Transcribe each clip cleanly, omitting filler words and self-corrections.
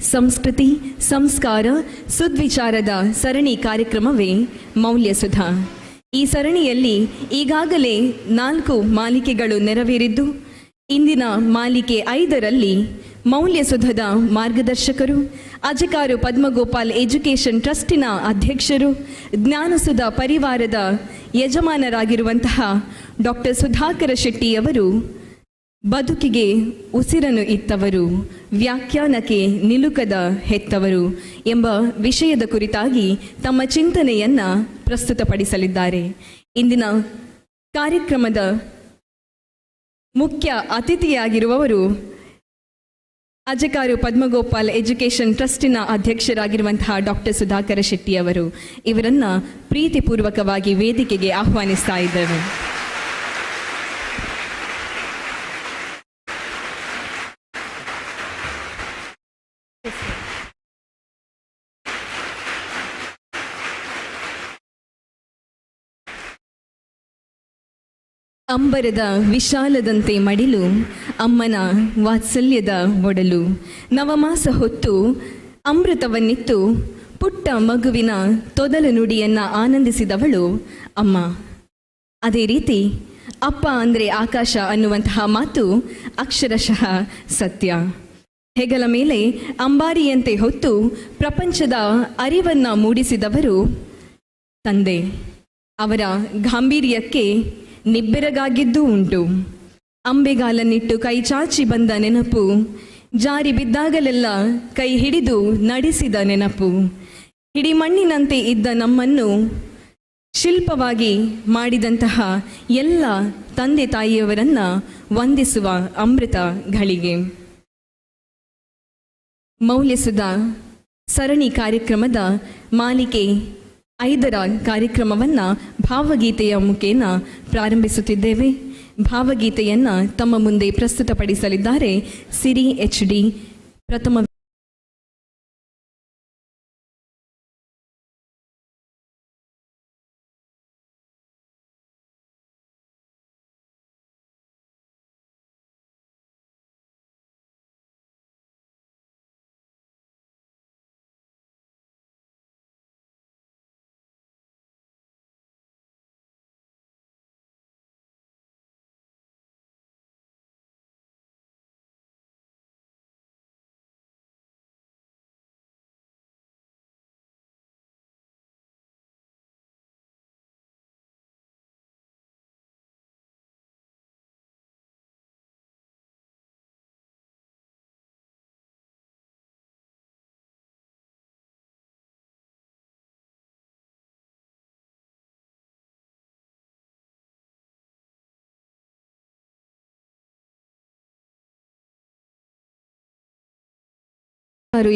ಸಂಸ್ಕೃತಿ, ಸಂಸ್ಕಾರ, ಸುದ್ವಿಚಾರದ ಸರಣಿ ಕಾರ್ಯಕ್ರಮವೇ ಮೌಲ್ಯಸುಧಾ. ಈ ಸರಣಿಯಲ್ಲಿ ಈಗಾಗಲೇ 4 ಮಾಲಿಕೆಗಳು ನೆರವೇರಿದ್ದು, ಇಂದಿನ ಮಾಲಿಕೆ 5ರಲ್ಲಿ ಮೌಲ್ಯಸುಧದ ಮಾರ್ಗದರ್ಶಕರು, ಅಜಕಾರು ಪದ್ಮಗೋಪಾಲ್ ಎಜುಕೇಷನ್ ಟ್ರಸ್ಟಿನ ಅಧ್ಯಕ್ಷರು, ಜ್ಞಾನಸುಧಾ ಪರಿವಾರದ ಯಜಮಾನರಾಗಿರುವಂತಹ ಡಾಕ್ಟರ್ ಸುಧಾಕರ ಶೆಟ್ಟಿಯವರು ಬದುಕಿಗೆ ಉಸಿರನ್ನು ಇತ್ತವರು, ವ್ಯಾಖ್ಯಾನಕ್ಕೆ ನಿಲುಕದ ಹೆತ್ತವರು ಎಂಬ ವಿಷಯದ ಕುರಿತಾಗಿ ತಮ್ಮ ಚಿಂತನೆಯನ್ನು ಪ್ರಸ್ತುತಪಡಿಸಲಿದ್ದಾರೆ. ಇಂದಿನ ಕಾರ್ಯಕ್ರಮದ ಮುಖ್ಯ ಅತಿಥಿಯಾಗಿರುವವರು ಅಜಕಾರು ಪದ್ಮಗೋಪಾಲ್ ಎಜುಕೇಷನ್ ಟ್ರಸ್ಟಿನ ಅಧ್ಯಕ್ಷರಾಗಿರುವಂತಹ ಡಾಕ್ಟರ್ ಸುಧಾಕರ ಶೆಟ್ಟಿಯವರು. ಇವರನ್ನು ಪ್ರೀತಿಪೂರ್ವಕವಾಗಿ ವೇದಿಕೆಗೆ ಆಹ್ವಾನಿಸ್ತಾ ಇದ್ದೇವೆ. ಅಂಬರದ ವಿಶಾಲದಂತೆ ಮಡಿಲು, ಅಮ್ಮನ ವಾತ್ಸಲ್ಯದ ಒಡಲು, ನವಮಾಸ ಹೊತ್ತು ಅಮೃತವನ್ನಿತ್ತು ಪುಟ್ಟ ಮಗುವಿನ ತೊದಲ ನುಡಿಯನ್ನು ಆನಂದಿಸಿದವಳು ಅಮ್ಮ. ಅದೇ ರೀತಿ ಅಪ್ಪ ಅಂದರೆ ಆಕಾಶ ಅನ್ನುವಂತಹ ಮಾತು ಅಕ್ಷರಶಃ ಸತ್ಯ. ಹೆಗಲ ಮೇಲೆ ಅಂಬಾರಿಯಂತೆ ಹೊತ್ತು ಪ್ರಪಂಚದ ಅರಿವನ್ನು ಮೂಡಿಸಿದವರು ತಂದೆ. ಅವರ ಗಾಂಭೀರ್ಯಕ್ಕೆ ನಿಬ್ಬೆರಗಾಗಿದ್ದೂ ಉಂಟು. ಅಂಬೆಗಾಲನ್ನಿಟ್ಟು ಕೈ ಚಾಚಿ ಬಂದ ನೆನಪು, ಜಾರಿ ಬಿದ್ದಾಗಲೆಲ್ಲ ಕೈ ಹಿಡಿದು ನಡೆಸಿದ ನೆನಪು, ಹಿಡಿಮಣ್ಣಿನಂತೆ ಇದ್ದ ನಮ್ಮನ್ನು ಶಿಲ್ಪವಾಗಿ ಮಾಡಿದಂತಹ ಎಲ್ಲ ತಂದೆ ತಾಯಿಯವರನ್ನು ವಂದಿಸುವ ಅಮೃತ ಘಳಿಗೆ. ಮೌಲ್ಯಸುಧಾ ಸರಣಿ ಕಾರ್ಯಕ್ರಮದ ಮಾಲಿಕೆ 5ರ ಕಾರ್ಯಕ್ರಮವನ್ನು ಭಾವಗೀತೆಯ ಮುಖೇನ ಪ್ರಾರಂಭಿಸುತ್ತಿದ್ದೇವೆ. ಭಾವಗೀತೆಯನ್ನು ತಮ್ಮ ಮುಂದೆ ಪ್ರಸ್ತುತಪಡಿಸಲಿದ್ದಾರೆ ಸಿರಿ HD ಪ್ರಥಮ.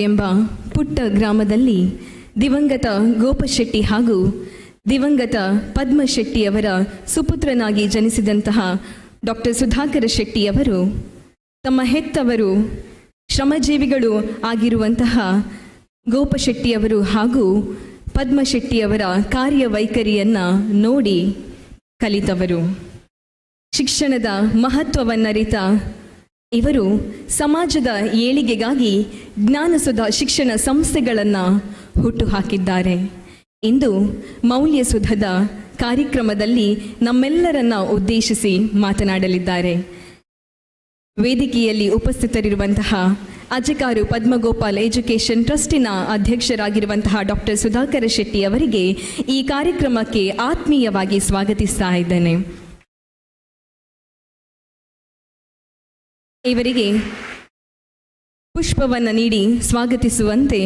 ಎಂಬ ಪುಟ್ಟ ಗ್ರಾಮದಲ್ಲಿ ದಿವಂಗತ ಗೋಪಶೆಟ್ಟಿ ಹಾಗೂ ದಿವಂಗತ ಪದ್ಮಶೆಟ್ಟಿಯವರ ಸುಪುತ್ರನಾಗಿ ಜನಿಸಿದಂತಹ ಡಾಕ್ಟರ್ ಸುಧಾಕರ ಶೆಟ್ಟಿಯವರು ತಮ್ಮ ಹೆತ್ತವರು ಶ್ರಮಜೀವಿಗಳು ಆಗಿರುವಂತಹ ಗೋಪಶೆಟ್ಟಿಯವರು ಹಾಗೂ ಪದ್ಮಶೆಟ್ಟಿಯವರ ಕಾರ್ಯವೈಖರಿಯನ್ನು ನೋಡಿ ಕಲಿತವರು. ಶಿಕ್ಷಣದ ಮಹತ್ವವನ್ನರಿತ ಇವರು ಸಮಾಜದ ಏಳಿಗೆಗಾಗಿ ಜ್ಞಾನಸುಧಾ ಶಿಕ್ಷಣ ಸಂಸ್ಥೆಗಳನ್ನು ಹುಟ್ಟುಹಾಕಿದ್ದಾರೆ. ಇಂದು ಮೌಲ್ಯಸುಧದ ಕಾರ್ಯಕ್ರಮದಲ್ಲಿ ನಮ್ಮೆಲ್ಲರನ್ನ ಉದ್ದೇಶಿಸಿ ಮಾತನಾಡಲಿದ್ದಾರೆ. ವೇದಿಕೆಯಲ್ಲಿ ಉಪಸ್ಥಿತರಿರುವಂತಹ ಅಜಕಾರು ಪದ್ಮಗೋಪಾಲ್ ಎಜುಕೇಷನ್ ಟ್ರಸ್ಟಿನ ಅಧ್ಯಕ್ಷರಾಗಿರುವಂತಹ ಡಾಕ್ಟರ್ ಸುಧಾಕರ ಶೆಟ್ಟಿ ಅವರಿಗೆ ಈ ಕಾರ್ಯಕ್ರಮಕ್ಕೆ ಆತ್ಮೀಯವಾಗಿ ಸ್ವಾಗತಿಸ್ತಾ ಇದ್ದೇನೆ. ಇವರಿಗೆ ಪುಷ್ಪವನ್ನು ನೀಡಿ ಸ್ವಾಗತಿಸುವಂತೆ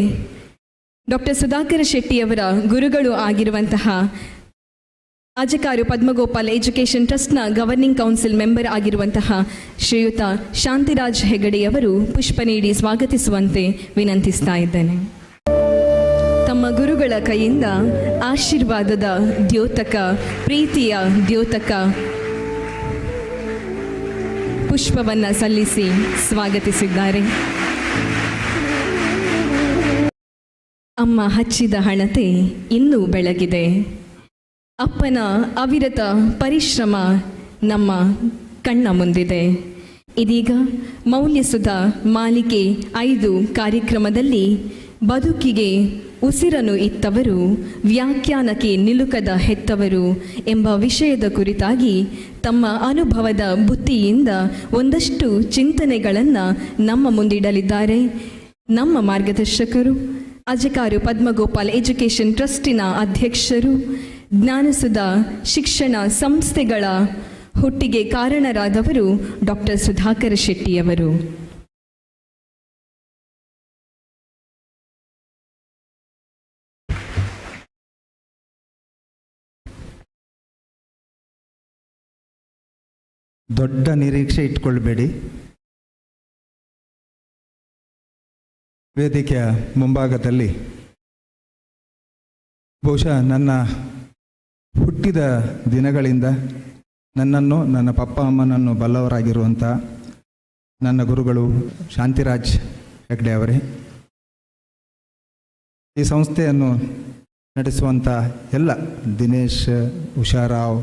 ಡಾಕ್ಟರ್ ಸುಧಾಕರ ಶೆಟ್ಟಿಯವರ ಗುರುಗಳು ಆಗಿರುವಂತಹ ಅಜಕಾರು ಪದ್ಮಗೋಪಾಲ್ ಎಜುಕೇಷನ್ ಟ್ರಸ್ಟ್ನ ಗವರ್ನಿಂಗ್ ಕೌನ್ಸಿಲ್ ಮೆಂಬರ್ ಆಗಿರುವಂತಹ ಶ್ರೀಯುತ ಶಾಂತಿರಾಜ್ ಹೆಗಡೆಯವರು ಪುಷ್ಪ ನೀಡಿ ಸ್ವಾಗತಿಸುವಂತೆ ವಿನಂತಿಸ್ತಾ ಇದ್ದೇನೆ. ತಮ್ಮ ಗುರುಗಳ ಕೈಯಿಂದ ಆಶೀರ್ವಾದದ ದ್ಯೋತಕ, ಪ್ರೀತಿಯ ದ್ಯೋತಕ ಪುಷ್ಪವನ್ನು ಸಲ್ಲಿಸಿ ಸ್ವಾಗತಿಸಿದ್ದಾರೆ. ಅಮ್ಮ ಹಚ್ಚಿದ ಹಣತೆ ಇನ್ನೂ ಬೆಳಗಿದೆ. ಅಪ್ಪನ ಅವಿರತ ಪರಿಶ್ರಮ ನಮ್ಮ ಕಣ್ಣ ಮುಂದಿದೆ. ಇದೀಗ ಮೌಲ್ಯಸುಧ ಮಾಲಿಕೆ 5 ಕಾರ್ಯಕ್ರಮದಲ್ಲಿ ಬದುಕಿಗೆ ಉಸಿರನ್ನು ಇತ್ತವರು, ವ್ಯಾಖ್ಯಾನಕ್ಕೆ ನಿಲುಕದ ಹೆತ್ತವರು ಎಂಬ ವಿಷಯದ ಕುರಿತಾಗಿ ತಮ್ಮ ಅನುಭವದ ಬುತ್ತಿಯಿಂದ ಒಂದಷ್ಟು ಚಿಂತನೆಗಳನ್ನು ನಮ್ಮ ಮುಂದಿಡಲಿದ್ದಾರೆ. ನಮ್ಮ ಮಾರ್ಗದರ್ಶಕರು, ಅಜಕಾರು ಪದ್ಮಗೋಪಾಲ್ ಎಜುಕೇಷನ್ ಟ್ರಸ್ಟಿನ ಅಧ್ಯಕ್ಷರು, ಜ್ಞಾನಸುಧ ಶಿಕ್ಷಣ ಸಂಸ್ಥೆಗಳ ಹುಟ್ಟಿಗೆ ಕಾರಣರಾದವರು ಡಾಕ್ಟರ್ ಸುಧಾಕರ ಶೆಟ್ಟಿಯವರು. ದೊಡ್ಡ ನಿರೀಕ್ಷೆ ಇಟ್ಕೊಳ್ಬೇಡಿ. ವೇದಿಕೆಯ ಮುಂಭಾಗದಲ್ಲಿ ಬಹುಶಃ ನನ್ನ ಹುಟ್ಟಿದ ದಿನಗಳಿಂದ ನನ್ನನ್ನು, ನನ್ನ ಪಪ್ಪ ಅಮ್ಮನನ್ನು ಬಲ್ಲವರಾಗಿರುವಂಥ ನನ್ನ ಗುರುಗಳು ಶಾಂತಿರಾಜ್ ಹೆಗ್ಡೆ ಅವರೇ, ಈ ಸಂಸ್ಥೆಯನ್ನು ನಡೆಸುವಂಥ ಎಲ್ಲ ದಿನೇಶ್, ಉಷಾರಾವ್,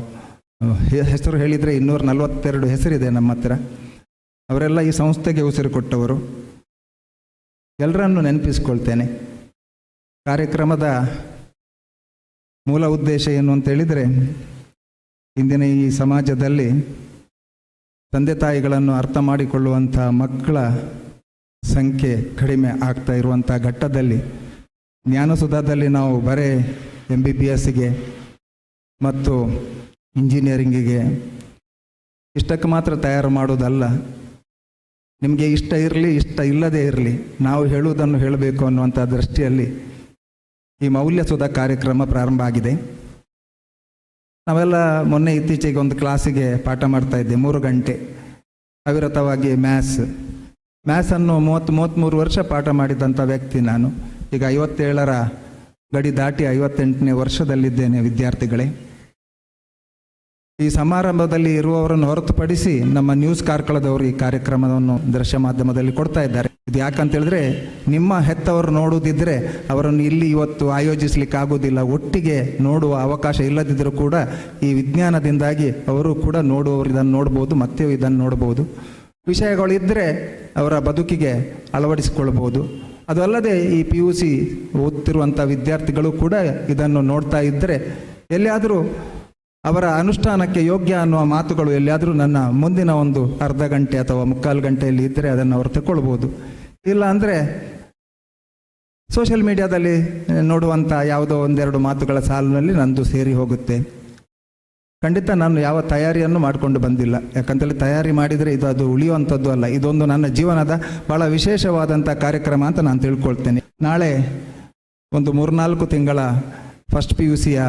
ಹೆಸರು ಹೇಳಿದರೆ 242 ಹೆಸರಿದೆ ನಮ್ಮ ಹತ್ರ. ಅವರೆಲ್ಲ ಈ ಸಂಸ್ಥೆಗೆ ಉಸಿರು ಕೊಟ್ಟವರು. ಎಲ್ಲರನ್ನು ನೆನಪಿಸ್ಕೊಳ್ತೇನೆ. ಕಾರ್ಯಕ್ರಮದ ಮೂಲ ಉದ್ದೇಶ ಏನು ಅಂತೇಳಿದರೆ, ಇಂದಿನ ಈ ಸಮಾಜದಲ್ಲಿ ತಂದೆ ತಾಯಿಗಳನ್ನು ಅರ್ಥ ಮಾಡಿಕೊಳ್ಳುವಂಥ ಮಕ್ಕಳ ಸಂಖ್ಯೆ ಕಡಿಮೆ ಆಗ್ತಾ ಇರುವಂಥ ಘಟ್ಟದಲ್ಲಿ ಜ್ಞಾನಸುಧಾದಲ್ಲಿ ನಾವು ಬರೇ MBBSಗೆ ಮತ್ತು ಇಂಜಿನಿಯರಿಂಗಿಗೆ ಇಷ್ಟಕ್ಕೆ ಮಾತ್ರ ತಯಾರು ಮಾಡೋದಲ್ಲ. ನಿಮಗೆ ಇಷ್ಟ ಇರಲಿ, ಇಷ್ಟ ಇಲ್ಲದೇ ಇರಲಿ, ನಾವು ಹೇಳುವುದನ್ನು ಹೇಳಬೇಕು ಅನ್ನುವಂಥ ದೃಷ್ಟಿಯಲ್ಲಿ ಈ ಮೌಲ್ಯಸುಧ ಕಾರ್ಯಕ್ರಮ ಪ್ರಾರಂಭ ಆಗಿದೆ. ನಾವೆಲ್ಲ ಮೊನ್ನೆ ಇತ್ತೀಚೆಗೆ ಒಂದು ಕ್ಲಾಸಿಗೆ ಪಾಠ ಮಾಡ್ತಾ ಇದ್ದೆ, 3 ಗಂಟೆ ಅವಿರತವಾಗಿ ಮ್ಯಾಥ್ಸನ್ನು 33 ವರ್ಷ ಪಾಠ ಮಾಡಿದಂಥ ವ್ಯಕ್ತಿ ನಾನು. ಈಗ 57ರ ಗಡಿ ದಾಟಿ 58ನೇ ವರ್ಷದಲ್ಲಿದ್ದೇನೆ ವಿದ್ಯಾರ್ಥಿಗಳೇ. ಈ ಸಮಾರಂಭದಲ್ಲಿ ಇರುವವರನ್ನು ಹೊರತುಪಡಿಸಿ ನಮ್ಮ ನ್ಯೂಸ್ ಕಾರ್ಕಳದವರು ಈ ಕಾರ್ಯಕ್ರಮವನ್ನು ದೃಶ್ಯ ಮಾಧ್ಯಮದಲ್ಲಿ ಕೊಡ್ತಾ ಇದ್ದಾರೆ. ಇದು ಯಾಕಂತೇಳಿದ್ರೆ, ನಿಮ್ಮ ಹೆತ್ತವರು ನೋಡುವುದಿದ್ದರೆ ಅವರನ್ನು ಇಲ್ಲಿ ಇವತ್ತು ಆಯೋಜಿಸಲಿಕ್ಕೆ ಆಗೋದಿಲ್ಲ. ಒಟ್ಟಿಗೆ ನೋಡುವ ಅವಕಾಶ ಇಲ್ಲದಿದ್ದರೂ ಕೂಡ ಈ ವಿಜ್ಞಾನದಿಂದಾಗಿ ಅವರು ಕೂಡ ನೋಡುವವರು ಇದನ್ನು ನೋಡ್ಬೋದು, ಮತ್ತೆ ಇದನ್ನು ನೋಡ್ಬೋದು. ವಿಷಯಗಳಿದ್ದರೆ ಅವರ ಬದುಕಿಗೆ ಅಳವಡಿಸಿಕೊಳ್ಬೋದು. ಅದಲ್ಲದೆ ಈ PUC ಓದ್ತಿರುವಂಥ ವಿದ್ಯಾರ್ಥಿಗಳು ಕೂಡ ಇದನ್ನು ನೋಡ್ತಾ ಇದ್ದರೆ ಎಲ್ಲಿಯಾದರೂ ಅವರ ಅನುಷ್ಠಾನಕ್ಕೆ ಯೋಗ್ಯ ಅನ್ನುವ ಮಾತುಗಳು ಎಲ್ಲಿಯಾದರೂ ನನ್ನ ಮುಂದಿನ ಒಂದು ಅರ್ಧ ಗಂಟೆ ಅಥವಾ 3/4 ಗಂಟೆಯಲ್ಲಿ ಇದ್ದರೆ ಅದನ್ನು ಅವರು ತಗೊಳ್ಬೋದು. ಇಲ್ಲ ಅಂದರೆ ಸೋಷಿಯಲ್ ಮೀಡಿಯಾದಲ್ಲಿ ನೋಡುವಂಥ ಯಾವುದೋ 1-2 ಮಾತುಗಳ ಸಾಲಿನಲ್ಲಿ ನಂದು ಸೇರಿ ಹೋಗುತ್ತೆ. ಖಂಡಿತ ನಾನು ಯಾವ ತಯಾರಿಯನ್ನು ಮಾಡಿಕೊಂಡು ಬಂದಿಲ್ಲ. ಯಾಕಂತೇಳಿ ತಯಾರಿ ಮಾಡಿದರೆ ಅದು ಉಳಿಯುವಂಥದ್ದು ಅಲ್ಲ. ಇದೊಂದು ನನ್ನ ಜೀವನದ ಭಾಳ ವಿಶೇಷವಾದಂಥ ಕಾರ್ಯಕ್ರಮ ಅಂತ ನಾನು ತಿಳ್ಕೊಳ್ತೇನೆ. ನಾಳೆ ಒಂದು 3-4 ತಿಂಗಳ ಫಸ್ಟ್ PUCಯ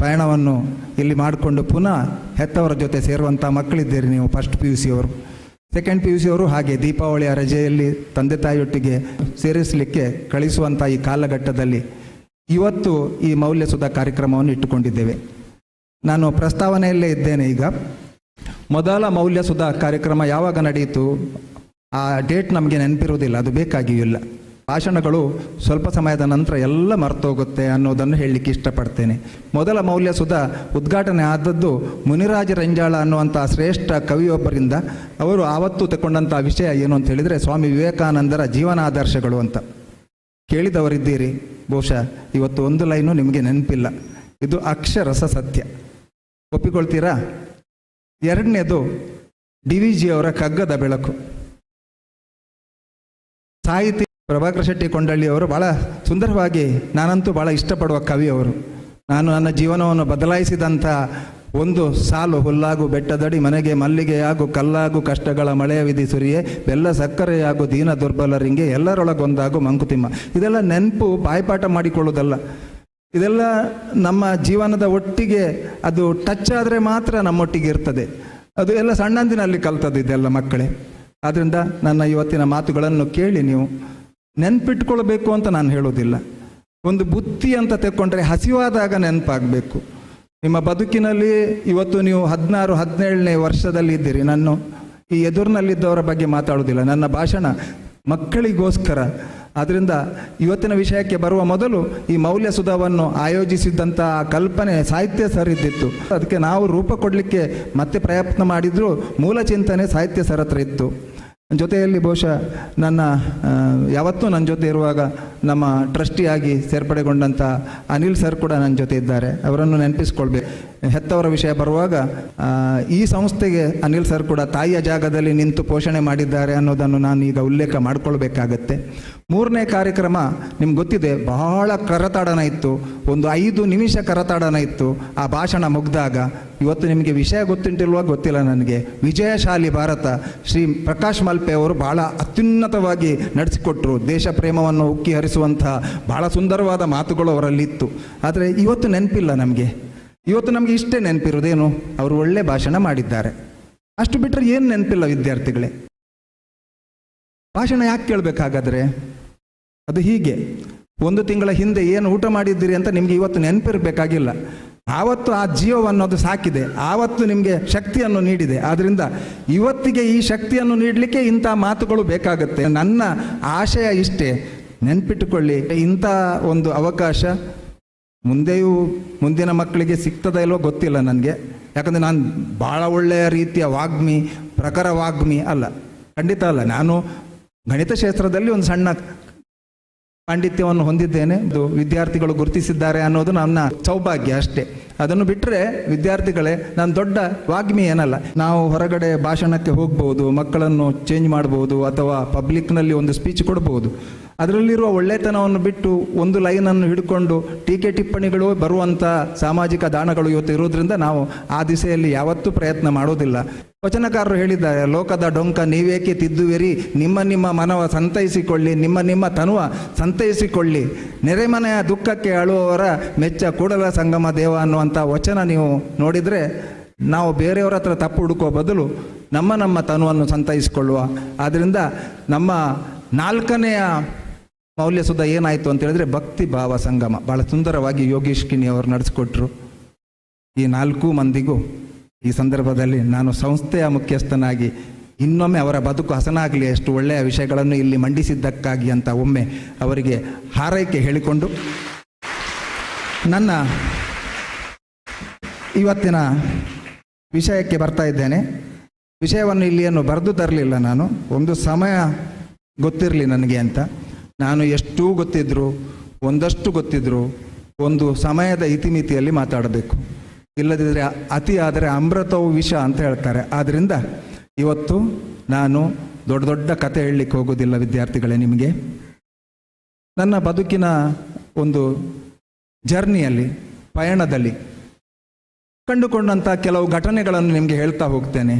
ಪಯಣವನ್ನು ಇಲ್ಲಿ ಮಾಡಿಕೊಂಡು ಪುನಃ ಹೆತ್ತವರ ಜೊತೆ ಸೇರುವಂಥ ಮಕ್ಕಳಿದ್ದೀರಿ ನೀವು. ಫಸ್ಟ್ PUCಯವರು, ಸೆಕೆಂಡ್ PUCಯವರು ಹಾಗೆ ದೀಪಾವಳಿಯ ರಜೆಯಲ್ಲಿ ತಂದೆ ತಾಯಿಯೊಟ್ಟಿಗೆ ಸೇರಿಸಲಿಕ್ಕೆ ಕಳಿಸುವಂಥ ಈ ಕಾಲಘಟ್ಟದಲ್ಲಿ ಇವತ್ತು ಈ ಮೌಲ್ಯಸುಧ ಕಾರ್ಯಕ್ರಮವನ್ನು ಇಟ್ಟುಕೊಂಡಿದ್ದೇವೆ. ನಾನು ಪ್ರಸ್ತಾವನೆಯಲ್ಲೇ ಇದ್ದೇನೆ. ಈಗ ಮೊದಲ ಮೌಲ್ಯಸುಧ ಕಾರ್ಯಕ್ರಮ ಯಾವಾಗ ನಡೆಯಿತು ಆ ಡೇಟ್ ನಮಗೆ ನೆನಪಿರುವುದಿಲ್ಲ, ಅದು ಬೇಕಾಗಿಯೂ ಇಲ್ಲ. ಭಾಷಣಗಳು ಸ್ವಲ್ಪ ಸಮಯದ ನಂತರ ಎಲ್ಲ ಮರ್ತೋಗುತ್ತೆ ಅನ್ನೋದನ್ನು ಹೇಳಲಿಕ್ಕೆ ಇಷ್ಟಪಡ್ತೇನೆ. ಮೊದಲ ಮೌಲ್ಯಸುಧ ಉದ್ಘಾಟನೆ ಆದದ್ದು ಮುನಿರಾಜ ರಂಜಾಳ ಅನ್ನುವಂಥ ಶ್ರೇಷ್ಠ ಕವಿಯೊಬ್ಬರಿಂದ. ಅವರು ಆವತ್ತು ತಗೊಂಡಂಥ ವಿಷಯ ಏನು ಅಂತ ಹೇಳಿದರೆ, ಸ್ವಾಮಿ ವಿವೇಕಾನಂದರ ಜೀವನಾದರ್ಶಗಳು ಅಂತ. ಕೇಳಿದವರಿದ್ದೀರಿ ಬಹುಶಃ. ಇವತ್ತು ಒಂದು ಲೈನು ನಿಮಗೆ ನೆನಪಿಲ್ಲ. ಇದು ಅಕ್ಷರಸ ಸತ್ಯ. ಒಪ್ಪಿಕೊಳ್ತೀರಾ? ಎರಡನೇದು DVG ಅವರ ಕಗ್ಗದ ಬೆಳಕು. ಸಾಹಿತಿ ಪ್ರಭಾಕರ ಶೆಟ್ಟಿ ಕೊಂಡಳ್ಳಿಯವರು ಭಾಳ ಸುಂದರವಾಗಿ, ನಾನಂತೂ ಭಾಳ ಇಷ್ಟಪಡುವ ಕವಿಯವರು. ನಾನು ನನ್ನ ಜೀವನವನ್ನು ಬದಲಾಯಿಸಿದಂಥ ಒಂದು ಸಾಲು, ಹುಲ್ಲಾಗು ಬೆಟ್ಟದಡಿ ಮನೆಗೆ ಮಲ್ಲಿಗೆಯಾಗು ಕಲ್ಲಾಗು ಕಷ್ಟಗಳ ಮಳೆಯ ವಿಧಿ ಸುರಿಯೇ ಬೆಲ್ಲ ಸಕ್ಕರೆಯಾಗು ದೀನ ದುರ್ಬಲರಿಂಗೆ ಎಲ್ಲರೊಳಗೊಂದಾಗು ಮಂಕುತಿಮ್ಮ. ಇದೆಲ್ಲ ನೆನಪು ಬಾಯ್ಪಾಠ ಮಾಡಿಕೊಳ್ಳೋದಲ್ಲ. ಇದೆಲ್ಲ ನಮ್ಮ ಜೀವನದ ಒಟ್ಟಿಗೆ ಅದು ಟಚ್ ಆದರೆ ಮಾತ್ರ ನಮ್ಮೊಟ್ಟಿಗೆ ಇರ್ತದೆ. ಅದು ಎಲ್ಲ ಸಣ್ಣಂದಿನಲ್ಲಿ ಕಲ್ತದ್ದು ಇದೆಲ್ಲ ಮಕ್ಕಳೇ. ಆದ್ದರಿಂದ ನನ್ನ ಇವತ್ತಿನ ಮಾತುಗಳನ್ನು ಕೇಳಿ ನೀವು ನೆನಪಿಟ್ಕೊಳ್ಬೇಕು ಅಂತ ನಾನು ಹೇಳೋದಿಲ್ಲ. ಒಂದು ಬುತ್ತಿ ಅಂತ ತೆಕ್ಕೊಂಡ್ರೆ ಹಸಿವಾದಾಗ ನೆನಪಾಗಬೇಕು. ನಿಮ್ಮ ಬದುಕಿನಲ್ಲಿ ಇವತ್ತು ನೀವು 16-17ನೇ ವರ್ಷದಲ್ಲಿ ಇದ್ದೀರಿ. ನಾನು ಈ ಎದುರಿನಲ್ಲಿದ್ದವರ ಬಗ್ಗೆ ಮಾತಾಡೋದಿಲ್ಲ. ನನ್ನ ಭಾಷಣ ಮಕ್ಕಳಿಗೋಸ್ಕರ. ಆದ್ದರಿಂದ ಇವತ್ತಿನ ವಿಷಯಕ್ಕೆ ಬರುವ ಮೊದಲು ಈ ಮೌಲ್ಯ ಸುಧಾವನ್ನು ಆಯೋಜಿಸಿದ್ದಂಥ ಕಲ್ಪನೆ ಸಾಹಿತ್ಯ ಸರ್ ಇದ್ದಿತ್ತು. ಅದಕ್ಕೆ ನಾವು ರೂಪ ಕೊಡಲಿಕ್ಕೆ ಮತ್ತೆ ಪ್ರಯತ್ನ ಮಾಡಿದರೂ ಮೂಲ ಚಿಂತನೆ ಸಾಹಿತ್ಯ ಸರ್ ಹತ್ರ ಇತ್ತು. ಜೊತೆಯಲ್ಲಿ ಬಹುಶಃ ಯಾವತ್ತೂ ನನ್ನ ಜೊತೆ ಇರುವಾಗ ನಮ್ಮ ಟ್ರಸ್ಟಿಯಾಗಿ ಸೇರ್ಪಡೆಗೊಂಡಂಥ ಅನಿಲ್ ಸರ್ ಕೂಡ ನನ್ನ ಜೊತೆ ಇದ್ದಾರೆ. ಅವರನ್ನು ನೆನಪಿಸ್ಕೊಳ್ಬೇಕು. ಹೆತ್ತವರ ವಿಷಯ ಬರುವಾಗ ಈ ಸಂಸ್ಥೆಗೆ ಅನಿಲ್ ಸರ್ ಕೂಡ ತಾಯಿಯ ಜಾಗದಲ್ಲಿ ನಿಂತು ಪೋಷಣೆ ಮಾಡಿದ್ದಾರೆ ಅನ್ನೋದನ್ನು ನಾನು ಈಗ ಉಲ್ಲೇಖ ಮಾಡಿಕೊಳ್ಬೇಕಾಗತ್ತೆ. 3ನೇ ಕಾರ್ಯಕ್ರಮ ನಿಮ್ಗೆ ಗೊತ್ತಿದೆ, ಬಹಳ ಕರತಾಡನ ಇತ್ತು. ಒಂದು 5 ನಿಮಿಷ ಕರತಾಡನ ಇತ್ತು ಆ ಭಾಷಣ ಮುಗ್ದಾಗ. ಇವತ್ತು ನಿಮಗೆ ವಿಷಯ ಗೊತ್ತಿಲ್ವಾ ಗೊತ್ತಿಲ್ಲ ನನಗೆ. ವಿಜಯಶಾಲಿ ಭಾರತ ಶ್ರೀ ಪ್ರಕಾಶ್ ಮಲ್ಪೆ ಅವರು ಬಹಳ ಅತ್ಯುನ್ನತವಾಗಿ ನಡೆಸಿಕೊಟ್ರು. ದೇಶ ಪ್ರೇಮವನ್ನು ಉಕ್ಕಿ ಹರಿಸುವಂಥ ಬಹಳ ಸುಂದರವಾದ ಮಾತುಗಳು ಅವರಲ್ಲಿತ್ತು. ಆದರೆ ಇವತ್ತು ನೆನಪಿಲ್ಲ ನಮಗೆ. ಇವತ್ತು ನಮಗೆ ಇಷ್ಟೇ ನೆನಪಿರೋದೇನು, ಅವರು ಒಳ್ಳೆ ಭಾಷಣ ಮಾಡಿದ್ದಾರೆ, ಅಷ್ಟು ಬಿಟ್ಟರೆ ಏನು ನೆನಪಿಲ್ಲ ವಿದ್ಯಾರ್ಥಿಗಳೇ. ಭಾಷಣ ಯಾಕೆ ಕೇಳಬೇಕಾಗಾದ್ರೆ ಅದು ಹೀಗೆ, 1 ತಿಂಗಳ ಹಿಂದೆ ಏನು ಊಟ ಮಾಡಿದ್ದೀರಿ ಅಂತ ನಿಮಗೆ ಇವತ್ತು ನೆನಪಿರಬೇಕಾಗಿಲ್ಲ. ಆವತ್ತು ಆ ಜೀವವನ್ನು ಅದು ಸಾಕಿದೆ, ಆವತ್ತು ನಿಮಗೆ ಶಕ್ತಿಯನ್ನು ನೀಡಿದೆ. ಆದ್ದರಿಂದ ಇವತ್ತಿಗೆ ಈ ಶಕ್ತಿಯನ್ನು ನೀಡಲಿಕ್ಕೆ ಇಂಥ ಮಾತುಗಳು ಬೇಕಾಗುತ್ತೆ. ನನ್ನ ಆಶಯ ಇಷ್ಟೇ, ನೆನಪಿಟ್ಟುಕೊಳ್ಳಿ. ಇಂಥ ಒಂದು ಅವಕಾಶ ಮುಂದಿನ ಮಕ್ಕಳಿಗೆ ಸಿಗ್ತದ ಇಲ್ವೋ ಗೊತ್ತಿಲ್ಲ ನನಗೆ. ಯಾಕಂದರೆ ನಾನು ಭಾಳ ಒಳ್ಳೆಯ ರೀತಿಯ ವಾಗ್ಮಿ, ಪ್ರಖರ ವಾಗ್ಮಿ ಅಲ್ಲ, ಖಂಡಿತ ಅಲ್ಲ. ನಾನು ಗಣಿತಶಾಸ್ತ್ರದಲ್ಲಿ ಒಂದು ಸಣ್ಣ ಪಾಂಡಿತ್ಯವನ್ನು ಹೊಂದಿದ್ದೇನೆ. ಅದು ವಿದ್ಯಾರ್ಥಿಗಳು ಗುರುತಿಸಿದ್ದಾರೆ ಅನ್ನೋದು ನನ್ನ ಸೌಭಾಗ್ಯ ಅಷ್ಟೇ. ಅದನ್ನು ಬಿಟ್ಟರೆ ವಿದ್ಯಾರ್ಥಿಗಳೇ, ನಾನು ದೊಡ್ಡ ವಾಗ್ಮಿ ಏನಲ್ಲ. ನಾವು ಹೊರಗಡೆ ಭಾಷಣಕ್ಕೆ ಹೋಗ್ಬೋದು, ಮಕ್ಕಳನ್ನು ಚೇಂಜ್ ಮಾಡ್ಬೋದು, ಅಥವಾ ಪಬ್ಲಿಕ್ನಲ್ಲಿ ಒಂದು ಸ್ಪೀಚ್ ಕೊಡ್ಬೋದು. ಅದರಲ್ಲಿರುವ ಒಳ್ಳೆತನವನ್ನು ಬಿಟ್ಟು ಒಂದು ಲೈನನ್ನು ಹಿಡ್ಕೊಂಡು ಟೀಕೆ ಟಿಪ್ಪಣಿಗಳು ಬರುವಂಥ ಸಾಮಾಜಿಕ ದಾನಗಳು ಇವತ್ತು ಇರೋದ್ರಿಂದ ನಾವು ಆ ದಿಸೆಯಲ್ಲಿ ಯಾವತ್ತೂ ಪ್ರಯತ್ನ ಮಾಡೋದಿಲ್ಲ. ವಚನಕಾರರು ಹೇಳಿದ್ದಾರೆ, ಲೋಕದ ಡೊಂಕ ನೀವೇಕೆ ತಿದ್ದುವಿರಿ, ನಿಮ್ಮ ಮನವ ಸಂತೈಸಿಕೊಳ್ಳಿ, ನಿಮ್ಮ ತನುವ ಸಂತೈಸಿಕೊಳ್ಳಿ, ನೆರೆಮನೆಯ ದುಃಖಕ್ಕೆ ಅಳುವವರ ಮೆಚ್ಚ ಕೂಡಲ ಸಂಗಮ ದೇವ ಅನ್ನುವಂಥ ವಚನ ನೀವು ನೋಡಿದರೆ, ನಾವು ಬೇರೆಯವರ ಹತ್ರ ತಪ್ಪು ಹುಡುಕುವ ಬದಲು ನಮ್ಮ ತನುವನ್ನು ಸಂತೈಸಿಕೊಳ್ಳುವ. ಆದ್ದರಿಂದ ನಮ್ಮ 4ನೇ ಮೌಲ್ಯ ಸುಧಾ ಏನಾಯಿತು ಅಂತ ಹೇಳಿದ್ರೆ ಭಕ್ತಿ ಭಾವ ಸಂಗಮ. ಭಾಳ ಸುಂದರವಾಗಿ ಯೋಗೀಶ್ ಕಿಣಿ ಅವರು ನಡೆಸಿಕೊಟ್ರು. ಈ 4 ಮಂದಿಗೂ ಈ ಸಂದರ್ಭದಲ್ಲಿ ನಾನು ಸಂಸ್ಥೆಯ ಮುಖ್ಯಸ್ಥನಾಗಿ ಇನ್ನೊಮ್ಮೆ ಅವರ ಬದುಕು ಹಸನಾಗಲಿ, ಎಷ್ಟು ಒಳ್ಳೆಯ ವಿಷಯಗಳನ್ನು ಇಲ್ಲಿ ಮಂಡಿಸಿದ್ದಕ್ಕಾಗಿ ಅಂತ ಒಮ್ಮೆ ಅವರಿಗೆ ಹಾರೈಕೆ ಹೇಳಿಕೊಂಡು ನನ್ನ ಇವತ್ತಿನ ವಿಷಯಕ್ಕೆ ಬರ್ತಾ ಇದ್ದೇನೆ. ವಿಷಯವನ್ನು ಇಲ್ಲಿ ಏನು ಬರೆದು ತರಲಿಲ್ಲ ನಾನು, ಒಂದು ಸಮಯ ಗೊತ್ತಿರಲಿ ನನಗೆ ಅಂತ. ನಾನು ಎಷ್ಟು ಗೊತ್ತಿದ್ರು, ಒಂದಷ್ಟು ಗೊತ್ತಿದ್ರು, ಒಂದು ಸಮಯದ ಇತಿಮಿತಿಯಲ್ಲಿ ಮಾತಾಡಬೇಕು. ಇಲ್ಲದಿದ್ದರೆ ಅತಿ ಆದರೆ ಅಮೃತವು ವಿಷ ಅಂತ ಹೇಳ್ತಾರೆ. ಆದ್ದರಿಂದ ಇವತ್ತು ನಾನು ದೊಡ್ಡ ಕತೆ ಹೇಳಲಿಕ್ಕೆ ಹೋಗೋದಿಲ್ಲ ವಿದ್ಯಾರ್ಥಿಗಳೇ. ನಿಮಗೆ ನನ್ನ ಬದುಕಿನ ಒಂದು ಜರ್ನಿಯಲ್ಲಿ, ಪಯಣದಲ್ಲಿ ಕಂಡುಕೊಂಡಂಥ ಕೆಲವು ಘಟನೆಗಳನ್ನು ನಿಮಗೆ ಹೇಳ್ತಾ ಹೋಗ್ತೇನೆ.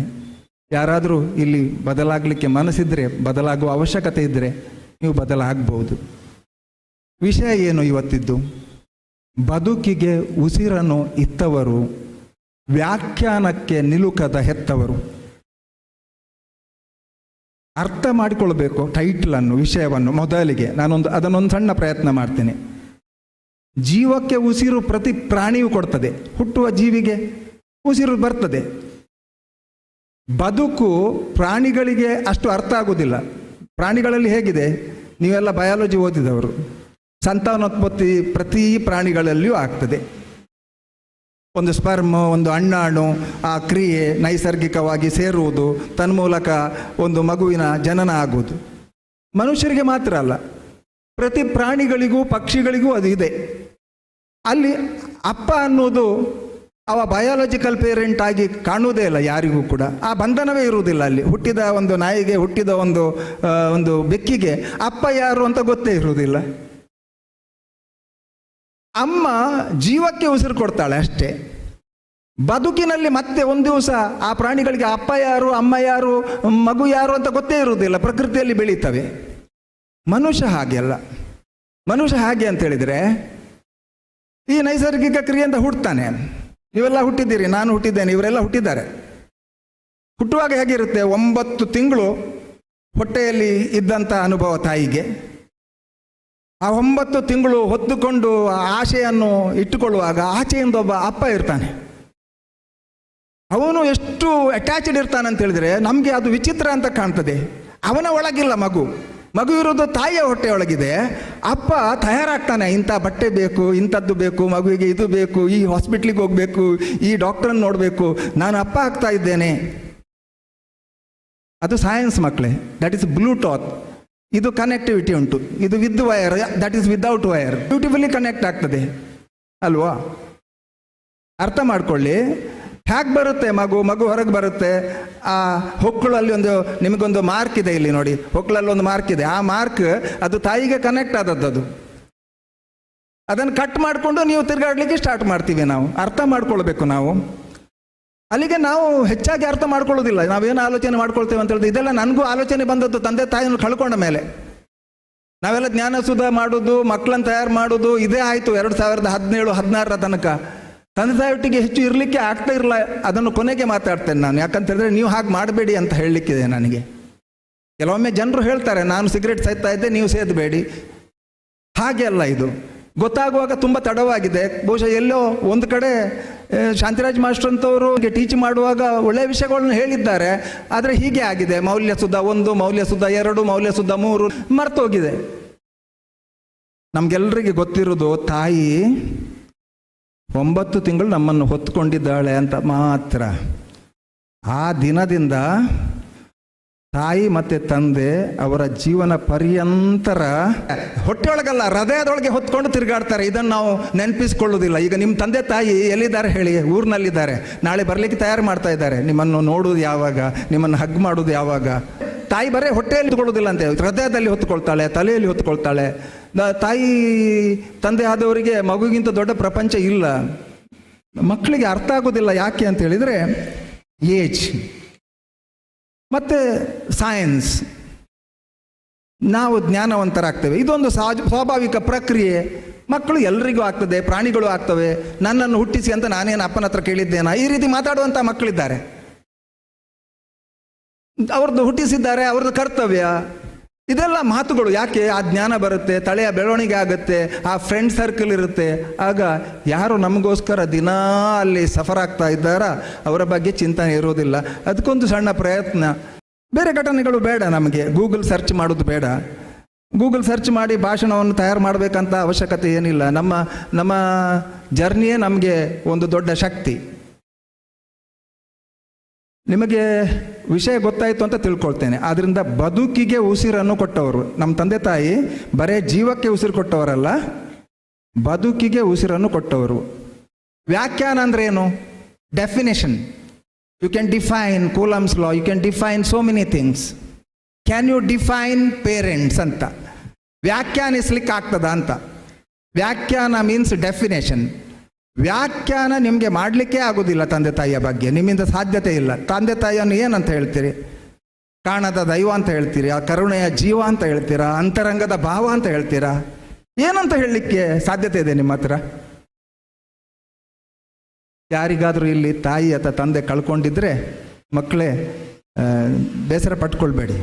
ಯಾರಾದರೂ ಇಲ್ಲಿ ಬದಲಾಗಲಿಕ್ಕೆ ಮನಸ್ಸಿದ್ರೆ, ಬದಲಾಗುವ ಅವಶ್ಯಕತೆ ಇದ್ದರೆ ನೀವು ಬದಲಾಗಬಹುದು. ವಿಷಯ ಏನು ಇವತ್ತಿದ್ದು? ಬದುಕಿಗೆ ಉಸಿರನ್ನು ಇತ್ತವರು, ವ್ಯಾಖ್ಯಾನಕ್ಕೆ ನಿಲುಕದ ಹೆತ್ತವರು. ಅರ್ಥ ಮಾಡಿಕೊಳ್ಬೇಕು ಟೈಟ್ಲನ್ನು, ವಿಷಯವನ್ನು. ಮೊದಲಿಗೆ ಅದನ್ನೊಂದು ಸಣ್ಣ ಪ್ರಯತ್ನ ಮಾಡ್ತೇನೆ. ಜೀವಕ್ಕೆ ಉಸಿರು ಪ್ರತಿ ಪ್ರಾಣಿಯೂ ಕೊಡ್ತದೆ, ಹುಟ್ಟುವ ಜೀವಿಗೆ ಉಸಿರು ಬರ್ತದೆ. ಬದುಕು ಪ್ರಾಣಿಗಳಿಗೆ ಅಷ್ಟು ಅರ್ಥ ಆಗುವುದಿಲ್ಲ. ಪ್ರಾಣಿಗಳಲ್ಲಿ ಹೇಗಿದೆ, ನೀವೆಲ್ಲ ಬಯಾಲಜಿ ಓದಿದವರು, ಸಂತಾನೋತ್ಪತ್ತಿ ಪ್ರತಿ ಪ್ರಾಣಿಗಳಲ್ಲಿಯೂ ಆಗ್ತದೆ. ಒಂದು ಸ್ಪರ್ಮ್, ಒಂದು ಅಂಡಾಣು, ಆ ಕ್ರಿಯೆ ನೈಸರ್ಗಿಕವಾಗಿ ಸೇರುವುದು, ತನ್ಮೂಲಕ ಒಂದು ಮಗುವಿನ ಜನನ ಆಗುವುದು. ಮನುಷ್ಯರಿಗೆ ಮಾತ್ರ ಅಲ್ಲ, ಪ್ರತಿ ಪ್ರಾಣಿಗಳಿಗೂ ಪಕ್ಷಿಗಳಿಗೂ ಅದು ಇದೆ. ಅಲ್ಲಿ ಅಪ್ಪ ಅನ್ನೋದು ಅವ ಬಯಾಲಜಿಕಲ್ ಪೇರೆಂಟ್ ಆಗಿ ಕಾಣುವುದೇ ಇಲ್ಲ ಯಾರಿಗೂ ಕೂಡ. ಆ ಬಂಧನವೇ ಇರುವುದಿಲ್ಲ ಅಲ್ಲಿ. ಹುಟ್ಟಿದ ಒಂದು ನಾಯಿಗೆ, ಹುಟ್ಟಿದ ಒಂದು ಬೆಕ್ಕಿಗೆ ಅಪ್ಪ ಯಾರು ಅಂತ ಗೊತ್ತೇ ಇರುವುದಿಲ್ಲ. ಅಮ್ಮ ಜೀವಕ್ಕೆ ಉಸಿರು ಕೊಡ್ತಾಳೆ ಅಷ್ಟೇ. ಬದುಕಿನಲ್ಲಿ ಮತ್ತೆ ಒಂದು ದಿವಸ ಆ ಪ್ರಾಣಿಗಳಿಗೆ ಅಪ್ಪ ಯಾರು, ಅಮ್ಮ ಯಾರು, ಮಗು ಯಾರು ಅಂತ ಗೊತ್ತೇ ಇರುವುದಿಲ್ಲ. ಪ್ರಕೃತಿಯಲ್ಲಿ ಬೆಳೀತವೆ. ಮನುಷ್ಯ ಹಾಗೆ ಅಲ್ಲ. ಮನುಷ್ಯ ಹಾಗೆ ಅಂತ ಹೇಳಿದರೆ ಈ ನೈಸರ್ಗಿಕ ಕ್ರಿಯೆಯಿಂದ ಹುಟ್ಟುತ್ತಾನೆ. ನೀವೆಲ್ಲ ಹುಟ್ಟಿದ್ದೀರಿ, ನಾನು ಹುಟ್ಟಿದ್ದೇನೆ, ಇವರೆಲ್ಲ ಹುಟ್ಟಿದ್ದಾರೆ. ಹುಟ್ಟುವಾಗ ಹೇಗಿರುತ್ತೆ, 9 ತಿಂಗಳು ಹೊಟ್ಟೆಯಲ್ಲಿ ಇದ್ದಂಥ ಅನುಭವ ತಾಯಿಗೆ. ಆ 9 ತಿಂಗಳು ಹೊತ್ತುಕೊಂಡು ಆಶೆಯನ್ನು ಇಟ್ಟುಕೊಳ್ಳುವಾಗ ಆಚೆಯಿಂದ ಒಬ್ಬ ಅಪ್ಪ ಇರ್ತಾನೆ. ಅವನು ಎಷ್ಟು ಅಟ್ಯಾಚ್ಡ್ ಇರ್ತಾನಂತ ಹೇಳಿದ್ರೆ ನಮಗೆ ಅದು ವಿಚಿತ್ರ ಅಂತ ಕಾಣ್ತದೆ. ಅವನ ಒಳಗಿಲ್ಲ ಮಗು, ಮಗು ಇರೋದು ತಾಯಿಯ ಹೊಟ್ಟೆ ಒಳಗಿದೆ. ಅಪ್ಪ ತಯಾರಾಗ್ತಾನೆ, ಇಂಥ ಬಟ್ಟೆ ಬೇಕು, ಇಂಥದ್ದು ಬೇಕು, ಮಗುವಿಗೆ ಇದು ಬೇಕು, ಈ ಹಾಸ್ಪಿಟ್ಲಿಗೆ ಹೋಗಬೇಕು, ಈ ಡಾಕ್ಟ್ರನ್ನ ನೋಡಬೇಕು, ನಾನು ಅಪ್ಪ ಆಗ್ತಾ ಇದ್ದೇನೆ. ಅದು ಸೈನ್ಸ್ ಮಕ್ಕಳೇ, ದಟ್ ಈಸ್ ಬ್ಲೂಟೂತ್. ಇದು ಕನೆಕ್ಟಿವಿಟಿ ಉಂಟು, ಇದು with wire, that is without wire. Beautifully connect ಆಗ್ತದೆ ಅಲ್ವಾ? ಅರ್ಥ ಮಾಡ್ಕೊಳ್ಳಿ. ಹ್ಯಾಕ್ ಬರುತ್ತೆ ಮಗು ಹೊರಗೆ ಬರುತ್ತೆ. ಆ ಹೊಕ್ಕಳಲ್ಲಿ ನಿಮಗೊಂದು ಮಾರ್ಕ್ ಇದೆ, ಇಲ್ಲಿ ನೋಡಿ, ಹೊಕ್ಕಳಲ್ಲಿ ಒಂದು ಮಾರ್ಕ್ ಇದೆ. ಆ ಮಾರ್ಕ್ ಅದು ತಾಯಿಗೆ ಕನೆಕ್ಟ್ ಆದದ್ದು. ಅದು ಅದನ್ನು ಕಟ್ ಮಾಡಿಕೊಂಡು ನೀವು ತಿರುಗಾಡ್ಲಿಕ್ಕೆ ಸ್ಟಾರ್ಟ್ ಮಾಡ್ತೀವಿ. ನಾವು ಅರ್ಥ ಮಾಡ್ಕೊಳ್ಬೇಕು. ನಾವು ಅಲ್ಲಿಗೆ ನಾವು ಹೆಚ್ಚಾಗಿ ಅರ್ಥ ಮಾಡ್ಕೊಳ್ಳೋದಿಲ್ಲ. ನಾವೇನು ಆಲೋಚನೆ ಮಾಡ್ಕೊಳ್ತೇವೆ ಅಂತ ಹೇಳಿದ್ರೆ, ಇದೆಲ್ಲ ನನಗೂ ಆಲೋಚನೆ ಬಂದದ್ದು ತಂದೆ ತಾಯಿಯನ್ನು ಕಳ್ಕೊಂಡ ಮೇಲೆ. ನಾವೆಲ್ಲ ಜ್ಞಾನಸುಧ ಮಾಡೋದು, ಮಕ್ಕಳನ್ನು ತಯಾರು ಮಾಡೋದು ಇದೇ ಆಯಿತು 2017-16 ತನಕ. ತಂದೆ ತಾಯಿಯೊಟ್ಟಿಗೆ ಹೆಚ್ಚು ಇರಲಿಕ್ಕೆ ಆಗ್ತಾ ಇರಲ್ಲ. ಅದನ್ನು ಕೊನೆಗೆ ಮಾತಾಡ್ತೇನೆ ನಾನು. ಯಾಕಂತ ಹೇಳಿದ್ರೆ ನೀವು ಹಾಗೆ ಮಾಡಬೇಡಿ ಅಂತ ಹೇಳಲಿಕ್ಕಿದೆ ನನಗೆ. ಕೆಲವೊಮ್ಮೆ ಜನರು ಹೇಳ್ತಾರೆ, ನಾನು ಸಿಗರೇಟ್ ಸೇದ್ತಾ ಇದ್ದೆ, ನೀವು ಸೇದಬೇಡಿ. ಹಾಗೆ ಅಲ್ಲ, ಇದು ಗೊತ್ತಾಗುವಾಗ ತುಂಬ ತಡವಾಗಿದೆ. ಬಹುಶಃ ಎಲ್ಲೋ ಒಂದು ಕಡೆ ಶಾಂತಿರಾಜ್ ಮಾಸ್ಟರ್ ಅಂತವರು ಟೀಚ್ ಮಾಡುವಾಗ ಒಳ್ಳೆಯ ವಿಷಯಗಳನ್ನು ಹೇಳಿದ್ದಾರೆ. ಆದರೆ ಹೀಗೆ ಆಗಿದೆ, ಮೌಲ್ಯಸುಧ 1, ಮೌಲ್ಯಸುಧ 2, ಮೌಲ್ಯಸುಧ 3 ಮರ್ತೋಗಿದೆ. ನಮಗೆಲ್ಲರಿಗೆ ಗೊತ್ತಿರೋದು ತಾಯಿ 9 ತಿಂಗಳು ನಮ್ಮನ್ನು ಹೊತ್ತುಕೊಂಡಿದ್ದಾಳೆ ಅಂತ ಮಾತ್ರ. ಆ ದಿನದಿಂದ ತಾಯಿ ಮತ್ತು ತಂದೆ ಅವರ ಜೀವನ ಪರ್ಯಂತರ ಹೊಟ್ಟೆಯೊಳಗಲ್ಲ, ಹೃದಯದೊಳಗೆ ಹೊತ್ಕೊಂಡು ತಿರುಗಾಡ್ತಾರೆ. ಇದನ್ನು ನಾವು ನೆನಪಿಸ್ಕೊಳ್ಳೋದಿಲ್ಲ. ಈಗ ನಿಮ್ಮ ತಂದೆ ತಾಯಿ ಎಲ್ಲಿದ್ದಾರೆ ಹೇಳಿ? ಊರಿನಲ್ಲಿದ್ದಾರೆ. ನಾಳೆ ಬರಲಿಕ್ಕೆ ತಯಾರು ಮಾಡ್ತಾ ಇದ್ದಾರೆ. ನಿಮ್ಮನ್ನು ನೋಡೋದು ಯಾವಾಗ, ನಿಮ್ಮನ್ನು ಹಗ್ ಮಾಡೋದು ಯಾವಾಗ? ತಾಯಿ ಬರೀ ಹೊಟ್ಟೆಯಲ್ಲಿ ಹೊತ್ಕೊಳ್ಳೋದಿಲ್ಲ ಅಂತ, ಹೃದಯದಲ್ಲಿ ಹೊತ್ಕೊಳ್ತಾಳೆ, ತಲೆಯಲ್ಲಿ ಹೊತ್ಕೊಳ್ತಾಳೆ. ತಾಯಿ ತಂದೆ ಆದವರಿಗೆ ಮಗುಗಿಂತ ದೊಡ್ಡ ಪ್ರಪಂಚ ಇಲ್ಲ. ಮಕ್ಕಳಿಗೆ ಅರ್ಥ ಆಗೋದಿಲ್ಲ. ಯಾಕೆ ಅಂತ ಹೇಳಿದರೆ ಏಜ್ ಮತ್ತು ಸೈನ್ಸ್. ನಾವು ಜ್ಞಾನವಂತರಾಗ್ತೇವೆ, ಇದೊಂದು ಸ್ವಾಭಾವಿಕ ಪ್ರಕ್ರಿಯೆ. ಮಕ್ಕಳು ಎಲ್ರಿಗೂ ಆಗ್ತದೆ, ಪ್ರಾಣಿಗಳು ಆಗ್ತವೆ. ನನ್ನನ್ನು ಹುಟ್ಟಿಸಿ ಅಂತ ನಾನೇನು ಅಪ್ಪನ ಹತ್ರ ಕೇಳಿದ್ದೇನಾ? ಈ ರೀತಿ ಮಾತಾಡುವಂಥ ಮಕ್ಕಳಿದ್ದಾರೆ. ಅವ್ರದ್ದು ಹುಟ್ಟಿಸಿದ್ದಾರೆ, ಅವ್ರದ್ದು ಕರ್ತವ್ಯ. ಇದೆಲ್ಲ ಮಾತುಗಳು. ಯಾಕೆ? ಆ ಜ್ಞಾನ ಬರುತ್ತೆ, ತಲೆಯ ಬೆಳವಣಿಗೆ ಆಗುತ್ತೆ, ಆ ಫ್ರೆಂಡ್ ಸರ್ಕಲ್ ಇರುತ್ತೆ. ಆಗ ಯಾರು ನಮಗೋಸ್ಕರ ದಿನಾ ಅಲ್ಲಿ ಸಫರ್ ಆಗ್ತಾ ಇದ್ದಾರ ಅವರ ಬಗ್ಗೆ ಚಿಂತನೆ ಇರೋದಿಲ್ಲ. ಅದಕ್ಕೊಂದು ಸಣ್ಣ ಪ್ರಯತ್ನ. ಬೇರೆ ಘಟನೆಗಳು ಬೇಡ ನಮಗೆ. ಗೂಗಲ್ ಸರ್ಚ್ ಮಾಡೋದು ಬೇಡ. ಗೂಗಲ್ ಸರ್ಚ್ ಮಾಡಿ ಭಾಷಣವನ್ನು ತಯಾರು ಮಾಡಬೇಕಂತ ಅವಶ್ಯಕತೆ ಏನಿಲ್ಲ. ನಮ್ಮ ಜರ್ನಿಯೇ ನಮಗೆ ಒಂದು ದೊಡ್ಡ ಶಕ್ತಿ. ನಿಮಗೆ ವಿಷಯ ಗೊತ್ತಾಯಿತು ಅಂತ ತಿಳ್ಕೊಳ್ತೇನೆ. ಆದ್ದರಿಂದ ಬದುಕಿಗೆ ಉಸಿರನ್ನು ಕೊಟ್ಟವರು ನಮ್ಮ ತಂದೆ ತಾಯಿ ಬರೇ ಜೀವಕ್ಕೆ ಉಸಿರು ಕೊಟ್ಟವರಲ್ಲ, ಬದುಕಿಗೆ ಉಸಿರನ್ನು ಕೊಟ್ಟವರು. ವ್ಯಾಖ್ಯಾನ ಅಂದ್ರೆ ಏನು? Definition. You can define Coulomb's law, you can define so many things. Can you define parents ಅಂತ ವ್ಯಾಖ್ಯಾನಿಸ್ಲಿಕ್ಕೆ ಆಗ್ತದ ಅಂತ. ವ್ಯಾಖ್ಯಾನ ಮೀನ್ಸ್ ಡೆಫಿನೇಷನ್. ವ್ಯಾಖ್ಯಾನ ನಿಮಗೆ ಮಾಡಲಿಕ್ಕೆ ಆಗೋದಿಲ್ಲ ತಂದೆ ತಾಯಿಯ ಬಗ್ಗೆ, ನಿಮ್ಮಿಂದ ಸಾಧ್ಯತೆ ಇಲ್ಲ. ತಂದೆ ತಾಯಿಯನ್ನು ಏನಂತ ಹೇಳ್ತೀರಿ? ಕಾಣದ ದೈವ ಅಂತ ಹೇಳ್ತೀರಿ, ಆ ಕರುಣೆಯ ಜೀವ ಅಂತ ಹೇಳ್ತೀರಾ, ಅಂತರಂಗದ ಭಾವ ಅಂತ ಹೇಳ್ತೀರಾ? ಏನಂತ ಹೇಳಲಿಕ್ಕೆ ಸಾಧ್ಯತೆ ಇದೆ ನಿಮ್ಮ ಹತ್ರ? ಯಾರಿಗಾದರೂ ಇಲ್ಲಿ ತಾಯಿ ಅಥವಾ ತಂದೆ ಕಳ್ಕೊಂಡಿದ್ರೆ ಮಕ್ಕಳೇ ಬೇಸರ ಪಟ್ಕೊಳ್ಬೇಡಿ.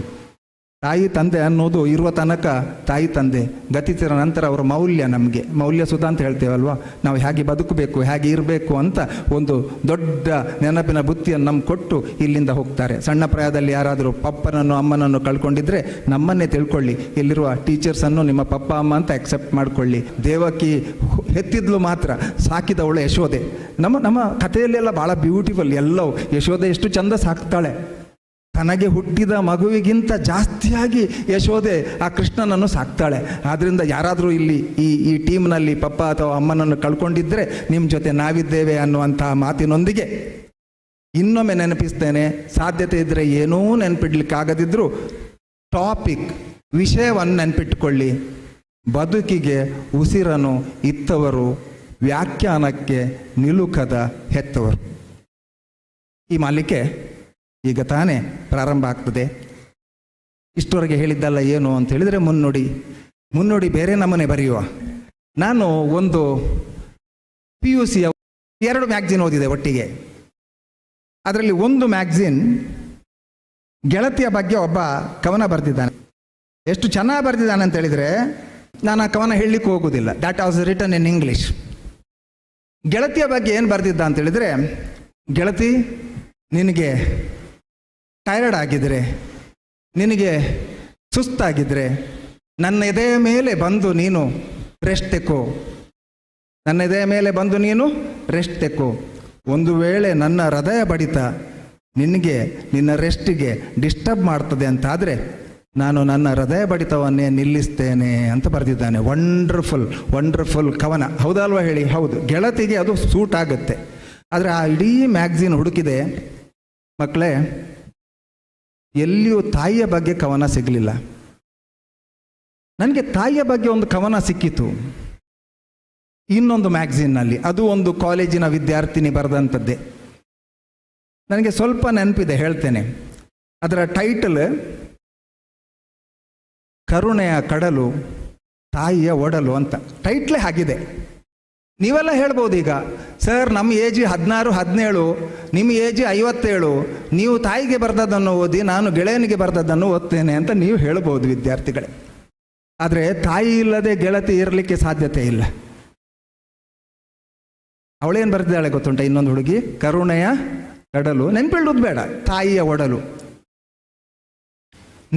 ತಾಯಿ ತಂದೆ ಅನ್ನೋದು ಇರುವ ತನಕ ತಾಯಿ ತಂದೆ, ಗತಿಸಿದ ನಂತರ ಅವರ ಮೌಲ್ಯ ನಮಗೆ ಮೌಲ್ಯಸುಧ ಅಂತ ಹೇಳ್ತೇವಲ್ವ. ನಾವು ಹೇಗೆ ಬದುಕಬೇಕು, ಹೇಗೆ ಇರಬೇಕು ಅಂತ ಒಂದು ದೊಡ್ಡ ನೆನಪಿನ ಬುತ್ತಿಯನ್ನು ನಮ್ಗೆ ಕೊಟ್ಟು ಇಲ್ಲಿಂದ ಹೋಗ್ತಾರೆ. ಸಣ್ಣ ಪ್ರಾಯದಲ್ಲಿ ಯಾರಾದರೂ ಪಪ್ಪನನ್ನು ಅಮ್ಮನನ್ನು ಕಳ್ಕೊಂಡಿದ್ರೆ ನಮ್ಮನ್ನೇ ತಿಳ್ಕೊಳ್ಳಿ. ಇಲ್ಲಿರುವ ಟೀಚರ್ಸನ್ನು ನಿಮ್ಮ ಪಪ್ಪ ಅಮ್ಮ ಅಂತ ಅಕ್ಸೆಪ್ಟ್ ಮಾಡಿಕೊಳ್ಳಿ. ದೇವಕಿ ಹೆತ್ತಿದ್ಲು ಮಾತ್ರ, ಸಾಕಿದವಳು ಯಶೋದೆ. ನಮ್ಮ ಕಥೆಯಲ್ಲೆಲ್ಲ ಭಾಳ ಬ್ಯೂಟಿಫುಲ್ ಎಲ್ಲವೂ. ಯಶೋದೆ ಎಷ್ಟು ಚಂದ ಸಾಕ್ತಾಳೆ. ತನಗೆ ಹುಟ್ಟಿದ ಮಗುವಿಗಿಂತ ಜಾಸ್ತಿಯಾಗಿ ಯಶೋದೆ ಆ ಕೃಷ್ಣನನ್ನು ಸಾಕ್ತಾಳೆ. ಆದ್ದರಿಂದ ಯಾರಾದರೂ ಇಲ್ಲಿ ಈ ಟೀಮ್ನಲ್ಲಿ ಪಪ್ಪ ಅಥವಾ ಅಮ್ಮನನ್ನು ಕಳ್ಕೊಂಡಿದ್ದರೆ ನಿಮ್ಮ ಜೊತೆ ನಾವಿದ್ದೇವೆ ಅನ್ನುವಂತಹ ಮಾತಿನೊಂದಿಗೆ ಇನ್ನೊಮ್ಮೆ ನೆನಪಿಸ್ತೇನೆ. ಸಾಧ್ಯತೆ ಇದ್ದರೆ ಏನೂ ನೆನಪಿಡ್ಲಿಕ್ಕಾಗದಿದ್ದರೂ ಟಾಪಿಕ್ ವಿಷಯವನ್ನು ನೆನಪಿಟ್ಟುಕೊಳ್ಳಿ. ಬದುಕಿಗೆ ಉಸಿರನ್ನು ಇತ್ತವರು, ವ್ಯಾಖ್ಯಾನಕ್ಕೆ ನಿಲುಕದ ಹೆತ್ತವರು. ಈ ಮಾಲಿಕೆ ಈಗ ತಾನೇ ಪ್ರಾರಂಭ ಆಗ್ತದೆ. ಇಷ್ಟವರೆಗೆ ಹೇಳಿದ್ದಲ್ಲ ಏನು ಅಂತ ಹೇಳಿದರೆ ಮುನ್ನುಡಿ ಬೇರೆ ನಮ್ಮನೆ ಬರೆಯುವ. ನಾನು ಒಂದು PUC 2 ಮ್ಯಾಗ್ಝಿನ್ ಓದಿದೆ ಒಟ್ಟಿಗೆ. ಅದರಲ್ಲಿ ಒಂದು ಮ್ಯಾಗ್ಝಿನ್ ಗೆಳತಿಯ ಬಗ್ಗೆ ಒಬ್ಬ ಕವನ ಬರೆದಿದ್ದಾನೆ. ಎಷ್ಟು ಚೆನ್ನಾಗಿ ಬರೆದಿದ್ದಾನೆ ಅಂತ ಹೇಳಿದರೆ ನಾನು ಆ ಕವನ ಹೇಳಲಿಕ್ಕೆ ಹೋಗೋದಿಲ್ಲ. That was written in English. ಗೆಳತಿಯ ಬಗ್ಗೆ ಏನು ಬರೆದಿದ್ದ ಅಂತ ಹೇಳಿದರೆ, ಗೆಳತಿ ನಿನಗೆ ಟಯರ್ಡ್ ಆಗಿದ್ರೆ, ನಿನಗೆ ಸುಸ್ತಾಗಿದ್ರೆ ನನ್ನ ಎದೆಯ ಮೇಲೆ ಬಂದು ನೀನು ರೆಸ್ಟ್ ತೆಕ್ಕೋ. ನನ್ನ ಎದೆಯ ಮೇಲೆ ಬಂದು ನೀನು ರೆಸ್ಟ್ ತೆಕ್ಕೋ. ಒಂದು ವೇಳೆ ನನ್ನ ಹೃದಯ ಬಡಿತ ನಿನಗೆ ನಿನ್ನ ರೆಸ್ಟಿಗೆ ಡಿಸ್ಟರ್ಬ್ ಮಾಡ್ತದೆ ಅಂತಾದರೆ ನಾನು ನನ್ನ ಹೃದಯ ಬಡಿತವನ್ನೇ ನಿಲ್ಲಿಸ್ತೇನೆ ಅಂತ ಬರೆದಿದ್ದಾನೆ. ವಂಡರ್ಫುಲ್ ವಂಡರ್ಫುಲ್ ಕವನ, ಹೌದಲ್ವಾ ಹೇಳಿ? ಹೌದು, ಗೆಳತಿಗೆ ಅದು ಸೂಟ್ ಆಗುತ್ತೆ. ಆದರೆ ಆ ಇಡೀ ಮ್ಯಾಗ್ಝಿನ್ ಹುಡುಕಿದೆ ಮಕ್ಕಳೇ, ಎಲ್ಲಿಯೂ ತಾಯಿಯ ಬಗ್ಗೆ ಕವನ ಸಿಗಲಿಲ್ಲ. ನನಗೆ ತಾಯಿಯ ಬಗ್ಗೆ ಒಂದು ಕವನ ಸಿಕ್ಕಿತು ಇನ್ನೊಂದು ಮ್ಯಾಗ್ಝಿನ್ನಲ್ಲಿ. ಅದು ಒಂದು ಕಾಲೇಜಿನ ವಿದ್ಯಾರ್ಥಿನಿ ಬರೆದಂಥದ್ದೇ. ನನಗೆ ಸ್ವಲ್ಪ ನೆನಪಿದೆ, ಹೇಳ್ತೇನೆ. ಅದರ ಟೈಟಲ್ ಕರುಣೆಯ ಕಡಲು ತಾಯಿಯ ಒಡಲು ಅಂತ ಟೈಟ್ಲೇ ಆಗಿದೆ. ನೀವೆಲ್ಲ ಹೇಳ್ಬೋದು ಈಗ, ಸರ್ ನಮ್ಮ ಏಜ್ 16 17, ನಿಮ್ಮ ಏಜ್ 57, ನೀವು ತಾಯಿಗೆ ಬರೆದದ್ದನ್ನು ಓದಿ ನಾನು ಗೆಳೆಯನಿಗೆ ಬರೆದದ್ದನ್ನು ಓದ್ತೇನೆ ಅಂತ ನೀವು ಹೇಳ್ಬೋದು ವಿದ್ಯಾರ್ಥಿಗಳೇ. ಆದರೆ ತಾಯಿ ಇಲ್ಲದೆ ಗೆಳತಿ ಇರಲಿಕ್ಕೆ ಸಾಧ್ಯತೆ ಇಲ್ಲ. ಅವಳೇನು ಬರೆದಿದ್ದಾಳೆ ಗೊತ್ತುಂಟ? ಇನ್ನೊಂದು ಹುಡುಗಿ, ಕರುಣೆಯ ಕಡಲು, ನೆನ್ಪಿಡುವುದು ಬೇಡ, ತಾಯಿಯ ಒಡಲು.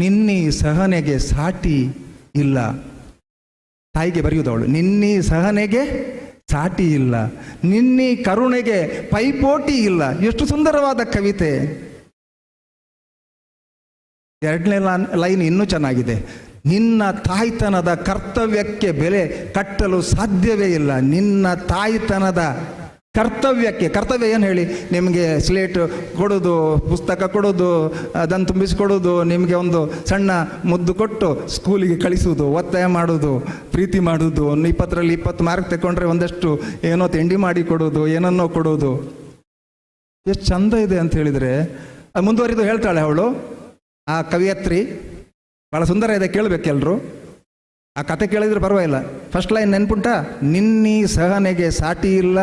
ನಿನ್ನೀ ಸಹನೆಗೆ ಸಾಟಿ ಇಲ್ಲ. ತಾಯಿಗೆ ಬರೆಯುವುದವಳು, ನಿನ್ನೀ ಸಹನೆಗೆ ಸಾಟಿ ಇಲ್ಲ, ನಿನ್ನೀ ಕರುಣೆಗೆ ಪೈಪೋಟಿ ಇಲ್ಲ. ಎಷ್ಟು ಸುಂದರವಾದ ಕವಿತೆ. ಎರಡನೇ ಲೈನ್ ಇನ್ನೂ ಚೆನ್ನಾಗಿದೆ. ನಿನ್ನ ತಾಯ್ತನದ ಕರ್ತವ್ಯಕ್ಕೆ ಬೆಲೆ ಕಟ್ಟಲು ಸಾಧ್ಯವೇ ಇಲ್ಲ. ನಿನ್ನ ತಾಯ್ತನದ ಕರ್ತವ್ಯಕ್ಕೆ, ಕರ್ತವ್ಯ ಏನು ಹೇಳಿ? ನಿಮಗೆ ಸ್ಲೇಟ್ ಕೊಡೋದು, ಪುಸ್ತಕ ಕೊಡೋದು, ಅದನ್ನು ತುಂಬಿಸಿಕೊಡೋದು, ನಿಮಗೆ ಒಂದು ಸಣ್ಣ ಮುದ್ದು ಕೊಟ್ಟು ಸ್ಕೂಲಿಗೆ ಕಳಿಸೋದು, ಒತ್ತಾಯ ಮಾಡೋದು, ಪ್ರೀತಿ ಮಾಡೋದು, 20ರಲ್ಲಿ 20 ಮಾರ್ಕ್ ತಗೊಂಡ್ರೆ ಒಂದಷ್ಟು ಏನೋ ತಿಂಡಿ ಮಾಡಿ ಕೊಡೋದು, ಏನನ್ನೋ ಕೊಡೋದು. ಎಷ್ಟು ಚಂದ ಇದೆ ಅಂತ ಹೇಳಿದರೆ, ಮುಂದುವರಿದು ಹೇಳ್ತಾಳೆ ಅವಳು, ಆ ಕವಿಯತ್ರಿ. ಭಾಳ ಸುಂದರ ಇದೆ, ಕೇಳಬೇಕೆಲ್ಲರೂ. ಆ ಕತೆ ಕೇಳಿದ್ರೆ ಪರವಾಗಿಲ್ಲ. First line ನೆನ್ಪುಂಟ? ನಿನ್ನೀ ಸಹನೆಗೆ ಸಾಟಿ ಇಲ್ಲ,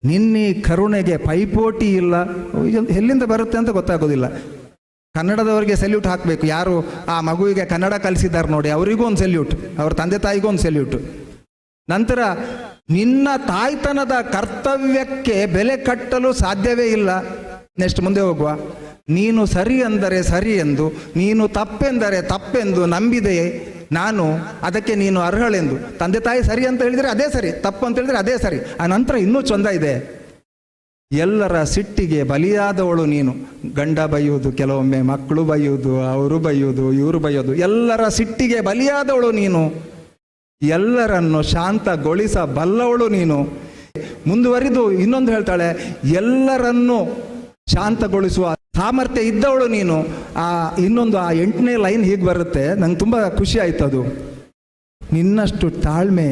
ನಿನ್ನೀ ಕರುಣೆಗೆ ಪೈಪೋಟಿ ಇಲ್ಲ. ಎಲ್ಲಿಂದ ಬರುತ್ತೆ ಅಂತ ಗೊತ್ತಾಗೋದಿಲ್ಲ. ಕನ್ನಡದವರಿಗೆ ಸೆಲ್ಯೂಟ್ ಹಾಕಬೇಕು. ಯಾರು ಆ ಮಗುವಿಗೆ ಕನ್ನಡ ಕಲಿಸಿದ್ದಾರೆ ನೋಡಿ, ಅವರಿಗೂ ಒಂದು ಸೆಲ್ಯೂಟ್, ಅವ್ರ ತಂದೆ ತಾಯಿಗೂ ಒಂದು ಸೆಲ್ಯೂಟ್. ನಂತರ ನಿನ್ನ ತಾಯ್ತನದ ಕರ್ತವ್ಯಕ್ಕೆ ಬೆಲೆ ಕಟ್ಟಲು ಸಾಧ್ಯವೇ ಇಲ್ಲ. ನೆಕ್ಸ್ಟ್ ಮುಂದೆ ಹೋಗುವ. ನೀನು ಸರಿ ಅಂದರೆ ಸರಿ ಎಂದು, ನೀನು ತಪ್ಪೆಂದರೆ ತಪ್ಪೆಂದು ನಂಬಿದೆಯೇ ನಾನು, ಅದಕ್ಕೆ ನೀನು ಅರ್ಹಳೆಂದು. ತಂದೆ ತಾಯಿ ಸರಿ ಅಂತ ಹೇಳಿದರೆ ಅದೇ ಸರಿ, ತಪ್ಪು ಅಂತ ಹೇಳಿದರೆ ಅದೇ ಸರಿ. ಆ ನಂತರ ಇನ್ನೂ ಚಂದ ಇದೆ. ಎಲ್ಲರ ಸಿಟ್ಟಿಗೆ ಬಲಿಯಾದವಳು ನೀನು. ಗಂಡ ಬೈಯುವುದು, ಕೆಲವೊಮ್ಮೆ ಮಕ್ಕಳು ಬೈಯುವುದು, ಅವರು ಬೈಯುವುದು, ಇವರು ಬೈಯೋದು, ಎಲ್ಲರ ಸಿಟ್ಟಿಗೆ ಬಲಿಯಾದವಳು ನೀನು. ಎಲ್ಲರನ್ನು ಶಾಂತಗೊಳಿಸಬಲ್ಲವಳು ನೀನು. ಮುಂದುವರಿದು ಇನ್ನೊಂದು ಹೇಳ್ತಾಳೆ, ಎಲ್ಲರನ್ನು ಶಾಂತಗೊಳಿಸುವ ಸಾಮರ್ಥ್ಯ ಇದ್ದವಳು ನೀನು. ಇನ್ನೊಂದು 8ನೇ ಲೈನ್ ಹೀಗೆ ಬರುತ್ತೆ, ನಂಗೆ ತುಂಬ ಖುಷಿ ಆಯ್ತು ಅದು. ನಿನ್ನಷ್ಟು ತಾಳ್ಮೆ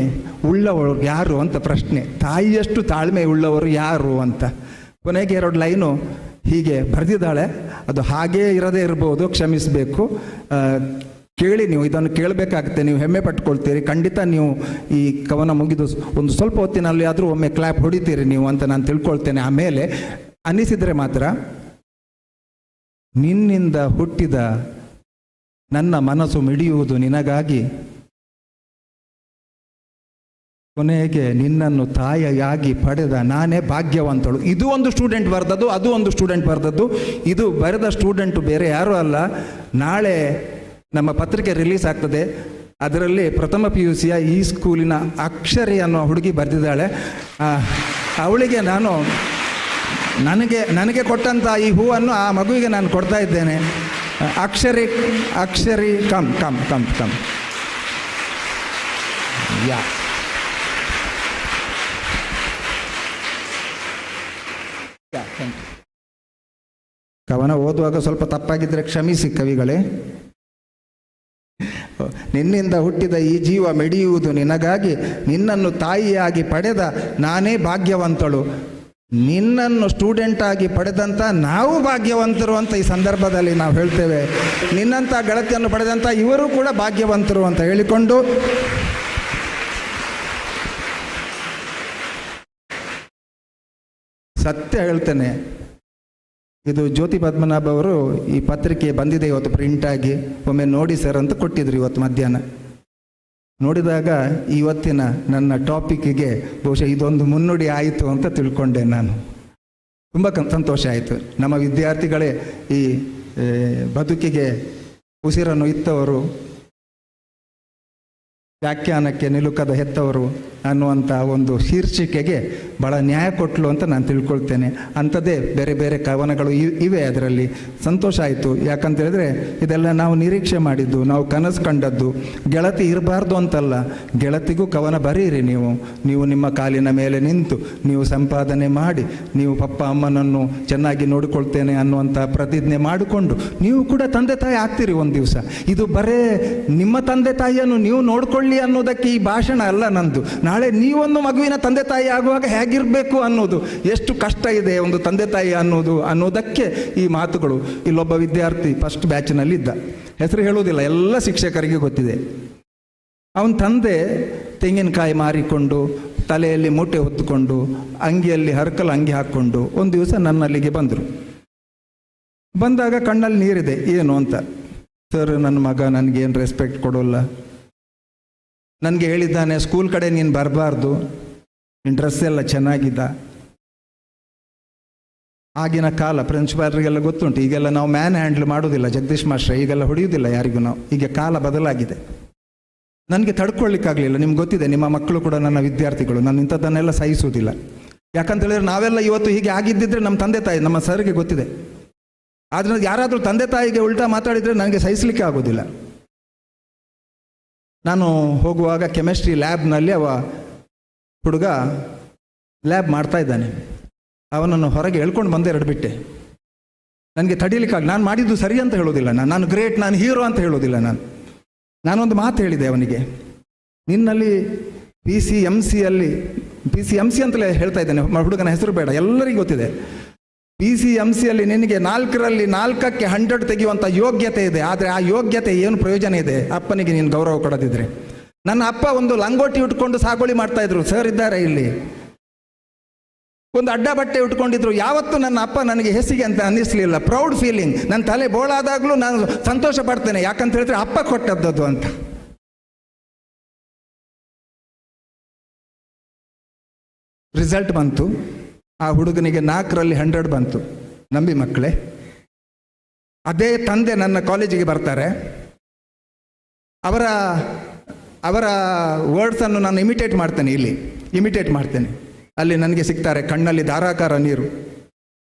ಉಳ್ಳವರು ಯಾರು ಅಂತ ಪ್ರಶ್ನೆ. ತಾಯಿಯಷ್ಟು ತಾಳ್ಮೆ ಉಳ್ಳವರು ಯಾರು ಅಂತ. ಕೊನೆಗೆ 2 ಲೈನು ಹೀಗೆ ಬರೆದಿದ್ದಾಳೆ. ಅದು ಹಾಗೇ ಇರದೇ ಇರ್ಬೋದು, ಕ್ಷಮಿಸಬೇಕು. ಕೇಳಿ, ನೀವು ಇದನ್ನು ಕೇಳಬೇಕಾಗುತ್ತೆ, ನೀವು ಹೆಮ್ಮೆ ಪಟ್ಕೊಳ್ತೀರಿ. ಖಂಡಿತ ನೀವು ಈ ಕವನ ಮುಗಿದು ಒಂದು ಸ್ವಲ್ಪ ಹೊತ್ತಿನಲ್ಲಿ ಆದರೂ ಒಮ್ಮೆ ಕ್ಲಾಪ್ ಹೊಡಿತೀರಿ ನೀವು ಅಂತ ನಾನು ತಿಳ್ಕೊಳ್ತೇನೆ. ಆಮೇಲೆ ಅನ್ನಿಸಿದರೆ ಮಾತ್ರ, ನಿನ್ನಿಂದ ಹುಟ್ಟಿದ ನನ್ನ ಮನಸ್ಸು ಮಿಡಿಯುವುದು ನಿನಗಾಗಿ, ಕೊನೆಗೆ ನಿನ್ನನ್ನು ತಾಯಿಯಾಗಿ ಪಡೆದ ನಾನೇ ಭಾಗ್ಯವಂತಳು. ಇದು ಒಂದು ಸ್ಟೂಡೆಂಟ್ ಬರೆದದ್ದು, ಅದು ಒಂದು ಸ್ಟೂಡೆಂಟ್ ಬರೆದದ್ದು. ಇದು ಬರೆದ ಸ್ಟೂಡೆಂಟು ಬೇರೆ ಯಾರೂ ಅಲ್ಲ. ನಾಳೆ ನಮ್ಮ ಪತ್ರಿಕೆ ರಿಲೀಸ್ ಆಗ್ತದೆ. ಅದರಲ್ಲಿ ಪ್ರಥಮ PUCಯ ಈ ಸ್ಕೂಲಿನ ಅಕ್ಷರಿ ಅನ್ನೋ ಹುಡುಗಿ ಬರೆದಿದ್ದಾಳೆ. ಅವಳಿಗೆ ನನಗೆ ಕೊಟ್ಟಂಥ ಈ ಹೂವನ್ನು ಆ ಮಗುವಿಗೆ ನಾನು ಕೊಡ್ತಾ ಇದ್ದೇನೆ. ಅಕ್ಷರಿ ಕಮ್ ಕಮ್ ಕಮ್ ಕಮ್ ಯಾ. ಕವನ ಓದುವಾಗ ಸ್ವಲ್ಪ ತಪ್ಪಾಗಿದ್ದರೆ ಕ್ಷಮಿಸಿ ಕವಿಗಳೇ. ನಿನ್ನಿಂದ ಹುಟ್ಟಿದ ಈ ಜೀವ ಮಿಡಿಯುವುದು ನಿನಗಾಗಿ, ನಿನ್ನನ್ನು ತಾಯಿಯಾಗಿ ಪಡೆದ ನಾನೇ ಭಾಗ್ಯವಂತಳು. ನಿನ್ನನ್ನು ಸ್ಟೂಡೆಂಟ್ ಆಗಿ ಪಡೆದಂಥ ನಾವು ಭಾಗ್ಯವಂತರು ಅಂತ ಈ ಸಂದರ್ಭದಲ್ಲಿ ನಾವು ಹೇಳ್ತೇವೆ. ನಿನ್ನಂಥ ಗೆಳತಿಯನ್ನು ಪಡೆದಂಥ ಇವರು ಕೂಡ ಭಾಗ್ಯವಂತರು ಅಂತ ಹೇಳಿಕೊಂಡು, ಸತ್ಯ ಹೇಳ್ತೇನೆ, ಇದು ಜ್ಯೋತಿ ಪದ್ಮನಾಭ ಅವರು ಈ ಪತ್ರಿಕೆ ಬಂದಿದೆ ಇವತ್ತು ಪ್ರಿಂಟಾಗಿ, ಒಮ್ಮೆ ನೋಡಿ ಸರ್ ಅಂತ ಕೊಟ್ಟಿದ್ರು ಇವತ್ತು ಮಧ್ಯಾಹ್ನ. ನೋಡಿದಾಗ ಇವತ್ತಿನ ನನ್ನ ಟಾಪಿಕ್ಕಿಗೆ ಬಹುಶಃ ಇದೊಂದು ಮುನ್ನುಡಿ ಆಯಿತು ಅಂತ ತಿಳ್ಕೊಂಡೆ ನಾನು. ತುಂಬ ಸಂತೋಷ ಆಯಿತು. ನಮ್ಮ ವಿದ್ಯಾರ್ಥಿಗಳೇ ಈ ಬದುಕಿಗೆ ಉಸಿರನ್ನು ಇತ್ತವರು, ವ್ಯಾಖ್ಯಾನಕ್ಕೆ ನಿಲುಕದ ಹೆತ್ತವರು ಅನ್ನುವಂಥ ಒಂದು ಶೀರ್ಷಿಕೆಗೆ ಭಾಳ ನ್ಯಾಯ ಕೊಟ್ಟಲು ಅಂತ ನಾನು ತಿಳ್ಕೊಳ್ತೇನೆ. ಅಂಥದ್ದೇ ಬೇರೆ ಬೇರೆ ಕವನಗಳು ಇವೆ ಅದರಲ್ಲಿ. ಸಂತೋಷ ಆಯಿತು. ಯಾಕಂತೇಳಿದ್ರೆ ಇದೆಲ್ಲ ನಾವು ನಿರೀಕ್ಷೆ ಮಾಡಿದ್ದು, ನಾವು ಕನಸು ಕಂಡದ್ದು. ಗೆಳತಿ ಇರಬಾರ್ದು ಅಂತಲ್ಲ, ಗೆಳತಿಗೂ ಕವನ ಬರೀರಿ ನೀವು ನಿಮ್ಮ ಕಾಲಿನ ಮೇಲೆ ನಿಂತು ನೀವು ಸಂಪಾದನೆ ಮಾಡಿ ನೀವು ಪಪ್ಪ ಅಮ್ಮನನ್ನು ಚೆನ್ನಾಗಿ ನೋಡಿಕೊಳ್ತೇನೆ ಅನ್ನುವಂಥ ಪ್ರತಿಜ್ಞೆ ಮಾಡಿಕೊಂಡು ನೀವು ಕೂಡ ತಂದೆ ತಾಯಿ ಆಗ್ತೀರಿ ಒಂದು ದಿವಸ. ಇದು ಬರೇ ನಿಮ್ಮ ತಂದೆ ತಾಯಿಯನ್ನು ನೀವು ನೋಡ್ಕೊಳ್ಳಿ ಅನ್ನೋದಕ್ಕೆ ಈ ಭಾಷಣ ಅಲ್ಲ ನಂದು. ನಾಳೆ ನೀವೊಂದು ಮಗುವಿನ ತಂದೆ ತಾಯಿ ಆಗುವಾಗ ಹೇಗಿರಬೇಕು ಅನ್ನೋದು, ಎಷ್ಟು ಕಷ್ಟ ಇದೆ ಒಂದು ತಂದೆ ತಾಯಿ ಅನ್ನೋದಕ್ಕೆ ಈ ಮಾತುಗಳು. ಇಲ್ಲೊಬ್ಬ ವಿದ್ಯಾರ್ಥಿ ಫಸ್ಟ್ ಬ್ಯಾಚ್ನಲ್ಲಿದ್ದ, ಹೆಸರು ಹೇಳುವುದಿಲ್ಲ, ಎಲ್ಲ ಶಿಕ್ಷಕರಿಗೆ ಗೊತ್ತಿದೆ. ಅವನ ತಂದೆ ತೆಂಗಿನಕಾಯಿ ಮಾರಿಕೊಂಡು ತಲೆಯಲ್ಲಿ ಮೂಟೆ ಹೊತ್ತುಕೊಂಡು ಅಂಗಿಯಲ್ಲಿ ಹರಕಲು ಅಂಗಿ ಹಾಕ್ಕೊಂಡು ಒಂದು ದಿವಸ ನನ್ನಲ್ಲಿಗೆ ಬಂದರು. ಬಂದಾಗ ಕಣ್ಣಲ್ಲಿ ನೀರಿದೆ. ಏನು ಅಂತ, ಸರ್ ನನ್ನ ಮಗ ನನಗೇನು ರೆಸ್ಪೆಕ್ಟ್ ಕೊಡೋಲ್ಲ, ನನಗೆ ಹೇಳಿದ್ದಾನೆ ಸ್ಕೂಲ್ ಕಡೆ ನೀನು ಬರಬಾರ್ದು, ನಿನ್ನ ಡ್ರೆಸ್ ಎಲ್ಲ ಚೆನ್ನಾಗಿದ್ದ. ಆಗಿನ ಕಾಲ ಪ್ರಿನ್ಸಿಪಾಲ್ರಿಗೆಲ್ಲ ಗೊತ್ತುಂಟು, ಈಗೆಲ್ಲ ನಾವು ಮ್ಯಾನ್ ಹ್ಯಾಂಡ್ಲ್ ಮಾಡೋದಿಲ್ಲ, ಜಗದೀಶ್ ಮಾಸ್ಟ್ರೆ ಈಗೆಲ್ಲ ಹೊಡೆಯೋದಿಲ್ಲ ಯಾರಿಗೂ ನಾವು. ಈಗ ಕಾಲ ಬದಲಾಗಿದೆ. ನನಗೆ ತಡ್ಕೊಳ್ಳಿಕ್ಕಾಗಲಿಲ್ಲ. ನಿಮ್ಗೆ ಗೊತ್ತಿದೆ, ನಿಮ್ಮ ಮಕ್ಕಳು ಕೂಡ ನನ್ನ ವಿದ್ಯಾರ್ಥಿಗಳು, ನಾನು ಇಂಥದ್ದನ್ನೆಲ್ಲ ಸಹಿಸುವುದಿಲ್ಲ. ಯಾಕಂತೇಳಿದ್ರೆ ನಾವೆಲ್ಲ ಇವತ್ತು ಹೀಗೆ ಆಗಿದ್ದಿದ್ರೆ ನಮ್ಮ ತಂದೆ ತಾಯಿ, ನಮ್ಮ ಸರ್ಗೆ ಗೊತ್ತಿದೆ. ಆದರೆ ಯಾರಾದರೂ ತಂದೆ ತಾಯಿಗೆ ಉಲ್ಟಾ ಮಾತಾಡಿದರೆ ನನಗೆ ಸಹಿಸಲಿಕ್ಕೆ ಆಗೋದಿಲ್ಲ. ನಾನು ಹೋಗುವಾಗ ಕೆಮಿಸ್ಟ್ರಿ ಲ್ಯಾಬ್ನಲ್ಲಿ ಅವ ಹುಡುಗ ಲ್ಯಾಬ್ ಮಾಡ್ತಾ ಇದ್ದಾನೆ. ಅವನನ್ನು ಹೊರಗೆ ಎಳ್ಕೊಂಡು ಬಂದೆ, ಎರಡು ಬಿಟ್ಟೆ. ನನಗೆ ತಡೀಲಿಕ್ಕಾಗ, ನಾನು ಮಾಡಿದ್ದು ಸರಿ ಅಂತ ಹೇಳೋದಿಲ್ಲ, ನಾನು ಗ್ರೇಟ್, ನಾನು ಹೀರೋ ಅಂತ ಹೇಳೋದಿಲ್ಲ. ನಾನೊಂದು ಮಾತು ಹೇಳಿದೆ ಅವನಿಗೆ, ನಿನ್ನಲ್ಲಿ PCMC ಅಂತಲೇ ಹೇಳ್ತಾ ಇದ್ದೇನೆ, ಹುಡುಗನ ಹೆಸರು ಬೇಡ, ಎಲ್ಲರಿಗೂ ಗೊತ್ತಿದೆ. PCMCಯಲ್ಲಿ ನಿನಗೆ 4ರಲ್ಲಿ 4ಕ್ಕೆ 100 ತೆಗೆಯುವಂಥ ಯೋಗ್ಯತೆ ಇದೆ. ಆದರೆ ಆ ಯೋಗ್ಯತೆ ಏನು ಪ್ರಯೋಜನ ಇದೆ ಅಪ್ಪನಿಗೆ ನೀನು ಗೌರವ ಕೊಡದಿದ್ರೆ? ನನ್ನ ಅಪ್ಪ ಒಂದು ಲಂಗೋಟಿ ಉಟ್ಕೊಂಡು ಸಾಗುವಳಿ ಮಾಡ್ತಾ ಇದ್ರು, ಸರ್ ಇದ್ದಾರೆ ಇಲ್ಲಿ, ಒಂದು ಅಡ್ಡ ಬಟ್ಟೆ ಉಟ್ಕೊಂಡಿದ್ರು. ಯಾವತ್ತೂ ನನ್ನ ಅಪ್ಪ ನನಗೆ ಹೆಸಿಗೆ ಅಂತ ಅನ್ನಿಸ್ಲಿಲ್ಲ. Proud feeling. ನನ್ನ ತಲೆ ಬೋಳಾದಾಗಲೂ ನಾನು ಸಂತೋಷ ಪಡ್ತೇನೆ, ಯಾಕಂತ ಹೇಳಿದ್ರೆ ಅಪ್ಪ ಕೊಟ್ಟದ್ದು ಅಂತ. ರಿಸಲ್ಟ್ ಬಂತು. ಆ ಹುಡುಗನಿಗೆ 4ರಲ್ಲಿ 100 ಬಂತು. ನಂಬಿ ಮಕ್ಕಳೇ, ಅದೇ ತಂದೆ ನನ್ನ ಕಾಲೇಜಿಗೆ ಬರ್ತಾರೆ. ಅವರ ವರ್ಡ್ಸನ್ನು ನಾನು ಇಮಿಟೇಟ್ ಮಾಡ್ತೇನೆ. ಅಲ್ಲಿ ನನಗೆ ಸಿಗ್ತಾರೆ, ಕಣ್ಣಲ್ಲಿ ಧಾರಾಕಾರ ನೀರು.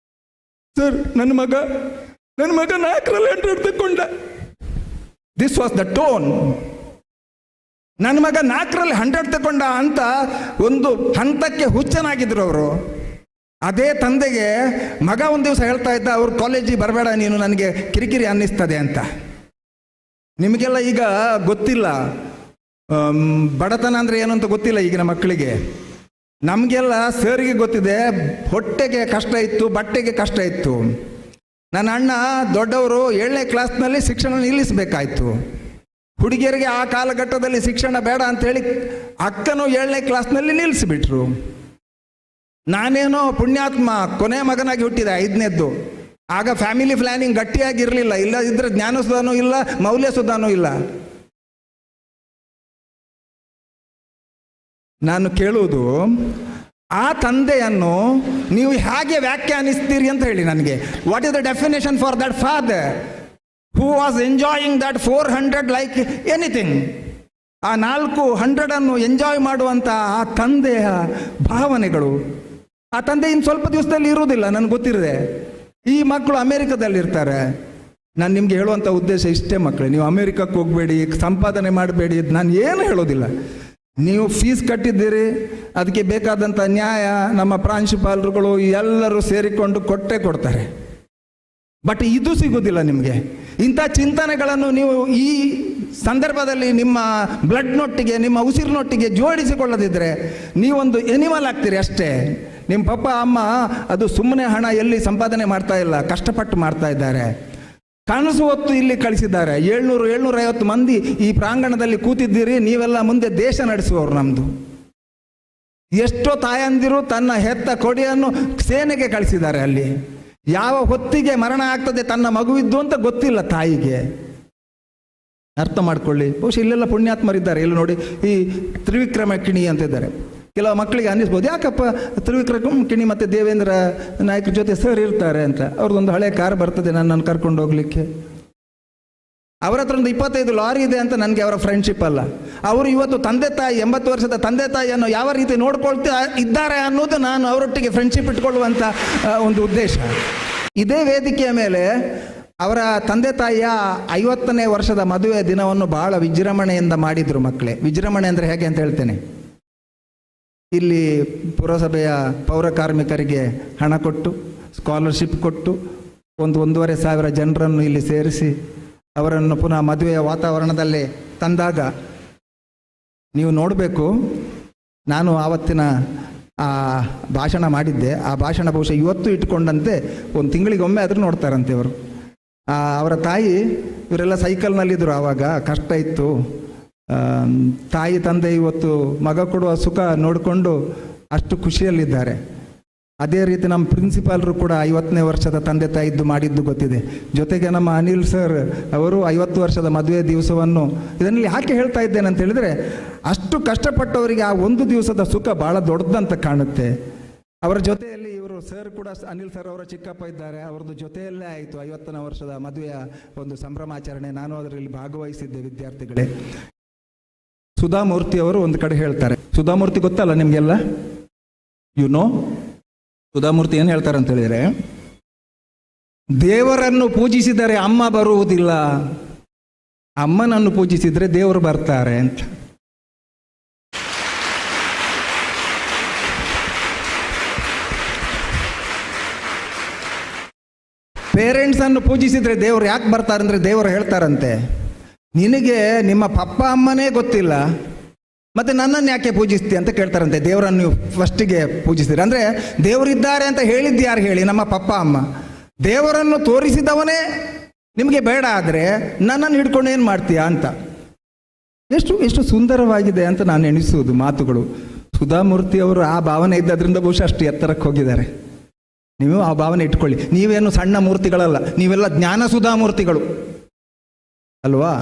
ಸರ್ ನನ್ನ ಮಗ 4ರಲ್ಲಿ 100 ತಗೊಂಡ. This was the tone. ನನ್ನ ಮಗ 4ರಲ್ಲಿ 100 ತಗೊಂಡ ಅಂತ ಒಂದು ಹಂತಕ್ಕೆ ಹುಚ್ಚನಾಗಿದ್ರು ಅವರು. ಅದೇ ತಂದೆಗೆ ಮಗ ಒಂದು ದಿವಸ ಹೇಳ್ತಾ ಇದ್ದ, ಅವ್ರ ಕಾಲೇಜಿಗೆ ಬರಬೇಡ ನೀನು, ನನಗೆ ಕಿರಿಕಿರಿ ಅನ್ನಿಸ್ತದೆ ಅಂತ. ನಿಮಗೆಲ್ಲ ಈಗ ಗೊತ್ತಿಲ್ಲ ಬಡತನ ಅಂದರೆ ಏನು ಅಂತ ಗೊತ್ತಿಲ್ಲ ಈಗಿನ ಮಕ್ಕಳಿಗೆ. ನಮಗೆಲ್ಲ ಸರಿಗೆ ಗೊತ್ತಿದೆ, ಹೊಟ್ಟೆಗೆ ಕಷ್ಟ ಇತ್ತು, ಬಟ್ಟೆಗೆ ಕಷ್ಟ ಇತ್ತು. ನನ್ನ ಅಣ್ಣ ದೊಡ್ಡವರು 7ನೇ ಕ್ಲಾಸ್ನಲ್ಲಿ ಶಿಕ್ಷಣ ನಿಲ್ಲಿಸಬೇಕಾಯ್ತು. ಹುಡುಗಿಯರಿಗೆ ಆ ಕಾಲಘಟ್ಟದಲ್ಲಿ ಶಿಕ್ಷಣ ಬೇಡ ಅಂಥೇಳಿ ಅಕ್ಕನೂ 7ನೇ ಕ್ಲಾಸ್ನಲ್ಲಿ ನಿಲ್ಲಿಸಿಬಿಟ್ರು. ನಾನೇನೋ ಪುಣ್ಯಾತ್ಮ ಕೊನೆ ಮಗನಾಗಿ ಹುಟ್ಟಿದೆ, 5ನೇದ್ದು. ಆಗ ಫ್ಯಾಮಿಲಿ ಪ್ಲಾನಿಂಗ್ ಗಟ್ಟಿಯಾಗಿರಲಿಲ್ಲ, ಇಲ್ಲದಿದ್ದರೆ ಜ್ಞಾನ ಸುಧಾನೂ ಇಲ್ಲ, ಮೌಲ್ಯ ಸುಧಾನೂ ಇಲ್ಲ. ನಾನು ಕೇಳುವುದು, ಆ ತಂದೆಯನ್ನು ನೀವು ಹೇಗೆ ವ್ಯಾಖ್ಯಾನಿಸ್ತೀರಿ ಅಂತ ಹೇಳಿ ನನಗೆ. What is the definition for that father who was enjoying that 400 like anything? ಆ 400 ಎಂಜಾಯ್ ಮಾಡುವಂಥ ಆ ತಂದೆಯ ಭಾವನೆಗಳು. ಆ ತಂದೆ ಇನ್ನು ಸ್ವಲ್ಪ ದಿವಸದಲ್ಲಿ ಇರುವುದಿಲ್ಲ, ನನಗೆ ಗೊತ್ತಿರದೆ. ಈ ಮಕ್ಕಳು ಅಮೇರಿಕದಲ್ಲಿರ್ತಾರೆ. ನಾನು ನಿಮಗೆ ಹೇಳುವಂಥ ಉದ್ದೇಶ ಇಷ್ಟೇ ಮಕ್ಕಳೇ, ನೀವು ಅಮೇರಿಕಕ್ಕೆ ಹೋಗಬೇಡಿ, ಸಂಪಾದನೆ ಮಾಡಬೇಡಿ, ನಾನು ಏನು ಹೇಳೋದಿಲ್ಲ. ನೀವು ಫೀಸ್ ಕಟ್ಟಿದ್ದೀರಿ, ಅದಕ್ಕೆ ಬೇಕಾದಂಥ ನ್ಯಾಯ ನಮ್ಮ ಪ್ರಾಂಶುಪಾಲರುಗಳು ಎಲ್ಲರೂ ಸೇರಿಕೊಂಡು ಕೊಡ್ತಾರೆ. ಬಟ್ ಇದು ಸಿಗೋದಿಲ್ಲ ನಿಮಗೆ. ಇಂಥ ಚಿಂತನೆಗಳನ್ನು ನೀವು ಈ ಸಂದರ್ಭದಲ್ಲಿ ನಿಮ್ಮ ಬ್ಲಡ್ನೊಟ್ಟಿಗೆ, ನಿಮ್ಮ ಉಸಿರಿನೊಟ್ಟಿಗೆ ಜೋಡಿಸಿಕೊಳ್ಳದಿದ್ದರೆ ನೀವೊಂದು ಎನಿಮಲ್ ಆಗ್ತೀರಿ ಅಷ್ಟೇ. ನಿಮ್ಮ ಪಪ್ಪ ಅಮ್ಮ ಅದು ಸುಮ್ಮನೆ ಹಣ ಎಲ್ಲಿ ಸಂಪಾದನೆ ಮಾಡ್ತಾ ಇಲ್ಲ, ಕಷ್ಟಪಟ್ಟು ಮಾಡ್ತಾ ಇದ್ದಾರೆ. ಕನಸು ಹೊತ್ತು ಇಲ್ಲಿ ಕಳಿಸಿದ್ದಾರೆ. 750 ಮಂದಿ ಈ ಪ್ರಾಂಗಣದಲ್ಲಿ ಕೂತಿದ್ದೀರಿ, ನೀವೆಲ್ಲ ಮುಂದೆ ದೇಶ ನಡೆಸುವವರು. ನಮ್ಮದು ಎಷ್ಟೋ ತಾಯಂದಿರು ತನ್ನ ಹೆತ್ತ ಕೊಡೆಯನ್ನು ಸೇನೆಗೆ ಕಳಿಸಿದ್ದಾರೆ. ಅಲ್ಲಿ ಯಾವ ಹೊತ್ತಿಗೆ ಮರಣ ಆಗ್ತದೆ ತನ್ನ ಮಗುವಿದ್ದು ಅಂತ ಗೊತ್ತಿಲ್ಲ ತಾಯಿಗೆ. ಅರ್ಥ ಮಾಡ್ಕೊಳ್ಳಿ. ಬಹುಶಃ ಇಲ್ಲೆಲ್ಲ ಪುಣ್ಯಾತ್ಮರಿದ್ದಾರೆ. ಇಲ್ಲಿ ನೋಡಿ, ಈ ತ್ರಿವಿಕ್ರಮ ಕಿಣಿ ಅಂತಿದ್ದಾರೆ. ಕೆಲವು ಮಕ್ಕಳಿಗೆ ಅನ್ನಿಸ್ಬೋದು, ಯಾಕಪ್ಪ ತ್ರಿವಿಕ್ರಮ್ ಕಿಣಿ ಮತ್ತು ದೇವೇಂದ್ರ ನಾಯ್ಕರ ಜೊತೆ ಸರ್ ಇರ್ತಾರೆ ಅಂತ. ಅವ್ರದ್ದೊಂದು ಹಳೆ ಕಾರ್ ಬರ್ತದೆ ನನ್ನನ್ನು ಕರ್ಕೊಂಡು ಹೋಗ್ಲಿಕ್ಕೆ. ಅವರ ಹತ್ರ ಒಂದು 25 ಲಾರಿ ಇದೆ ಅಂತ ನನಗೆ ಅವರ ಫ್ರೆಂಡ್ಶಿಪ್ ಅಲ್ಲ. ಅವರು ಇವತ್ತು ತಂದೆ ತಾಯಿ 80 ವರ್ಷದ ತಂದೆ ತಾಯಿಯನ್ನು ಯಾವ ರೀತಿ ನೋಡ್ಕೊಳ್ತಾ ಇದ್ದಾರೆ ಅನ್ನೋದು ನಾನು ಅವರೊಟ್ಟಿಗೆ ಫ್ರೆಂಡ್ಶಿಪ್ ಇಟ್ಕೊಳ್ಳುವಂಥ ಒಂದು ಉದ್ದೇಶ. ಇದೇ ವೇದಿಕೆಯ ಮೇಲೆ ಅವರ ತಂದೆ ತಾಯಿಯ 50ನೇ ವರ್ಷದ ಮದುವೆ ದಿನವನ್ನು ಬಹಳ ವಿಜೃಂಭಣೆಯಿಂದ ಮಾಡಿದರು ಮಕ್ಕಳೇ. ವಿಜೃಂಭಣೆ ಅಂದರೆ ಹೇಗೆ ಅಂತ ಹೇಳ್ತೇನೆ. ಇಲ್ಲಿ ಪುರಸಭೆಯ ಪೌರ ಕಾರ್ಮಿಕರಿಗೆ ಹಣ ಕೊಟ್ಟು, ಸ್ಕಾಲರ್ಶಿಪ್ ಕೊಟ್ಟು, 1,500 ಜನರನ್ನು ಇಲ್ಲಿ ಸೇರಿಸಿ ಅವರನ್ನು ಪುನಃ ಮದುವೆಯ ವಾತಾವರಣದಲ್ಲಿ ತಂದಾಗ ನೀವು ನೋಡಬೇಕು. ನಾನು ಆವತ್ತಿನ ಆ ಭಾಷಣ ಮಾಡಿದ್ದೆ. ಆ ಭಾಷಣ ಬಹುಶಃ ಇವತ್ತು ಇಟ್ಕೊಂಡಂತೆ 1 ತಿಂಗಳಿಗೊಮ್ಮೆ ಆದರೂ ನೋಡ್ತಾರಂತೆ ಅವರು. ಅವರ ತಾಯಿ, ಇವರೆಲ್ಲ ಸೈಕಲ್ನಲ್ಲಿದ್ದರು ಆವಾಗ, ಕಷ್ಟ ಇತ್ತು. ತಾಯಿ ತಂದೆ ಇವತ್ತು ಮಗ ಕೊಡುವ ಸುಖ ನೋಡಿಕೊಂಡು ಅಷ್ಟು ಖುಷಿಯಲ್ಲಿದ್ದಾರೆ. ಅದೇ ರೀತಿ ನಮ್ಮ ಪ್ರಿನ್ಸಿಪಾಲ್ರು ಕೂಡ 50ನೇ ವರ್ಷದ ತಂದೆ ತಾಯಿದ್ದು ಮಾಡಿದ್ದು ಗೊತ್ತಿದೆ. ಜೊತೆಗೆ ನಮ್ಮ ಅನಿಲ್ ಸರ್ ಅವರು 50 ವರ್ಷದ ಮದುವೆ ದಿವಸವನ್ನು ಇದರಲ್ಲಿ ಯಾಕೆ ಹೇಳ್ತಾ ಇದ್ದೇನೆ ಅಂತ ಹೇಳಿದರೆ, ಅಷ್ಟು ಕಷ್ಟಪಟ್ಟವರಿಗೆ ಆ ಒಂದು ದಿವಸದ ಸುಖ ಭಾಳ ದೊಡ್ಡದಂತ ಕಾಣುತ್ತೆ. ಅವರ ಜೊತೆಯಲ್ಲಿ ಇವರು ಸರ್ ಕೂಡ, ಅನಿಲ್ ಸರ್ ಅವರ ಚಿಕ್ಕಪ್ಪ ಇದ್ದಾರೆ, ಅವ್ರದ್ದು ಜೊತೆಯಲ್ಲೇ ಆಯಿತು 50ನೇ ವರ್ಷದ ಮದುವೆಯ ಒಂದು ಸಂಭ್ರಮಾಚರಣೆ. ನಾನು ಅದರಲ್ಲಿ ಭಾಗವಹಿಸಿದ್ದೆ ವಿದ್ಯಾರ್ಥಿಗಳೇ. ಸುಧಾಮೂರ್ತಿ ಅವರು ಒಂದು ಕಡೆ ಹೇಳ್ತಾರೆ, ಸುಧಾಮೂರ್ತಿ ಗೊತ್ತಲ್ಲ ನಿಮಗೆಲ್ಲ, ಸುಧಾಮೂರ್ತಿ ಏನು ಹೇಳ್ತಾರೆ ಅಂತ ಹೇಳಿದರೆ, ದೇವರನ್ನು ಪೂಜಿಸಿದರೆ ಅಮ್ಮ ಬರುವುದಿಲ್ಲ, ಅಮ್ಮನನ್ನು ಪೂಜಿಸಿದರೆ ದೇವರು ಬರ್ತಾರೆ ಅಂತ. ಪೇರೆಂಟ್ಸನ್ನು ಪೂಜಿಸಿದರೆ ದೇವರು ಯಾಕೆ ಬರ್ತಾರೆ ಅಂದರೆ, ದೇವರು ಹೇಳ್ತಾರಂತೆ, ನಿನಗೆ ನಿಮ್ಮ ಪಪ್ಪ ಅಮ್ಮನೇ ಗೊತ್ತಿಲ್ಲ, ಮತ್ತು ನನ್ನನ್ನು ಯಾಕೆ ಪೂಜಿಸ್ತೀಯ ಅಂತ ಕೇಳ್ತಾರಂತೆ. ದೇವರನ್ನು ನೀವು ಫಸ್ಟಿಗೆ ಪೂಜಿಸ್ತೀರಿ ಅಂದರೆ, ದೇವರಿದ್ದಾರೆ ಅಂತ ಹೇಳಿದ್ದು ಯಾರು ಹೇಳಿ? ನಮ್ಮ ಪಪ್ಪ ಅಮ್ಮ. ದೇವರನ್ನು ತೋರಿಸಿದವನೇ ನಿಮಗೆ ಬೇಡ ಆದರೆ ನನ್ನನ್ನು ಹಿಡ್ಕೊಂಡು ಏನು ಮಾಡ್ತೀಯಾ ಅಂತ. ಎಷ್ಟು ಸುಂದರವಾಗಿದೆ ಅಂತ ನಾನು ಎಣಿಸುವುದು ಮಾತುಗಳು. ಸುಧಾಮೂರ್ತಿ ಅವರು ಆ ಭಾವನೆ ಇದ್ದದ್ರಿಂದ ಬಹುಶಃ ಅಷ್ಟು ಎತ್ತರಕ್ಕೆ ಹೋಗಿದ್ದಾರೆ. ನೀವು ಆ ಭಾವನೆ ಇಟ್ಕೊಳ್ಳಿ. ನೀವೇನು ಸಣ್ಣ ಮೂರ್ತಿಗಳಲ್ಲ, ನೀವೆಲ್ಲ ಜ್ಞಾನ ಸುಧಾಮೂರ್ತಿಗಳು ಅಲ್ವಾ?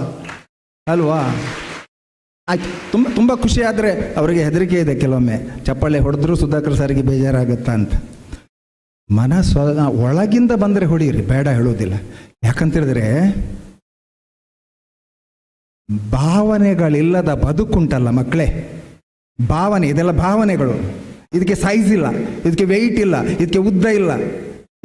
ಆಯ್ತು. ತುಂಬ ಖುಷಿ. ಆದರೆ ಅವರಿಗೆ ಹೆದರಿಕೆ ಇದೆ, ಕೆಲವೊಮ್ಮೆ ಚಪ್ಪಾಳೆ ಹೊಡೆದ್ರೂ ಸುಧಾಕರ್ ಸರ್ಗೆ ಬೇಜಾರಾಗುತ್ತಾ ಅಂತ. ಒಳಗಿಂದ ಬಂದರೆ ಹೊಡೀರಿ, ಬೇಡ ಹೇಳೋದಿಲ್ಲ. ಯಾಕಂತೇಳಿದ್ರೆ, ಭಾವನೆಗಳಿಲ್ಲದ ಬದುಕುಂಟಲ್ಲ ಮಕ್ಕಳೇ, ಭಾವನೆ, ಇದೆಲ್ಲ ಭಾವನೆಗಳು. ಇದಕ್ಕೆ ಸೈಜ್ ಇಲ್ಲ, ಇದಕ್ಕೆ ವೆಯ್ಟ್ ಇಲ್ಲ, ಇದಕ್ಕೆ ಉದ್ದ ಇಲ್ಲ,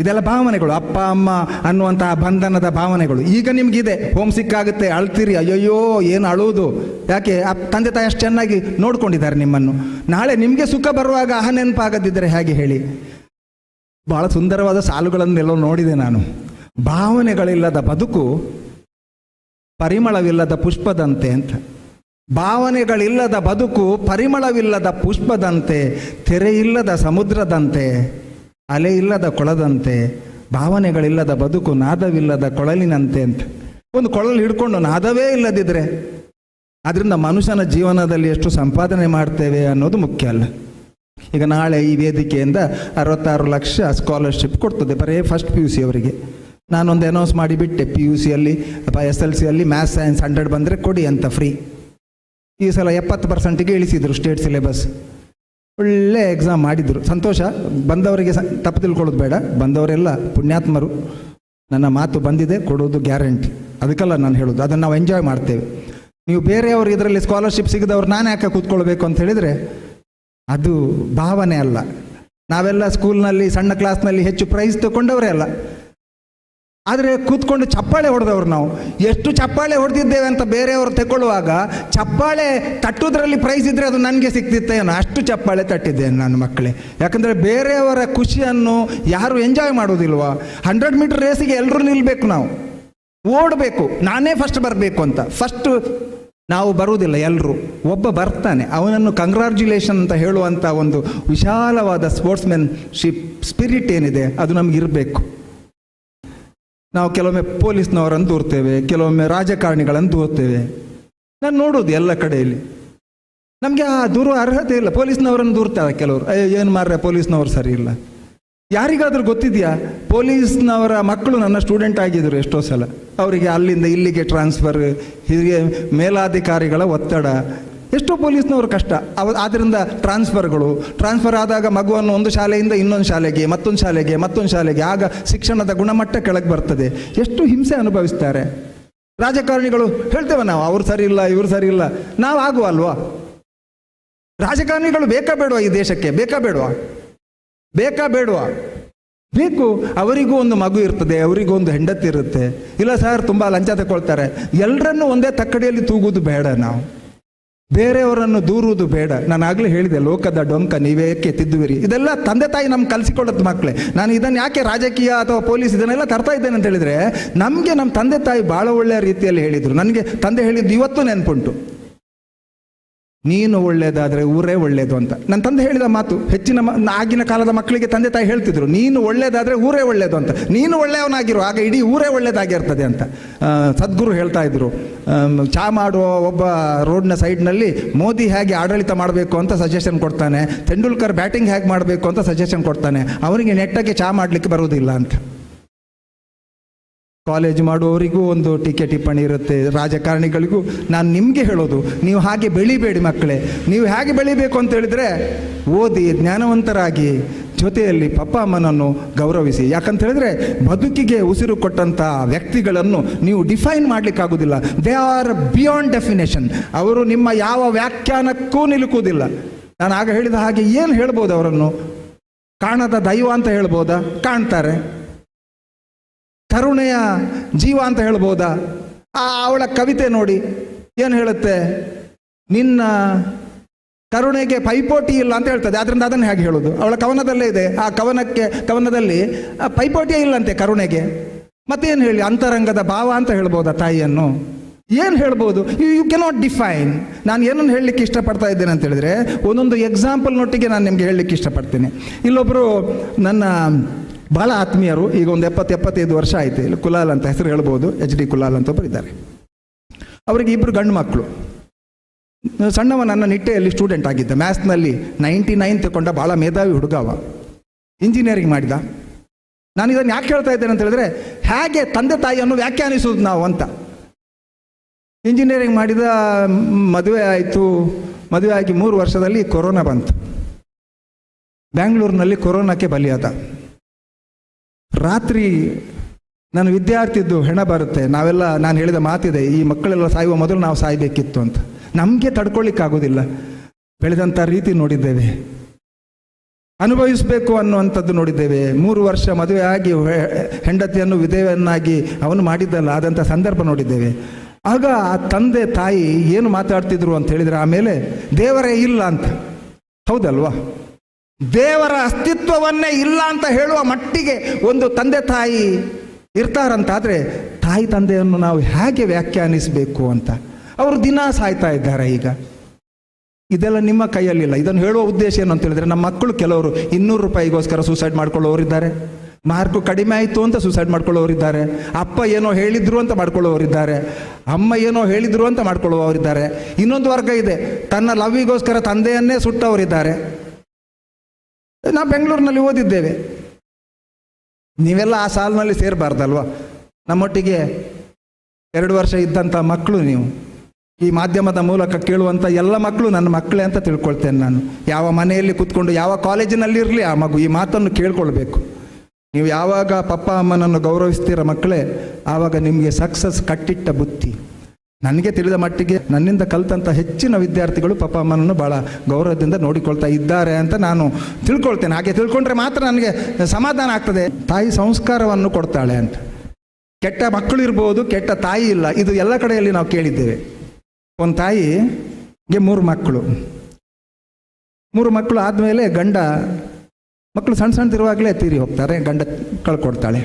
ಇದೆಲ್ಲ ಭಾವನೆಗಳು. ಅಪ್ಪ ಅಮ್ಮ ಅನ್ನುವಂತಹ ಬಂಧನದ ಭಾವನೆಗಳು. ಈಗ ನಿಮಗಿದೆ, ಹೋಮ್ ಸಿಕ್ ಆಗುತ್ತೆ, ಅಳ್ತೀರಿ, ಅಯ್ಯಯ್ಯೋ ಏನು ಅಳುವುದು, ಯಾಕೆ ತಂದೆ ತಾಯಿ ಅಷ್ಟು ಚೆನ್ನಾಗಿ ನೋಡ್ಕೊಂಡಿದ್ದಾರೆ ನಿಮ್ಮನ್ನು. ನಾಳೆ ನಿಮಗೆ ಸುಖ ಬರುವಾಗ ನೆನಪಾಗದಿದ್ದರೆ ಹೇಗೆ ಹೇಳಿ? ಭಾಳ ಸುಂದರವಾದ ಸಾಲುಗಳನ್ನೆಲ್ಲೋ ನೋಡಿದೆ ನಾನು. ಭಾವನೆಗಳಿಲ್ಲದ ಬದುಕು ಪರಿಮಳವಿಲ್ಲದ ಪುಷ್ಪದಂತೆ ಅಂತ. ಭಾವನೆಗಳಿಲ್ಲದ ಬದುಕು ಪರಿಮಳವಿಲ್ಲದ ಪುಷ್ಪದಂತೆ, ತೆರೆಯಿಲ್ಲದ ಸಮುದ್ರದಂತೆ, ಅಲೆ ಇಲ್ಲದ ಕೊಳದಂತೆ, ಭಾವನೆಗಳಿಲ್ಲದ ಬದುಕು ನಾದವಿಲ್ಲದ ಕೊಳಲಿನಂತೆ ಅಂತ. ಒಂದು ಕೊಳಲು ಹಿಡ್ಕೊಂಡು ನಾದವೇ ಇಲ್ಲದಿದ್ದರೆ ಅದರಿಂದ ಮನುಷ್ಯನ ಜೀವನದಲ್ಲಿ ಎಷ್ಟು ಸಂಪಾದನೆ ಮಾಡ್ತೇವೆ ಅನ್ನೋದು ಮುಖ್ಯ ಅಲ್ಲ. ಈಗ ನಾಳೆ ಈ ವೇದಿಕೆಯಿಂದ 66 ಲಕ್ಷ ಸ್ಕಾಲರ್ಶಿಪ್ ಕೊಡ್ತದೆ ಬರೀ ಫಸ್ಟ್ PUC ಅವರಿಗೆ. ನಾನೊಂದು ಅನೌನ್ಸ್ ಮಾಡಿಬಿಟ್ಟೆ, PUCಯಲ್ಲಿ ಅಥವಾ SLCಯಲ್ಲಿ ಮ್ಯಾಥ್ಸ್ ಸೈನ್ಸ್ 100 ಬಂದರೆ ಕೊಡಿ ಅಂತ ಫ್ರೀ. ಈ ಸಲ 70%ಗೆ ಇಳಿಸಿದರು ಸ್ಟೇಟ್ ಸಿಲೆಬಸ್. ಒಳ್ಳೆ ಎಕ್ಸಾಮ್ ಮಾಡಿದರು, ಸಂತೋಷ. ಬಂದವರಿಗೆ ತಪ್ಪು ತಿಳ್ಕೊಳ್ಳೋದು ಬೇಡ, ಬಂದವರೆಲ್ಲ ಪುಣ್ಯಾತ್ಮರು. ನನ್ನ ಮಾತು ಬಂದಿದೆ, ಕೊಡೋದು ಗ್ಯಾರಂಟಿ. ಅದಕ್ಕೆಲ್ಲ ನಾನು ಹೇಳೋದು, ಅದನ್ನು ನಾವು ಎಂಜಾಯ್ ಮಾಡ್ತೇವೆ. ನೀವು ಬೇರೆಯವರು ಇದರಲ್ಲಿ ಸ್ಕಾಲರ್ಶಿಪ್ ಸಿಗದವ್ರು ನಾನು ಯಾಕೆ ಕೂತ್ಕೊಳ್ಬೇಕು ಅಂತ ಹೇಳಿದರೆ ಅದು ಭಾವನೆ ಅಲ್ಲ. ನಾವೆಲ್ಲ ಸ್ಕೂಲ್ನಲ್ಲಿ ಸಣ್ಣ ಕ್ಲಾಸ್ನಲ್ಲಿ ಹೆಚ್ಚು ಪ್ರೈಸ್ ತಗೊಂಡವರೇ ಅಲ್ಲ, ಆದರೆ ಕೂತ್ಕೊಂಡು ಚಪ್ಪಾಳೆ ಹೊಡೆದವ್ರು ನಾವು. ಎಷ್ಟು ಚಪ್ಪಾಳೆ ಹೊಡೆದಿದ್ದೇವೆ ಅಂತ ಬೇರೆಯವರು ತಗೊಳ್ಳುವಾಗ ಚಪ್ಪಾಳೆ ತಟ್ಟುವುದರಲ್ಲಿ ಪ್ರೈಸ್ ಇದ್ದರೆ ಅದು ನನಗೆ ಸಿಗ್ತಿತ್ತೇನೋ, ಅಷ್ಟು ಚಪ್ಪಾಳೆ ತಟ್ಟಿದ್ದೇನೆ ನಾನು ಮಕ್ಕಳೇ. ಯಾಕಂದರೆ ಬೇರೆಯವರ ಖುಷಿಯನ್ನು ಯಾರು ಎಂಜಾಯ್ ಮಾಡೋದಿಲ್ವಾ? 100 ಮೀಟರ್ ರೇಸಿಗೆ ಎಲ್ಲರೂ ನಿಲ್ಲಬೇಕು, ನಾವು ಓಡಬೇಕು, ನಾನೇ ಫಸ್ಟ್ ಬರಬೇಕು ಅಂತ. ಫಸ್ಟು ನಾವು ಬರುವುದಿಲ್ಲ, ಎಲ್ಲರೂ ಒಬ್ಬ ಬರ್ತಾನೆ, ಅವನನ್ನು ಕಂಗ್ರ್ಯಾಚುಲೇಷನ್ ಅಂತ ಹೇಳುವಂಥ ಒಂದು ವಿಶಾಲವಾದ ಸ್ಪೋರ್ಟ್ಸ್ಮೆನ್ಶಿಪ್ ಸ್ಪಿರಿಟ್ ಏನಿದೆ ಅದು ನಮಗಿರಬೇಕು. ನಾವು ಕೆಲವೊಮ್ಮೆ ಪೊಲೀಸ್ನವರನ್ನು ದೂರ್ತೇವೆ, ಕೆಲವೊಮ್ಮೆ ರಾಜಕಾರಣಿಗಳನ್ನು ದೂರ್ತೇವೆ. ನಾನು ನೋಡೋದು ಎಲ್ಲ ಕಡೆಯಲ್ಲಿ, ನಮಗೆ ಆ ದೂರುವ ಅರ್ಹತೆ ಇಲ್ಲ. ಪೊಲೀಸ್ನವರನ್ನು ದೂರ್ತಾರೆ ಕೆಲವರು, ಏನು ಮಾರ್ರೆ ಪೊಲೀಸ್ನವರು ಸರಿ ಇಲ್ಲ. ಯಾರಿಗಾದರೂ ಗೊತ್ತಿದೆಯಾ? ಪೊಲೀಸ್ನವರ ಮಕ್ಕಳು ನನ್ನ ಸ್ಟೂಡೆಂಟ್ ಆಗಿದ್ದರು ಎಷ್ಟೋ ಸಲ. ಅವರಿಗೆ ಅಲ್ಲಿಂದ ಇಲ್ಲಿಗೆ ಟ್ರಾನ್ಸ್ಫರ್, ಹಿರಿಯ ಮೇಲಾಧಿಕಾರಿಗಳ ಒತ್ತಡ. ಎಷ್ಟೋ ಪೊಲೀಸ್ನವರು ಕಷ್ಟ. ಆದ್ದರಿಂದ ಟ್ರಾನ್ಸ್ಫರ್ ಆದಾಗ ಮಗುವನ್ನು ಒಂದು ಶಾಲೆಯಿಂದ ಇನ್ನೊಂದು ಶಾಲೆಗೆ, ಮತ್ತೊಂದು ಶಾಲೆಗೆ, ಆಗ ಶಿಕ್ಷಣದ ಗುಣಮಟ್ಟ ಕೆಳಗೆ ಬರ್ತದೆ. ಎಷ್ಟು ಹಿಂಸೆ ಅನುಭವಿಸ್ತಾರೆ ರಾಜಕಾರಣಿಗಳು. ಹೇಳ್ತೇವೆ ನಾವು, ಅವ್ರು ಸರಿ ಇಲ್ಲ, ಇವ್ರು ಸರಿ ಇಲ್ಲ. ನಾವು ಆಗುವ ಅಲ್ವಾ? ರಾಜಕಾರಣಿಗಳು ಬೇಕಾ ಬೇಡವಾ ಈ ದೇಶಕ್ಕೆ? ಬೇಕಾ ಬೇಡವಾ? ಬೇಕು. ಅವರಿಗೂ ಒಂದು ಮಗು ಇರ್ತದೆ, ಅವರಿಗೂ ಒಂದು ಹೆಂಡತಿ ಇರುತ್ತೆ. ಇಲ್ಲ ಸರ್, ತುಂಬ ಲಂಚ ತಗೊಳ್ತಾರೆ. ಎಲ್ಲರನ್ನೂ ಒಂದೇ ತಕ್ಕಡಿಯಲ್ಲಿ ತೂಗುವುದು ಬೇಡ. ನಾವು ಬೇರೆಯವರನ್ನು ದೂರುವುದು ಬೇಡ. ನಾನು ಆಗಲೇ ಹೇಳಿದೆ, ಲೋಕದ ಡೊಂಕ ನೀವೇಕೆ ತಿದ್ದುವಿರಿ. ಇದೆಲ್ಲ ತಂದೆ ತಾಯಿ ನಮ್ಗೆ ಕಲಿಸಿಕೊಳ್ಳೋದು ಮಕ್ಕಳೇ. ನಾನು ಇದನ್ನು ಯಾಕೆ ರಾಜಕೀಯ ಅಥವಾ ಪೊಲೀಸ್ ಇದನ್ನೆಲ್ಲ ತರ್ತಾ ಇದ್ದೇನೆ ಅಂತ ಹೇಳಿದರೆ, ನಮಗೆ ನಮ್ಮ ತಂದೆ ತಾಯಿ ಭಾಳ ಒಳ್ಳೆಯ ರೀತಿಯಲ್ಲಿ ಹೇಳಿದರು. ನನಗೆ ತಂದೆ ಹೇಳಿದ್ದು ಇವತ್ತು ನೆನಪುಂಟು, ನೀನು ಒಳ್ಳೆಯದಾದರೆ ಊರೇ ಒಳ್ಳೆಯದು ಅಂತ. ನನ್ನ ತಂದೆ ಹೇಳಿದ ಮಾತು ಹೆಚ್ಚಿನ ಆಗಿನ ಕಾಲದ ಮಕ್ಕಳಿಗೆ ತಂದೆ ತಾಯಿ ಹೇಳ್ತಿದ್ರು, ನೀನು ಒಳ್ಳೆಯದಾದರೆ ಊರೇ ಒಳ್ಳೆಯದು ಅಂತ. ನೀನು ಒಳ್ಳೆಯವನಾಗಿರು, ಆಗ ಇಡೀ ಊರೇ ಒಳ್ಳೆಯದಾಗಿರ್ತದೆ ಅಂತ ಸದ್ಗುರು ಹೇಳ್ತಾ ಇದ್ರು. ಚಹಾ ಮಾಡುವ ಒಬ್ಬ ರೋಡ್ನ ಸೈಡ್ನಲ್ಲಿ ಮೋದಿ ಹೇಗೆ ಆಡಳಿತ ಮಾಡಬೇಕು ಅಂತ ಸಜೆಷನ್ ಕೊಡ್ತಾನೆ, ತೆಂಡೂಲ್ಕರ್ ಬ್ಯಾಟಿಂಗ್ ಹೇಗೆ ಮಾಡಬೇಕು ಅಂತ ಸಜೆಷನ್ ಕೊಡ್ತಾನೆ. ಅವನಿಗೆ ನೆಟ್ಟಗೆ ಚಹಾ ಮಾಡಲಿಕ್ಕೆ ಬರುವುದಿಲ್ಲ ಅಂತ. ಕಾಲೇಜ್ ಮಾಡುವವರಿಗೂ ಒಂದು ಟೀಕೆ ಟಿಪ್ಪಣಿ ಇರುತ್ತೆ, ರಾಜಕಾರಣಿಗಳಿಗೂ. ನಾನು ನಿಮಗೆ ಹೇಳೋದು, ನೀವು ಹಾಗೆ ಬೆಳಿಬೇಡಿ ಮಕ್ಕಳೇ. ನೀವು ಹೇಗೆ ಬೆಳಿಬೇಕು ಅಂತ ಹೇಳಿದರೆ, ಓದಿ ಜ್ಞಾನವಂತರಾಗಿ, ಜೊತೆಯಲ್ಲಿ ಪಪ್ಪ ಅಮ್ಮನನ್ನು ಗೌರವಿಸಿ. ಯಾಕಂತ ಹೇಳಿದ್ರೆ ಬದುಕಿಗೆ ಉಸಿರು ಕೊಟ್ಟಂಥ ವ್ಯಕ್ತಿಗಳನ್ನು ನೀವು ಡಿಫೈನ್ ಮಾಡಲಿಕ್ಕಾಗೋದಿಲ್ಲ. They are beyond definition. ಅವರು ನಿಮ್ಮ ಯಾವ ವ್ಯಾಖ್ಯಾನಕ್ಕೂ ನಿಲುಕುವುದಿಲ್ಲ. ನಾನು ಆಗ ಹೇಳಿದ ಹಾಗೆ ಏನು ಹೇಳ್ಬೋದು ಅವರನ್ನು? ಕಾಣದ ದೈವ ಅಂತ ಹೇಳ್ಬೋದಾ? ಕಾಣ್ತಾರೆ. ಕರುಣೆಯ ಜೀವ ಅಂತ ಹೇಳ್ಬೋದಾ? ಅವಳ ಕವಿತೆ ನೋಡಿ ಏನು ಹೇಳುತ್ತೆ, ನಿನ್ನ ಕರುಣೆಗೆ ಪೈಪೋಟಿ ಇಲ್ಲ ಅಂತ ಹೇಳ್ತದೆ. ಆದ್ದರಿಂದ ಅದನ್ನು ಹೇಗೆ ಹೇಳೋದು? ಅವಳ ಕವನದಲ್ಲೇ ಇದೆ. ಆ ಕವನದಲ್ಲಿ ಪೈಪೋಟಿಯೇ ಇಲ್ಲಂತೆ ಕರುಣೆಗೆ. ಮತ್ತೇನು ಹೇಳಿ, ಅಂತರಂಗದ ಭಾವ ಅಂತ ಹೇಳ್ಬೋದಾ ತಾಯಿಯನ್ನು? ಏನು ಹೇಳ್ಬೋದು? You cannot define. ನಾನು ಏನನ್ನು ಹೇಳಲಿಕ್ಕೆ ಇಷ್ಟಪಡ್ತಾ ಇದ್ದೇನೆ ಅಂತ ಹೇಳಿದ್ರೆ, ಒಂದೊಂದು ಎಕ್ಸಾಂಪಲ್ನೊಟ್ಟಿಗೆ ನಾನು ನಿಮಗೆ ಹೇಳಲಿಕ್ಕೆ ಇಷ್ಟಪಡ್ತೀನಿ. ಇಲ್ಲೊಬ್ಬರು ನನ್ನ ಭಾಳ ಆತ್ಮೀಯರು, ಈಗ ಒಂದು 70-75 ವರ್ಷ ಆಯಿತು. ಇಲ್ಲಿ ಕುಲಾಲ್ ಅಂತ ಹೆಸರು ಹೇಳ್ಬೋದು, HD ಕುಲಾಲ್ ಅಂತ ಒಬ್ಬರು ಇದ್ದಾರೆ. ಅವರಿಗೆ 2 ಗಂಡು ಮಕ್ಕಳು. ಸಣ್ಣವ ನನ್ನ ನಿಟ್ಟೆಯಲ್ಲಿ ಸ್ಟೂಡೆಂಟ್ ಆಗಿದ್ದ, ಮ್ಯಾಥ್ಸ್ನಲ್ಲಿ 99 ತಗೊಂಡ ಭಾಳ ಮೇಧಾವಿ ಹುಡುಗವ, ಇಂಜಿನಿಯರಿಂಗ್ ಮಾಡಿದ. ನಾನು ಇದನ್ನು ಯಾಕೆ ಹೇಳ್ತಾ ಇದ್ದೇನೆ ಅಂತ ಹೇಳಿದ್ರೆ, ಹೇಗೆ ತಂದೆ ತಾಯಿಯನ್ನು ವ್ಯಾಖ್ಯಾನಿಸುವುದು ನಾವು ಅಂತ. ಇಂಜಿನಿಯರಿಂಗ್ ಮಾಡಿದ, ಮದುವೆ ಆಯಿತು. ಮದುವೆ ಆಗಿ 3 ವರ್ಷದಲ್ಲಿ ಕೊರೋನಾ ಬಂತು. ಬ್ಯಾಂಗ್ಳೂರಿನಲ್ಲಿ ಕೊರೋನಾಕ್ಕೆ ಬಲಿಯಾದ. ರಾತ್ರಿ ನಾನು ವಿದ್ಯಾರ್ಥಿದ್ದು ಹೆಣ ಬರುತ್ತೆ. ನಾನು ಹೇಳಿದ ಮಾತಿದೆ, ಈ ಮಕ್ಕಳೆಲ್ಲ ಸಾಯುವ ಮೊದಲು ನಾವು ಸಾಯಬೇಕಿತ್ತು ಅಂತ. ನಮಗೆ ತಡ್ಕೊಳ್ಳಿಕ್ಕಾಗೋದಿಲ್ಲ. ಬೆಳೆದಂಥ ರೀತಿ ನೋಡಿದ್ದೇವೆ, ಅನುಭವಿಸಬೇಕು ಅನ್ನುವಂಥದ್ದು ನೋಡಿದ್ದೇವೆ. 3 ವರ್ಷ ಮದುವೆ ಆಗಿ ಹೆಂಡತಿಯನ್ನು ವಿಧವೆಯನ್ನಾಗಿ ಅವನು ಮಾಡಿದ್ದಲ್ಲ, ಆದಂಥ ಸಂದರ್ಭ ನೋಡಿದ್ದೇವೆ. ಆಗ ಆ ತಂದೆ ತಾಯಿ ಏನು ಮಾತಾಡ್ತಿದ್ರು ಅಂತ ಹೇಳಿದರೆ, ಆಮೇಲೆ ದೇವರೇ ಇಲ್ಲ ಅಂತ. ಹೌದಲ್ವಾ? ದೇವರ ಅಸ್ತಿತ್ವವನ್ನೇ ಇಲ್ಲ ಅಂತ ಹೇಳುವ ಮಟ್ಟಿಗೆ ಒಂದು ತಂದೆ ತಾಯಿ ಇರ್ತಾರಂತಾದರೆ, ತಾಯಿ ತಂದೆಯನ್ನು ನಾವು ಹೇಗೆ ವ್ಯಾಖ್ಯಾನಿಸಬೇಕು ಅಂತ. ಅವರು ದಿನ ಸಾಯ್ತಾ ಇದ್ದಾರೆ. ಈಗ ಇದೆಲ್ಲ ನಿಮ್ಮ ಕೈಯಲ್ಲಿಲ್ಲ. ಇದನ್ನು ಹೇಳುವ ಉದ್ದೇಶ ಏನು ಅಂತ ಹೇಳಿದ್ರೆ, ನಮ್ಮ ಮಕ್ಕಳು ಕೆಲವರು 200 ರೂಪಾಯಿಗೋಸ್ಕರ ಸೂಸೈಡ್ ಮಾಡ್ಕೊಳ್ಳೋರಿದ್ದಾರೆ. ಮಾರ್ಕು ಕಡಿಮೆ ಆಯಿತು ಅಂತ ಸೂಸೈಡ್ ಮಾಡ್ಕೊಳ್ಳೋರಿದ್ದಾರೆ. ಅಪ್ಪ ಏನೋ ಹೇಳಿದ್ರು ಅಂತ ಮಾಡ್ಕೊಳ್ಳೋರಿದ್ದಾರೆ. ಅಮ್ಮ ಏನೋ ಹೇಳಿದ್ರು ಅಂತ ಮಾಡ್ಕೊಳ್ಳುವವರಿದ್ದಾರೆ. ಇನ್ನೊಂದು ವರ್ಗ ಇದೆ, ತನ್ನ ಲವ್ವಿಗೋಸ್ಕರ ತಂದೆಯನ್ನೇ ಸುಟ್ಟವರಿದ್ದಾರೆ. ನಾವು ಬೆಂಗಳೂರಿನಲ್ಲಿ ಓದಿದ್ದೇವೆ. ನೀವೆಲ್ಲ ಆ ಸಾಲಿನಲ್ಲಿ ಸೇರಬಾರ್ದಲ್ವ? ನಮ್ಮೊಟ್ಟಿಗೆ 2 ವರ್ಷ ಇದ್ದಂಥ ಮಕ್ಕಳು ನೀವು. ಈ ಮಾಧ್ಯಮದ ಮೂಲಕ ಕೇಳುವಂಥ ಎಲ್ಲ ಮಕ್ಕಳು ನನ್ನ ಮಕ್ಕಳೇ ಅಂತ ತಿಳ್ಕೊಳ್ತೇನೆ ನಾನು. ಯಾವ ಮನೆಯಲ್ಲಿ ಕೂತ್ಕೊಂಡು, ಯಾವ ಕಾಲೇಜಿನಲ್ಲಿರಲಿ ಆ ಮಗು ಈ ಮಾತನ್ನು ಕೇಳ್ಕೊಳ್ಬೇಕು. ನೀವು ಯಾವಾಗ ಪಪ್ಪ ಅಮ್ಮನನ್ನು ಗೌರವಿಸ್ತೀರ ಮಕ್ಕಳೇ, ಆವಾಗ ನಿಮಗೆ ಸಕ್ಸಸ್ ಕಟ್ಟಿಟ್ಟ ಬುತ್ತಿ. ನನಗೆ ತಿಳಿದ ಮಟ್ಟಿಗೆ ನನ್ನಿಂದ ಕಲಿತಂಥ ಹೆಚ್ಚಿನ ವಿದ್ಯಾರ್ಥಿಗಳು ಪಪ್ಪ ಅಮ್ಮನನ್ನು ಭಾಳ ಗೌರವದಿಂದ ನೋಡಿಕೊಳ್ತಾ ಇದ್ದಾರೆ ಅಂತ ನಾನು ತಿಳ್ಕೊಳ್ತೇನೆ. ಹಾಗೆ ತಿಳ್ಕೊಂಡ್ರೆ ಮಾತ್ರ ನನಗೆ ಸಮಾಧಾನ ಆಗ್ತದೆ. ತಾಯಿ ಸಂಸ್ಕಾರವನ್ನು ಕೊಡ್ತಾಳೆ ಅಂತ. ಕೆಟ್ಟ ಮಕ್ಕಳು ಇರ್ಬೋದು, ಕೆಟ್ಟ ತಾಯಿ ಇಲ್ಲ, ಇದು ಎಲ್ಲ ಕಡೆಯಲ್ಲಿ ನಾವು ಕೇಳಿದ್ದೇವೆ. ಒಂದು ತಾಯಿಗೆ 3 ಮಕ್ಕಳು. 3 ಮಕ್ಕಳು ಆದಮೇಲೆ ಮಕ್ಕಳು ಸಣ್ಣದಿರುವಾಗಲೇ ತೀರಿ ಹೋಗ್ತಾರೆ, ಗಂಡ ಕಳ್ಕೊಡ್ತಾಳೆ.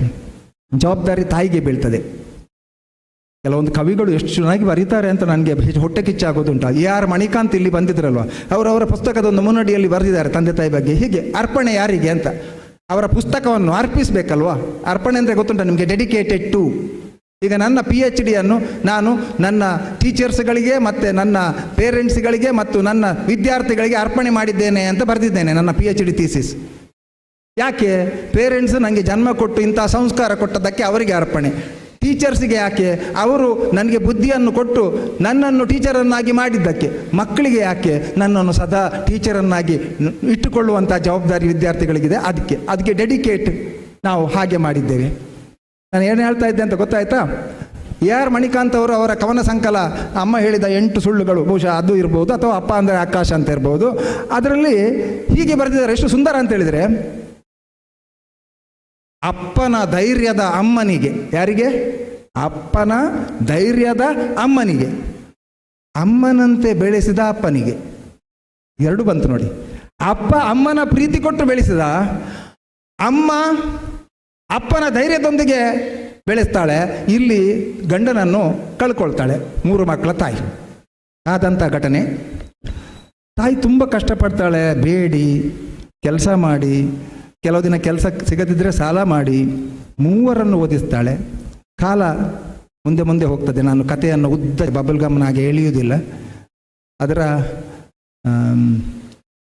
ಜವಾಬ್ದಾರಿ ತಾಯಿಗೆ ಬೀಳ್ತದೆ. ಕೆಲವೊಂದು ಕವಿಗಳು ಎಷ್ಟು ಚೆನ್ನಾಗಿ ಬರೀತಾರೆ ಅಂತ ನನಗೆ ಹೊಟ್ಟೆ ಕಿಚ್ಚಾಗೋದುಂಟು. AR ಮಣಿಕಾಂತ್ ಇಲ್ಲಿ ಬಂದಿದ್ರಲ್ವ, ಅವರವರ ಪುಸ್ತಕದೊಂದು ಮುನ್ನಡಿಯಲ್ಲಿ ಬರೆದಿದ್ದಾರೆ ತಂದೆ ತಾಯಿ ಬಗ್ಗೆ. ಹೀಗೆ ಅರ್ಪಣೆ ಯಾರಿಗೆ ಅಂತ, ಅವರ ಪುಸ್ತಕವನ್ನು ಅರ್ಪಿಸಬೇಕಲ್ವಾ. ಅರ್ಪಣೆ ಅಂದರೆ ಗೊತ್ತುಂಟ ನಿಮಗೆ, ಡೆಡಿಕೇಟೆಡ್ ಟು. ಈಗ ನನ್ನ PhD ನಾನು ನನ್ನ ಟೀಚರ್ಸ್ಗಳಿಗೆ ಮತ್ತು ನನ್ನ ಪೇರೆಂಟ್ಸ್ಗಳಿಗೆ ಮತ್ತು ನನ್ನ ವಿದ್ಯಾರ್ಥಿಗಳಿಗೆ ಅರ್ಪಣೆ ಮಾಡಿದ್ದೇನೆ ಅಂತ ಬರೆದಿದ್ದೇನೆ ನನ್ನ PhD ಥೀಸಿಸ್. ಯಾಕೆ? ಪೇರೆಂಟ್ಸ್ ನನಗೆ ಜನ್ಮ ಕೊಟ್ಟು ಇಂಥ ಸಂಸ್ಕಾರ ಕೊಟ್ಟದ್ದಕ್ಕೆ ಅವರಿಗೆ ಅರ್ಪಣೆ. ಟೀಚರ್ಸಿಗೆ ಯಾಕೆ? ಅವರು ನನಗೆ ಬುದ್ಧಿಯನ್ನು ಕೊಟ್ಟು ನನ್ನನ್ನು ಟೀಚರನ್ನಾಗಿ ಮಾಡಿದ್ದಕ್ಕೆ. ಮಕ್ಕಳಿಗೆ ಯಾಕೆ? ನನ್ನನ್ನು ಸದಾ ಟೀಚರನ್ನಾಗಿ ಇಟ್ಟುಕೊಳ್ಳುವಂಥ ಜವಾಬ್ದಾರಿ ವಿದ್ಯಾರ್ಥಿಗಳಿಗಿದೆ. ಅದಕ್ಕೆ ಡೆಡಿಕೇಟ್ ನಾವು ಹಾಗೆ ಮಾಡಿದ್ದೇವೆ. ನಾನು ಏನು ಹೇಳ್ತಾ ಇದ್ದೆ ಅಂತ ಗೊತ್ತಾಯ್ತಾ? AR ಮಣಿಕಾಂತ್ ಅವರು ಅವರ ಕವನ ಸಂಕಲ ಅಮ್ಮ ಹೇಳಿದ 8 ಸುಳ್ಳುಗಳು, ಬಹುಶಃ ಅದು ಇರ್ಬೋದು, ಅಥವಾ ಅಪ್ಪ ಅಂದರೆ ಆಕಾಶ ಅಂತ ಇರ್ಬೋದು. ಅದರಲ್ಲಿ ಹೀಗೆ ಬರೆದಿದ್ದಾರೆ, ಎಷ್ಟು ಸುಂದರ ಅಂತ ಹೇಳಿದರೆ, ಅಪ್ಪನ ಧೈರ್ಯದ ಅಮ್ಮನಿಗೆ. ಯಾರಿಗೆ? ಅಪ್ಪನ ಧೈರ್ಯದ ಅಮ್ಮನಿಗೆ, ಅಮ್ಮನಂತೆ ಬೆಳೆಸಿದ ಅಪ್ಪನಿಗೆ. ಎರಡು ಬಂತು ನೋಡಿ. ಅಪ್ಪ ಅಮ್ಮನ ಪ್ರೀತಿ ಕೊಟ್ಟು ಬೆಳೆಸಿದ, ಅಮ್ಮ ಅಪ್ಪನ ಧೈರ್ಯದೊಂದಿಗೆ ಬೆಳೆಸ್ತಾಳೆ. ಇಲ್ಲಿ ಗಂಡನನ್ನು ಕಳ್ಕೊಳ್ತಾಳೆ. 3 ಮಕ್ಕಳ ತಾಯಿ ಆದಂಥ ಘಟನೆ. ತಾಯಿ ತುಂಬ ಕಷ್ಟಪಡ್ತಾಳೆ, ಬೇಡಿ ಕೆಲಸ ಮಾಡಿ, ಕೆಲವು ದಿನ ಕೆಲಸ ಸಿಗದಿದ್ದರೆ ಸಾಲ ಮಾಡಿ 3 ಓದಿಸ್ತಾಳೆ. ಕಾಲ ಮುಂದೆ ಮುಂದೆ ಹೋಗ್ತದೆ. ನಾನು ಕಥೆಯನ್ನು ಉದ್ದ ಬಬಲ್ಗಮ್ನಾಗೆ ಎಳೆಯುವುದಿಲ್ಲ. ಅದರ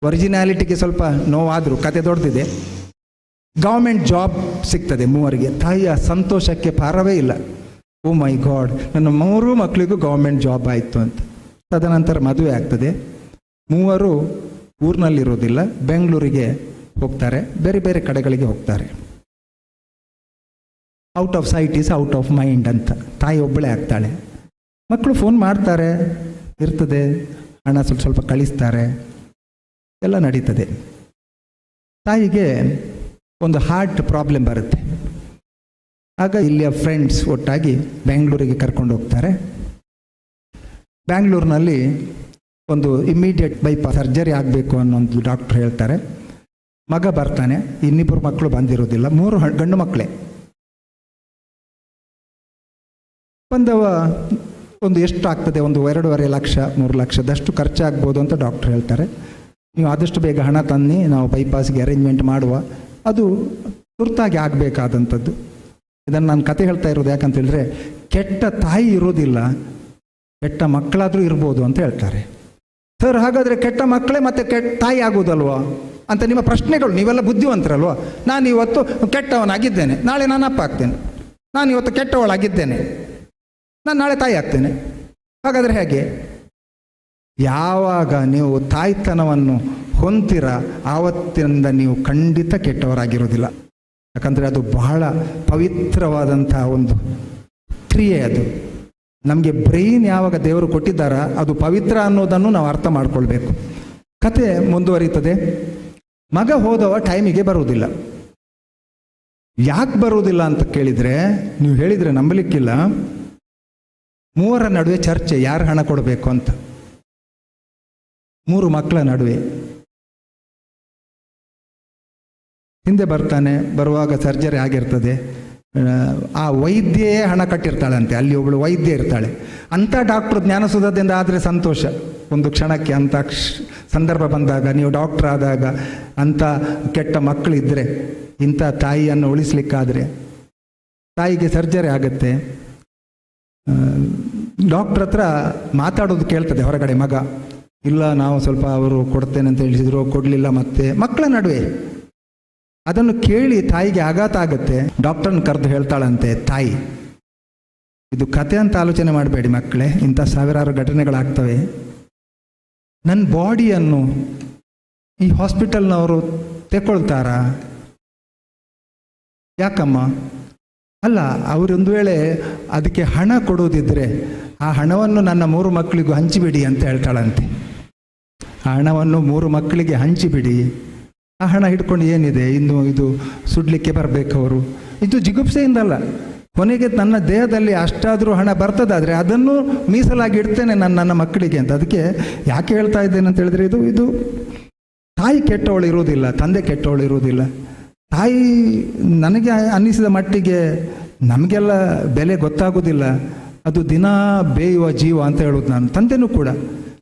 ಒರಿಜಿನಾಲಿಟಿಗೆ ಸ್ವಲ್ಪ ನೋವಾದರೂ ಕತೆ ದೊಡ್ಡದಿದೆ. ಗೌರ್ಮೆಂಟ್ ಜಾಬ್ ಸಿಗ್ತದೆ 3ರಿಗೆ. ತಾಯಿಯ ಸಂತೋಷಕ್ಕೆ ಪಾರವೇ ಇಲ್ಲ. ಓ ಮೈ ಗಾಡ್, ನನ್ನ 3 ಮಕ್ಕಳಿಗೂ ಗೌರ್ಮೆಂಟ್ ಜಾಬ್ ಆಯಿತು ಅಂತ. ತದನಂತರ ಮದುವೆ ಆಗ್ತದೆ. 3 ಊರಿನಲ್ಲಿರೋದಿಲ್ಲ, ಬೆಂಗಳೂರಿಗೆ ಹೋಗ್ತಾರೆ, ಬೇರೆ ಬೇರೆ ಕಡೆಗಳಿಗೆ ಹೋಗ್ತಾರೆ. Out off site is out of mind ಅಂತ ತಾಯಿ ಒಬ್ಬಳೇ ಆಗ್ತಾಳೆ. ಮಕ್ಕಳು ಫೋನ್ ಮಾಡ್ತಾರೆ, ಇರ್ತದೆ, ಹಣ ಸ್ವಲ್ಪ ಕಳಿಸ್ತಾರೆ, ಎಲ್ಲ ನಡೀತದೆ. ತಾಯಿಗೆ ಒಂದು ಹಾರ್ಟ್ ಪ್ರಾಬ್ಲಮ್ ಬರುತ್ತೆ. ಆಗ ಇಲ್ಲಿಯ ಫ್ರೆಂಡ್ಸ್ ಒಟ್ಟಾಗಿ ಬೆಂಗಳೂರಿಗೆ ಕರ್ಕೊಂಡು ಹೋಗ್ತಾರೆ. ಬ್ಯಾಂಗ್ಳೂರಿನಲ್ಲಿ ಒಂದು ಇಮ್ಮಿಡಿಯೇಟ್ ಬೈಪಾಸ್ ಸರ್ಜರಿ ಆಗಬೇಕು ಅನ್ನೋ ಡಾಕ್ಟ್ರ್ ಹೇಳ್ತಾರೆ. ಮಗ ಬರ್ತಾನೆ, ಇನ್ನಿಬ್ಬರು ಮಕ್ಕಳು ಬಂದಿರೋದಿಲ್ಲ, 3 ಗಂಡು ಮಕ್ಕಳೇ. ಬಂದವ ಒಂದು ಎಷ್ಟು ಆಗ್ತದೆ, ಒಂದು 2.5 ಲಕ್ಷ 3 ಲಕ್ಷದಷ್ಟು ಖರ್ಚಾಗ್ಬೋದು ಅಂತ ಡಾಕ್ಟ್ರ್ ಹೇಳ್ತಾರೆ. ನೀವು ಆದಷ್ಟು ಬೇಗ ಹಣ ತನ್ನಿ, ನಾವು ಬೈಪಾಸ್ಗೆ ಅರೇಂಜ್ಮೆಂಟ್ ಮಾಡುವ. ಅದು ತುರ್ತಾಗಿ ಆಗಬೇಕಾದಂಥದ್ದು. ಇದನ್ನು ನಾನು ಕತೆ ಹೇಳ್ತಾ ಇರೋದು ಯಾಕಂತ ಹೇಳಿದ್ರೆ, ಕೆಟ್ಟ ತಾಯಿ ಇರೋದಿಲ್ಲ, ಕೆಟ್ಟ ಮಕ್ಕಳಾದರೂ ಇರ್ಬೋದು ಅಂತ ಹೇಳ್ತಾರೆ. ಸರ್, ಹಾಗಾದರೆ ಕೆಟ್ಟ ಮಕ್ಕಳೇ ಮತ್ತೆ ಕೆಟ್ಟ ತಾಯಿ ಆಗೋದಲ್ವಾ ಅಂತ ನಿಮ್ಮ ಪ್ರಶ್ನೆಗಳು. ನೀವೆಲ್ಲ ಬುದ್ಧಿವಂತರಲ್ವ. ನಾನು ಇವತ್ತು ಕೆಟ್ಟವನಾಗಿದ್ದೇನೆ, ನಾಳೆ ನಾನು ಅಪ್ಪ ಆಗ್ತೇನೆ. ನಾನು ಇವತ್ತು ಕೆಟ್ಟವಳಾಗಿದ್ದೇನೆ, ನಾನು ನಾಳೆ ತಾಯಿ ಆಗ್ತೇನೆ. ಹಾಗಾದರೆ ಹೇಗೆ? ಯಾವಾಗ ನೀವು ತಾಯ್ತನವನ್ನು ಹೊಂತೀರ ಆವತ್ತಿನಿಂದ ನೀವು ಖಂಡಿತ ಕೆಟ್ಟವರಾಗಿರೋದಿಲ್ಲ. ಯಾಕಂದರೆ ಅದು ಬಹಳ ಪವಿತ್ರವಾದಂಥ ಒಂದು ಕ್ರಿಯೆ. ಅದು ನಮಗೆ ಬ್ರೈನ್ ಯಾವಾಗ ದೇವರು ಕೊಟ್ಟಿದ್ದಾರ ಅದು ಪವಿತ್ರ ಅನ್ನೋದನ್ನು ನಾವು ಅರ್ಥ ಮಾಡ್ಕೊಳ್ಬೇಕು. ಕತೆ ಮುಂದುವರಿತದೆ. ಮಗ ಹೋದವ ಟೈಮಿಗೆ ಬರುವುದಿಲ್ಲ. ಯಾಕೆ ಬರುವುದಿಲ್ಲ ಅಂತ ಕೇಳಿದರೆ, ನೀವು ಹೇಳಿದರೆ ನಂಬಲಿಕ್ಕಿಲ್ಲ, 3 ನಡುವೆ ಚರ್ಚೆ, ಯಾರು ಹಣ ಕೊಡಬೇಕು ಅಂತ. 3 ಮಕ್ಕಳ ನಡುವೆ. ಹಿಂದೆ ಬರ್ತಾನೆ, ಬರುವಾಗ ಸರ್ಜರಿ ಆಗಿರ್ತದೆ. ಆ ವೈದ್ಯೆಯೇ ಹಣ ಕಟ್ಟಿರ್ತಾಳಂತೆ. ಅಲ್ಲಿ ಒಬ್ಬಳು ವೈದ್ಯ ಇರ್ತಾಳೆ. ಅಂಥ ಡಾಕ್ಟ್ರು ಜ್ಞಾನಸುಧದಿಂದ ಆದರೆ ಸಂತೋಷ ಒಂದು ಕ್ಷಣಕ್ಕೆ. ಅಂಥ ಸಂದರ್ಭ ಬಂದಾಗ, ನೀವು ಡಾಕ್ಟ್ರ್ ಆದಾಗ, ಅಂಥ ಕೆಟ್ಟ ಮಕ್ಕಳಿದ್ದರೆ, ಇಂಥ ತಾಯಿಯನ್ನು ಉಳಿಸ್ಲಿಕ್ಕಾದರೆ, ತಾಯಿಗೆ ಸರ್ಜರಿ ಆಗುತ್ತೆ. ಡಾಕ್ಟ್ರ್ ಹತ್ರ ಮಾತಾಡೋದು ಕೇಳ್ತದೆ ಹೊರಗಡೆ ಮಗ. ಇಲ್ಲ, ನಾವು ಸ್ವಲ್ಪ ಅವರು ಕೊಡ್ತೇನೆ ಅಂತ ಹೇಳಿದ್ರು, ಕೊಡಲಿಲ್ಲ. ಮತ್ತೆ ಮಕ್ಕಳ ನಡುವೆ ಅದನ್ನು ಕೇಳಿ ತಾಯಿಗೆ ಆಘಾತ ಆಗುತ್ತೆ. ಡಾಕ್ಟರ್ನ ಕರೆದು ಹೇಳ್ತಾಳಂತೆ ತಾಯಿ, ಇದು ಕತೆ ಅಂತ ಆಲೋಚನೆ ಮಾಡಬೇಡಿ ಮಕ್ಕಳೇ, ಇಂಥ ಸಾವಿರಾರು ಘಟನೆಗಳಾಗ್ತವೆ. ನನ್ನ ಬಾಡಿಯನ್ನು ಈ ಹಾಸ್ಪಿಟಲ್ನವರು ತೆಕ್ಕೊಳ್ತಾರಾ? ಯಾಕಮ್ಮ? ಅಲ್ಲ, ಅವರೊಂದು ವೇಳೆ ಅದಕ್ಕೆ ಹಣ ಕೊಡೋದಿದ್ದರೆ ಆ ಹಣವನ್ನು ನನ್ನ 3 ಮಕ್ಕಳಿಗೂ ಹಂಚಿಬಿಡಿ ಅಂತ ಹೇಳ್ತಾಳಂತೆ. ಆ ಹಣವನ್ನು 3 ಮಕ್ಕಳಿಗೆ ಹಂಚಿಬಿಡಿ. ಆ ಹಣ ಹಿಡ್ಕೊಂಡು ಏನಿದೆ, ಇನ್ನು ಇದು ಸುಡಲಿಕ್ಕೆ ಬರಬೇಕು ಅವರು. ಇದು ಜಿಗುಪ್ಸೆಯಿಂದಲ್ಲ, ಕೊನೆಗೆ ನನ್ನ ದೇಹದಲ್ಲಿ ಅಷ್ಟಾದರೂ ಹಣ ಬರ್ತದಾದರೆ ಅದನ್ನು ಮೀಸಲಾಗಿ ಇಡ್ತೇನೆ ನನ್ನ ಮಕ್ಕಳಿಗೆ ಅಂತ. ಅದಕ್ಕೆ ಯಾಕೆ ಹೇಳ್ತಾ ಇದ್ದೇನೆ ಅಂತ ಹೇಳಿದ್ರೆ, ಇದು ತಾಯಿ ಕೆಟ್ಟವಳು ಇರುವುದಿಲ್ಲ, ತಂದೆ ಕೆಟ್ಟವಳು ಇರುವುದಿಲ್ಲ. ತಾಯಿ ನನಗೆ ಅನ್ನಿಸಿದ ಮಟ್ಟಿಗೆ ನಮಗೆಲ್ಲ ಬೆಲೆ ಗೊತ್ತಾಗೋದಿಲ್ಲ. ಅದು ದಿನ ಬೇಯುವ ಜೀವ ಅಂತ ಹೇಳೋದು ನಾನು. ತಂದೆನೂ ಕೂಡ,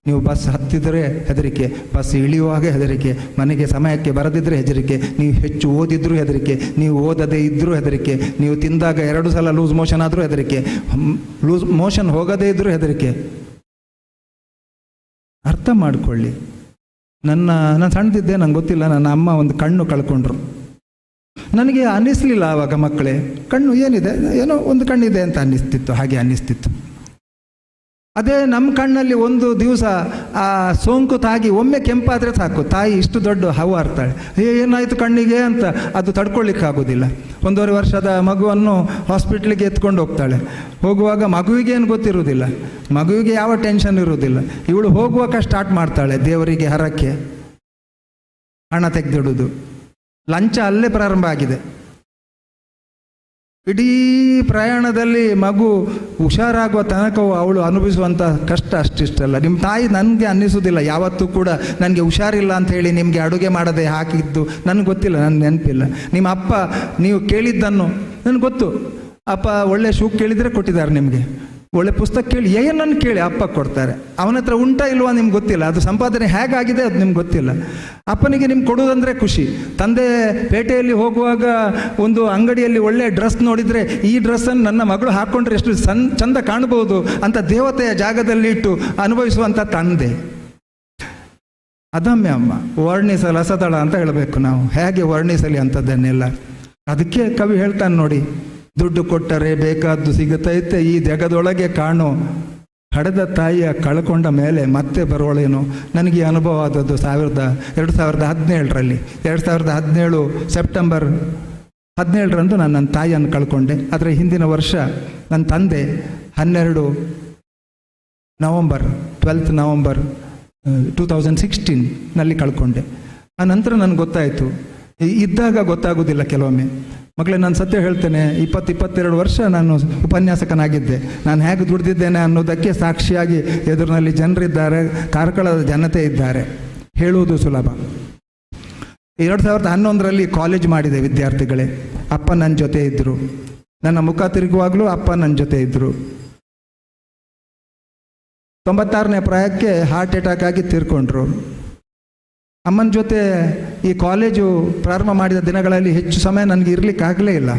ನೀವು ಬಸ್ ಹತ್ತಿದರೆ ಹೆದರಿಕೆ, ಬಸ್ ಇಳಿಯುವಾಗ ಹೆದರಿಕೆ, ಮನೆಗೆ ಸಮಯಕ್ಕೆ ಬರದಿದ್ದರೆ ಹೆದರಿಕೆ, ನೀವು ಹೆಚ್ಚು ಓದಿದ್ರೂ ಹೆದರಿಕೆ, ನೀವು ಓದದೇ ಇದ್ದರೂ ಹೆದರಿಕೆ, ನೀವು ತಿಂದಾಗ 2 ಸಲ ಲೂಸ್ ಮೋಷನ್ ಆದರೂ ಹೆದರಿಕೆ, ಲೂಸ್ ಮೋಷನ್ ಹೋಗದೇ ಇದ್ದರೂ ಹೆದರಿಕೆ. ಅರ್ಥ ಮಾಡಿಕೊಳ್ಳಿ. ನಾನು ಸಣ್ಣದಿದ್ದೆ, ನಂಗೆ ಗೊತ್ತಿಲ್ಲ, ನನ್ನ ಅಮ್ಮ ಒಂದು ಕಣ್ಣು ಕಳ್ಕೊಂಡ್ರು. ನನಗೆ ಅನ್ನಿಸ್ಲಿಲ್ಲ ಆವಾಗ ಮಕ್ಕಳೇ, ಕಣ್ಣು ಏನಿದೆ, ಏನೋ ಒಂದು ಕಣ್ಣಿದೆ ಅಂತ ಅನ್ನಿಸ್ತಿತ್ತು, ಹಾಗೆ ಅನ್ನಿಸ್ತಿತ್ತು. ಅದೇ ನಮ್ಮ ಕಣ್ಣಲ್ಲಿ ಒಂದು ದಿವಸ ಆ ಸೋಂಕು ತಾಗಿ ಒಮ್ಮೆ ಕೆಂಪಾದರೆ ಸಾಕು, ತಾಯಿ ಇಷ್ಟು ದೊಡ್ಡ ಹಾವು ಆರ್ತಾಳೆ, ಏನಾಯಿತು ಕಣ್ಣಿಗೆ ಅಂತ ಅದು ತಡ್ಕೊಳ್ಳಿಕ್ಕಾಗೋದಿಲ್ಲ. 1.5 ವರ್ಷದ ಮಗುವನ್ನು ಹಾಸ್ಪಿಟ್ಲಿಗೆ ಎತ್ಕೊಂಡು ಹೋಗ್ತಾಳೆ. ಹೋಗುವಾಗ ಮಗುವಿಗೇನು ಗೊತ್ತಿರುವುದಿಲ್ಲ, ಮಗುವಿಗೆ ಯಾವ ಟೆನ್ಷನ್ ಇರುವುದಿಲ್ಲ. ಇವಳು ಹೋಗುವಾಗ ಸ್ಟಾರ್ಟ್ ಮಾಡ್ತಾಳೆ ದೇವರಿಗೆ ಹರಕ್ಕೆ ಹಣ ತೆಗೆದಿಡುವುದು. ಲಂಚ ಅಲ್ಲೇ ಪ್ರಾರಂಭ ಆಗಿದೆ. ಇಡೀ ಪ್ರಯಾಣದಲ್ಲಿ ಮಗು ಹುಷಾರಾಗುವ ತನಕವೂ ಅವಳು ಅನುಭವಿಸುವಂಥ ಕಷ್ಟ ಅಷ್ಟಿಷ್ಟಲ್ಲ. ನಿಮ್ಮ ತಾಯಿ ನನಗೆ ಅನ್ನಿಸೋದಿಲ್ಲ ಯಾವತ್ತೂ ಕೂಡ ನನಗೆ ಹುಷಾರಿಲ್ಲ ಅಂತ ಹೇಳಿ ನಿಮಗೆ ಅಡುಗೆ ಮಾಡದೆ ಹಾಕಿದ್ದು ನನಗೆ ಗೊತ್ತಿಲ್ಲ, ನನಗೆ ನೆನಪಿಲ್ಲ. ನಿಮ್ಮ ಅಪ್ಪ ನೀವು ಕೇಳಿದ್ದನ್ನು ನನಗೆ ಗೊತ್ತು. ಅಪ್ಪ ಒಳ್ಳೆ ಶೂ ಕೇಳಿದರೆ ಕೊಟ್ಟಿದ್ದಾರೆ, ನಿಮಗೆ ಒಳ್ಳೆ ಪುಸ್ತಕ ಕೇಳಿ ಏನನ್ನು ಕೇಳಿ ಅಪ್ಪ ಕೊಡ್ತಾರೆ. ಅವನ ಹತ್ರ ಉಂಟಾ ಇಲ್ವಾ ನಿಮ್ಗೆ ಗೊತ್ತಿಲ್ಲ, ಅದು ಸಂಪಾದನೆ ಹೇಗಾಗಿದೆ ಅದು ನಿಮ್ಗೆ ಗೊತ್ತಿಲ್ಲ. ಅಪ್ಪನಿಗೆ ನಿಮ್ಗೆ ಕೊಡೋದಂದರೆ ಖುಷಿ. ತಂದೆ ಪೇಟೆಯಲ್ಲಿ ಹೋಗುವಾಗ ಒಂದು ಅಂಗಡಿಯಲ್ಲಿ ಒಳ್ಳೆ ಡ್ರೆಸ್ ನೋಡಿದರೆ ಈ ಡ್ರೆಸ್ಸನ್ನು ನನ್ನ ಮಗಳು ಹಾಕ್ಕೊಂಡ್ರೆ ಎಷ್ಟು ಚಂದ ಕಾಣಬಹುದು ಅಂತ ದೇವತೆಯ ಜಾಗದಲ್ಲಿ ಇಟ್ಟು ಅನುಭವಿಸುವಂಥ ತಂದೆ. ಅದಮ್ಯ ಅಮ್ಮ ವರ್ಣಿಸಲು ಅಸದಳ ಅಂತ ಹೇಳಬೇಕು ನಾವು. ಹೇಗೆ ವರ್ಣಿಸಲಿ ಅಂಥದ್ದನ್ನೆಲ್ಲ. ಅದಕ್ಕೆ ಕವಿ ಹೇಳ್ತಾನೆ ನೋಡಿ, ದುಡ್ಡು ಕೊಟ್ಟರೆ ಬೇಕಾದ್ದು ಸಿಗುತ್ತೈತೆ, ಈ ಜಗದೊಳಗೆ ಕಾಣೋ ಹಡೆದ ತಾಯಿಯ ಕಳ್ಕೊಂಡ ಮೇಲೆ ಮತ್ತೆ ಬರೋಳೇನು. ನನಗೆ ಅನುಭವ ಆದದ್ದು 2017ರಲ್ಲಿ. 2017 ಸೆಪ್ಟೆಂಬರ್ 17ರಂದು ನಾನು ನನ್ನ ತಾಯಿಯನ್ನು ಕಳ್ಕೊಂಡೆ. ಆದರೆ ಹಿಂದಿನ ವರ್ಷ ನನ್ನ ತಂದೆ 12 ನವಂಬರ್ 2016ನಲ್ಲಿ ಕಳ್ಕೊಂಡೆ. ಆ ನಂತರ ನನಗೆ ಗೊತ್ತಾಯಿತು. ಇದ್ದಾಗ ಗೊತ್ತಾಗೋದಿಲ್ಲ ಕೆಲವೊಮ್ಮೆ. ಮಕ್ಕಳೇ, ನಾನು ಸತ್ಯ ಹೇಳ್ತೇನೆ, 22 ವರ್ಷ ನಾನು ಉಪನ್ಯಾಸಕನಾಗಿದ್ದೆ. ನಾನು ಹೇಗೆ ದುಡಿದಿದ್ದೇನೆ ಅನ್ನೋದಕ್ಕೆ ಸಾಕ್ಷಿಯಾಗಿ ಎದುರಿನಲ್ಲಿ ಜನರಿದ್ದಾರೆ, ಕಾರ್ಕಳದ ಜನತೆ ಇದ್ದಾರೆ. ಹೇಳುವುದು ಸುಲಭ. 2011ರಲ್ಲಿ ಕಾಲೇಜ್ ಮಾಡಿದೆ ವಿದ್ಯಾರ್ಥಿಗಳೇ. ಅಪ್ಪ ನನ್ನ ಜೊತೆ ಇದ್ದರು. ನನ್ನ ಮುಖ ತಿರುಗುವಾಗಲೂ ಅಪ್ಪ ನನ್ನ ಜೊತೆ ಇದ್ದರು. 96ನೇ ಪ್ರಾಯಕ್ಕೆ ಹಾರ್ಟ್ ಅಟ್ಯಾಕ್ ಆಗಿ ತೀರ್ಕೊಂಡ್ರು. ಅಮ್ಮನ ಜೊತೆ ಈ ಕಾಲೇಜು ಪ್ರಾರಂಭ ಮಾಡಿದ ದಿನಗಳಲ್ಲಿ ಹೆಚ್ಚು ಸಮಯ ನನಗೆ ಇರಲಿಕ್ಕೆ ಆಗಲೇ ಇಲ್ಲ.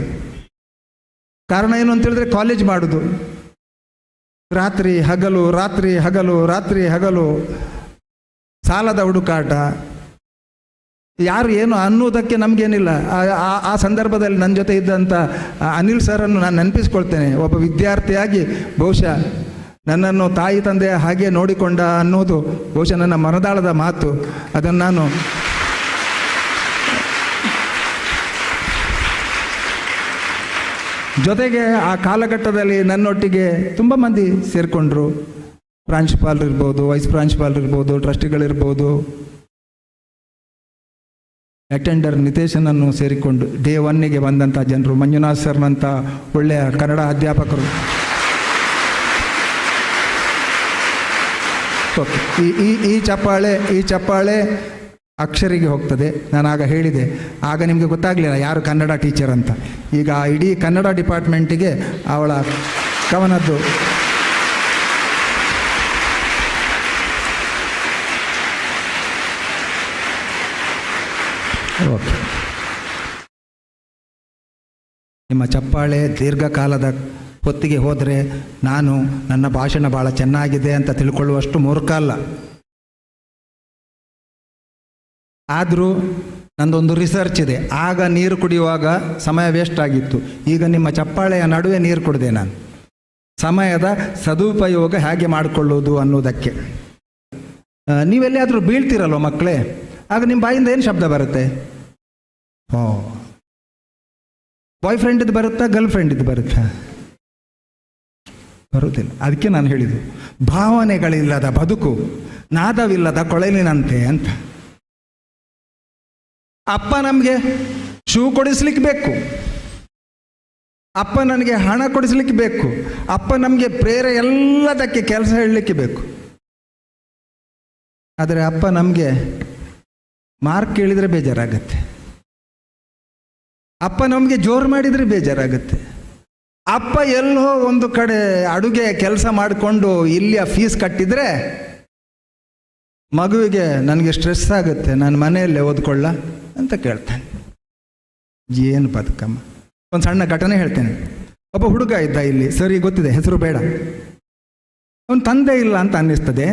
ಕಾರಣ ಏನು ಅಂತೇಳಿದ್ರೆ, ಕಾಲೇಜ್ ಮಾಡೋದು ರಾತ್ರಿ ಹಗಲು, ರಾತ್ರಿ ಹಗಲು, ರಾತ್ರಿ ಹಗಲು, ಸಾಲದ ಹುಡುಕಾಟ. ಯಾರು ಏನು ಅನ್ನೋದಕ್ಕೆ ನಮಗೇನಿಲ್ಲ. ಆ ಸಂದರ್ಭದಲ್ಲಿ ನನ್ನ ಜೊತೆ ಇದ್ದಂಥ ಅನಿಲ್ ಸರನ್ನು ನಾನು ನೆನಪಿಸ್ಕೊಳ್ತೇನೆ. ಒಬ್ಬ ವಿದ್ಯಾರ್ಥಿಯಾಗಿ ಬಹುಶಃ ನನ್ನನ್ನು ತಾಯಿ ತಂದೆಯ ಹಾಗೆ ನೋಡಿಕೊಂಡ ಅನ್ನೋದು ಬಹುಶಃ ನನ್ನ ಮನದಾಳದ ಮಾತು. ಅದನ್ನು ನಾನು ಜೊತೆಗೆ ಆ ಕಾಲಘಟ್ಟದಲ್ಲಿ ನನ್ನೊಟ್ಟಿಗೆ ತುಂಬ ಮಂದಿ ಸೇರಿಕೊಂಡ್ರು. ಪ್ರಾಂಶುಪಾಲರು ಇರ್ಬೋದು, ವೈಸ್ ಪ್ರಾಂಶುಪಾಲರು ಇರ್ಬೋದು, ಟ್ರಸ್ಟಿಗಳಿರ್ಬೋದು, ಅಟೆಂಡರ್ ನಿತೇಶನನ್ನು ಸೇರಿಕೊಂಡು ಡೇ 1ಗೆ ಬಂದಂಥ ಜನರು, ಮಂಜುನಾಥ್ ಸರ್ನಂಥ ಒಳ್ಳೆಯ ಕನ್ನಡ ಅಧ್ಯಾಪಕರು. ಈ ಚಪ್ಪಾಳೆ ಅಕ್ಷರಿಗೆ ಹೋಗ್ತದೆ. ನಾನು ಆಗ ಹೇಳಿದೆ, ಆಗ ನಿಮಗೆ ಗೊತ್ತಾಗಲಿಲ್ಲ ಯಾರು ಕನ್ನಡ ಟೀಚರ್ ಅಂತ. ಈಗ ಇಡೀ ಕನ್ನಡ ಡಿಪಾರ್ಟ್ಮೆಂಟಿಗೆ ಅವಳ ಕವನದ್ದು ಓಕೆ. ನಿಮ್ಮ ಚಪ್ಪಾಳೆ ದೀರ್ಘಕಾಲದ ಹೊತ್ತಿಗೆ ಹೋದರೆ ನಾನು ನನ್ನ ಭಾಷಣ ಭಾಳ ಚೆನ್ನಾಗಿದೆ ಅಂತ ತಿಳ್ಕೊಳ್ಳುವಷ್ಟು ಮೂರ್ಖ ಅಲ್ಲ. ಆದರೂ ನಂದೊಂದು ರಿಸರ್ಚ್ ಇದೆ. ಆಗ ನೀರು ಕುಡಿಯುವಾಗ ಸಮಯ ವೇಸ್ಟ್ ಆಗಿತ್ತು. ಈಗ ನಿಮ್ಮ ಚಪ್ಪಾಳೆಯ ನಡುವೆ ನೀರು ಕುಡಿದೆ ನಾನು. ಸಮಯದ ಸದುಪಯೋಗ ಹೇಗೆ ಮಾಡಿಕೊಳ್ಳೋದು ಅನ್ನೋದಕ್ಕೆ. ನೀವೆಲ್ಲಿಯಾದರೂ ಬೀಳ್ತಿರಲ್ವ ಮಕ್ಕಳೇ, ಆಗ ನಿಮ್ಮ ಬಾಯಿಂದ ಏನು ಶಬ್ದ ಬರುತ್ತೆ? ಬಾಯ್ ಫ್ರೆಂಡಿದ್ದು ಬರುತ್ತಾ, ಗರ್ಲ್ ಫ್ರೆಂಡಿದ್ದು ಬರುತ್ತಾ? ಬರುವುದಿಲ್ಲ. ಅದಕ್ಕೆ ನಾನು ಹೇಳಿದ್ದು, ಭಾವನೆಗಳಿಲ್ಲದ ಬದುಕು ನಾದವಿಲ್ಲದ ಕೊಳಲಿನಂತೆ ಅಂತ. ಅಪ್ಪ ನಮಗೆ ಶೂ ಕೊಡಿಸ್ಲಿಕ್ಕೆ ಬೇಕು, ಅಪ್ಪ ನನಗೆ ಹಣ ಕೊಡಿಸ್ಲಿಕ್ಕೆ ಬೇಕು, ಅಪ್ಪ ನಮಗೆ ಪ್ರೇರೆ ಎಲ್ಲದಕ್ಕೆ ಕೆಲಸ ಹೇಳಲಿಕ್ಕೆ ಬೇಕು. ಆದರೆ ಅಪ್ಪ ನಮಗೆ ಮಾರ್ಕ್ ಕೇಳಿದರೆ ಬೇಜಾರಾಗತ್ತೆ, ಅಪ್ಪ ನಮಗೆ ಜೋರು ಮಾಡಿದರೆ ಬೇಜಾರಾಗುತ್ತೆ. ಅಪ್ಪ ಎಲ್ಲೋ ಒಂದು ಕಡೆ ಅಡುಗೆ ಕೆಲಸ ಮಾಡಿಕೊಂಡು ಇಲ್ಲಿಯ ಫೀಸ್ ಕಟ್ಟಿದರೆ ಮಗುವಿಗೆ ನನಗೆ ಸ್ಟ್ರೆಸ್ ಆಗುತ್ತೆ, ನಾನು ಮನೆಯಲ್ಲೇ ಓದ್ಕೊಳ್ಳ ಅಂತ ಕೇಳ್ತಾನೆ. ಏನು ಬದುಕಮ್ಮ. ಒಂದು ಸಣ್ಣ ಘಟನೆ ಹೇಳ್ತೇನೆ. ಒಬ್ಬ ಹುಡುಗ ಇದ್ದ ಇಲ್ಲಿ, ಸರಿ ಗೊತ್ತಿದೆ, ಹೆಸರು ಬೇಡ. ಅವನ ತಂದೆ ಇಲ್ಲ ಅಂತ ಅನ್ನಿಸ್ತದೆ.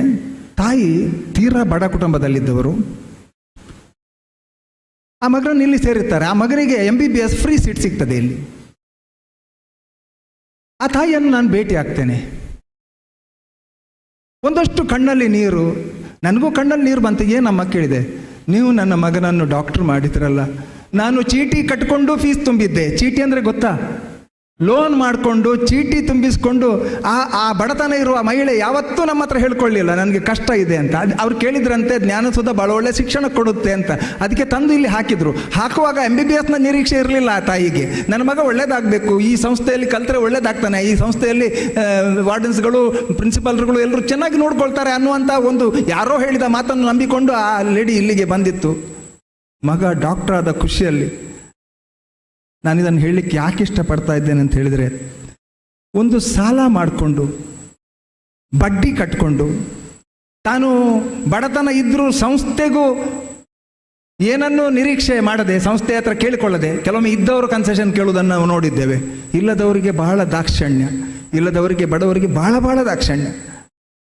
ತಾಯಿ ತೀರಾ ಬಡ ಕುಟುಂಬದಲ್ಲಿದ್ದವರು. ಆ ಮಗನನ್ನು ಇಲ್ಲಿ ಸೇರಿರ್ತಾರೆ. ಆ ಮಗನಿಗೆ MBBS ಫ್ರೀ ಸೀಟ್ ಸಿಗ್ತದೆ ಇಲ್ಲಿ. ಆ ತಾಯಿಯನ್ನು ನಾನು ಭೇಟಿ ಆಗ್ತೇನೆ. ಒಂದಷ್ಟು ಕಣ್ಣಲ್ಲಿ ನೀರು, ನನಗೂ ಕಣ್ಣಲ್ಲಿ ನೀರು ಬಂತು. ಏನಮ್ಮ ಕೇಳಿದೆ, ನೀವು ನನ್ನ ಮಗನನ್ನು ಡಾಕ್ಟರ್ ಮಾಡಿದ್ರಲ್ಲ, ನಾನು ಚೀಟಿ ಕಟ್ಕೊಂಡು ಫೀಸ್ ತುಂಬಿದ್ದೆ. ಚೀಟಿ ಅಂದರೆ ಗೊತ್ತಾ? ಲೋನ್ ಮಾಡಿಕೊಂಡು ಚೀಟಿ ತುಂಬಿಸ್ಕೊಂಡು ಆ ಬಡತನ ಇರುವ ಮಹಿಳೆ ಯಾವತ್ತೂ ನಮ್ಮ ಹತ್ರ ಹೇಳ್ಕೊಳ್ಳಿಲ್ಲ ನನಗೆ ಕಷ್ಟ ಇದೆ ಅಂತ. ಅವ್ರು ಕೇಳಿದ್ರಂತೆ ಜ್ಞಾನಸುಧ ಭಾಳ ಒಳ್ಳೆ ಶಿಕ್ಷಣ ಕೊಡುತ್ತೆ ಅಂತ, ಅದಕ್ಕೆ ತಂದು ಇಲ್ಲಿ ಹಾಕಿದ್ರು. ಹಾಕುವಾಗ MBBSನ ನಿರೀಕ್ಷೆ ಇರಲಿಲ್ಲ ಆ ತಾಯಿಗೆ. ನನ್ನ ಮಗ ಒಳ್ಳೇದಾಗಬೇಕು, ಈ ಸಂಸ್ಥೆಯಲ್ಲಿ ಕಲ್ತರೆ ಒಳ್ಳೇದಾಗ್ತಾನೆ, ಈ ಸಂಸ್ಥೆಯಲ್ಲಿ ವಾರ್ಡನ್ಸ್ಗಳು ಪ್ರಿನ್ಸಿಪಾಲ್ಗಳು ಎಲ್ಲರೂ ಚೆನ್ನಾಗಿ ನೋಡ್ಕೊಳ್ತಾರೆ ಅನ್ನುವಂಥ ಒಂದು ಯಾರೋ ಹೇಳಿದ ಮಾತನ್ನು ನಂಬಿಕೊಂಡು ಆ ಲೇಡಿ ಇಲ್ಲಿಗೆ ಬಂದಿತ್ತು. ಮಗ ಡಾಕ್ಟರ್ ಆದ ಖುಷಿಯಲ್ಲಿ. ನಾನು ಇದನ್ನು ಹೇಳಲಿಕ್ಕೆ ಯಾಕೆ ಇಷ್ಟಪಡ್ತಾ ಇದ್ದೇನೆ ಅಂತ ಹೇಳಿದರೆ, ಒಂದು ಸಾಲ ಮಾಡಿಕೊಂಡು ಬಡ್ಡಿ ಕಟ್ಕೊಂಡು ತಾನು ಬಡತನ ಇದ್ದರೂ ಸಂಸ್ಥೆಗೂ ಏನನ್ನೂ ನಿರೀಕ್ಷೆ ಮಾಡದೆ, ಸಂಸ್ಥೆ ಹತ್ರ ಕೇಳಿಕೊಳ್ಳದೆ, ಕೆಲವೊಮ್ಮೆ ಇದ್ದವರು ಕನ್ಸೆಷನ್ ಕೇಳುವುದನ್ನು ನಾವು ನೋಡಿದ್ದೇವೆ. ಇಲ್ಲದವರಿಗೆ ಬಹಳ ದಾಕ್ಷಣ್ಯ, ಇಲ್ಲದವರಿಗೆ ಬಡವರಿಗೆ ಬಹಳ ದಾಕ್ಷಣ್ಯ.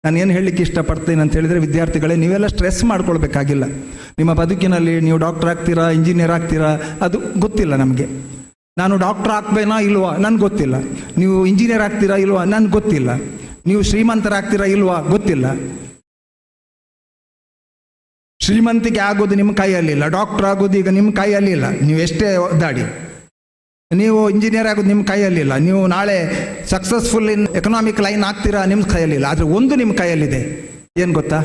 ನಾನು ಏನು ಹೇಳಲಿಕ್ಕೆ ಇಷ್ಟಪಡ್ತೇನೆ ಅಂತ ಹೇಳಿದರೆ, ವಿದ್ಯಾರ್ಥಿಗಳೇ, ನೀವೆಲ್ಲ ಸ್ಟ್ರೆಸ್ ಮಾಡ್ಕೊಳ್ಬೇಕಾಗಿಲ್ಲ. ನಿಮ್ಮ ಬದುಕಿನಲ್ಲಿ ನೀವು ಡಾಕ್ಟರ್ ಆಗ್ತೀರಾ, ಇಂಜಿನಿಯರ್ ಆಗ್ತೀರಾ, ಅದು ಗೊತ್ತಿಲ್ಲ ನಮಗೆ. ನಾನು ಡಾಕ್ಟರ್ ಆಗ್ಬೇನಾ ಇಲ್ವಾ ನನಗೆ ಗೊತ್ತಿಲ್ಲ. ನೀವು ಇಂಜಿನಿಯರ್ ಆಗ್ತೀರಾ ಇಲ್ವಾ ನನಗೆ ಗೊತ್ತಿಲ್ಲ. ನೀವು ಶ್ರೀಮಂತರಾಗ್ತೀರಾ ಇಲ್ವಾ ಗೊತ್ತಿಲ್ಲ. ಶ್ರೀಮಂತಿಕೆ ಆಗೋದು ನಿಮ್ಮ ಕೈಯಲ್ಲಿಲ್ಲ, ಡಾಕ್ಟರ್ ಆಗೋದು ಈಗ ನಿಮ್ಮ ಕೈಯಲ್ಲಿಲ್ಲ. ನೀವು ಎಷ್ಟೇ ಒದ್ದಾಡಿ, ನೀವು ಇಂಜಿನಿಯರ್ ಆಗೋದು ನಿಮ್ಮ ಕೈಯಲ್ಲಿಲ್ಲ. ನೀವು ನಾಳೆ ಸಕ್ಸಸ್ಫುಲ್ ಇನ್ ಎಕನಾಮಿಕ್ ಲೈನ್ ಆಗ್ತೀರಾ ನಿಮ್ಮ ಕೈಯಲ್ಲಿಲ್ಲ. ಆದರೆ ಒಂದು ನಿಮ್ಮ ಕೈಯಲ್ಲಿದೆ, ಏನು ಗೊತ್ತಾ?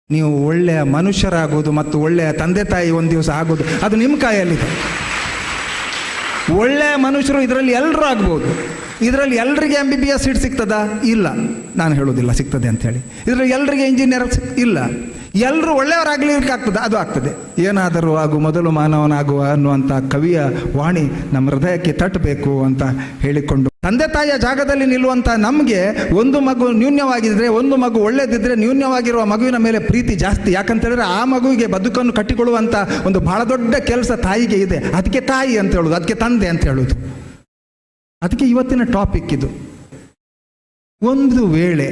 ನೀವು ಒಳ್ಳೆಯ ಮನುಷ್ಯರಾಗೋದು ಮತ್ತು ಒಳ್ಳೆಯ ತಂದೆ ತಾಯಿ ಒಂದು ದಿವಸ ಆಗೋದು, ಅದು ನಿಮ್ಮ ಕೈಯಲ್ಲಿದೆ. ಒಳ್ಳೆಯ ಮನುಷ್ಯರು ಇದರಲ್ಲಿ ಎಲ್ಲರೂ ಆಗ್ಬೋದು. ಇದರಲ್ಲಿ ಎಲ್ಲರಿಗೆ MBBS ಸೀಟ್ ಸಿಗ್ತದಾ? ಇಲ್ಲ, ನಾನು ಹೇಳೋದಿಲ್ಲ ಸಿಗ್ತದೆ ಅಂಥೇಳಿ. ಇದರಲ್ಲಿ ಎಲ್ಲರಿಗೆ ಇಂಜಿನಿಯರ್ ಇಲ್ಲ. ಎಲ್ಲರೂ ಒಳ್ಳೆಯವರಾಗಲಿಕ್ಕೆ ಆಗ್ತದೆ, ಅದು ಆಗ್ತದೆ. ಏನಾದರೂ ಆಗು ಮೊದಲು ಮಾನವನಾಗುವ ಅನ್ನುವಂಥ ಕವಿಯ ವಾಣಿ ನಮ್ಮ ಹೃದಯಕ್ಕೆ ತಟ್ಟಬೇಕು ಅಂತ ಹೇಳಿಕೊಂಡು, ತಂದೆ ತಾಯಿಯ ಜಾಗದಲ್ಲಿ ನಿಲ್ಲುವಂಥ ನಮಗೆ ಒಂದು ಮಗು ನ್ಯೂನ್ಯವಾಗಿದ್ದರೆ, ಒಂದು ಮಗು ಒಳ್ಳೆಯದಿದ್ದರೆ, ನ್ಯೂನ್ಯವಾಗಿರುವ ಮಗುವಿನ ಮೇಲೆ ಪ್ರೀತಿ ಜಾಸ್ತಿ. ಯಾಕಂತೇಳಿದ್ರೆ ಆ ಮಗುವಿಗೆ ಬದುಕನ್ನು ಕಟ್ಟಿಕೊಳ್ಳುವಂಥ ಒಂದು ಬಹಳ ದೊಡ್ಡ ಕೆಲಸ ತಾಯಿಗೆ ಇದೆ. ಅದಕ್ಕೆ ತಾಯಿ ಅಂತ ಹೇಳೋದು, ಅದಕ್ಕೆ ತಂದೆ ಅಂತ ಹೇಳೋದು. ಅದಕ್ಕೆ ಇವತ್ತಿನ ಟಾಪಿಕ್ ಇದು. ಒಂದು ವೇಳೆ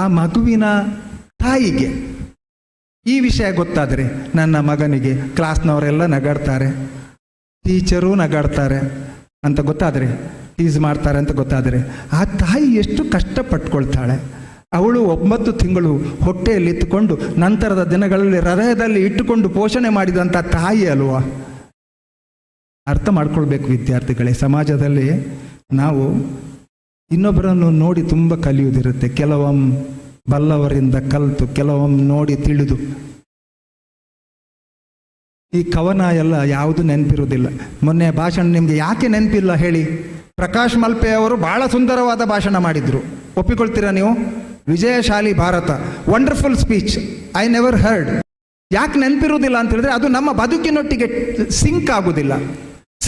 ಆ ಮಗುವಿನ ತಾಯಿಗೆ ಈ ವಿಷಯ ಗೊತ್ತಾದರೆ, ನನ್ನ ಮಗನಿಗೆ ಕ್ಲಾಸ್ನವರೆಲ್ಲ ನಗಾಡ್ತಾರೆ, ಟೀಚರೂ ನಗಾಡ್ತಾರೆ ಅಂತ ಗೊತ್ತಾದರೆ, ಟೀಸ್ ಮಾಡ್ತಾರೆ ಅಂತ ಗೊತ್ತಾದರೆ, ಆ ತಾಯಿ ಎಷ್ಟು ಕಷ್ಟಪಟ್ಕೊಳ್ತಾಳೆ. ಅವಳು 9 ತಿಂಗಳು ಹೊಟ್ಟೆಯಲ್ಲಿ ಇಟ್ಟುಕೊಂಡು ನಂತರದ ದಿನಗಳಲ್ಲಿ ಹೃದಯದಲ್ಲಿ ಇಟ್ಟುಕೊಂಡು ಪೋಷಣೆ ಮಾಡಿದಂಥ ತಾಯಿ ಅಲ್ವಾ? ಅರ್ಥ ಮಾಡ್ಕೊಳ್ಬೇಕು ವಿದ್ಯಾರ್ಥಿಗಳೇ. ಸಮಾಜದಲ್ಲಿ ನಾವು ಇನ್ನೊಬ್ಬರನ್ನು ನೋಡಿ ತುಂಬ ಕಲಿಯುವುದಿರುತ್ತೆ. ಕೆಲವೊಮ್ಮೆ ಬಲ್ಲವರಿಂದ ಕಲಿತು, ಕೆಲವೊಮ್ಮೆ ನೋಡಿ ತಿಳಿದು. ಈ ಕವನ ಎಲ್ಲ ಯಾವುದು ನೆನಪಿರುವುದಿಲ್ಲ. ಮೊನ್ನೆ ಭಾಷಣ ನಿಮಗೆ ಯಾಕೆ ನೆನಪಿಲ್ಲ ಹೇಳಿ? ಪ್ರಕಾಶ್ ಮಲ್ಪೆ ಅವರು ಬಹಳ ಸುಂದರವಾದ ಭಾಷಣ ಮಾಡಿದರು, ಒಪ್ಪಿಕೊಳ್ತೀರಾ ನೀವು? ವಿಜಯಶಾಲಿ Bharat, wonderful speech, I never heard. ಯಾಕೆ ನೆನಪಿರುವುದಿಲ್ಲ ಅಂತ ಹೇಳಿದ್ರೆ, ಅದು ನಮ್ಮ ಬದುಕಿನೊಟ್ಟಿಗೆ ಸಿಂಕ್ ಆಗುವುದಿಲ್ಲ.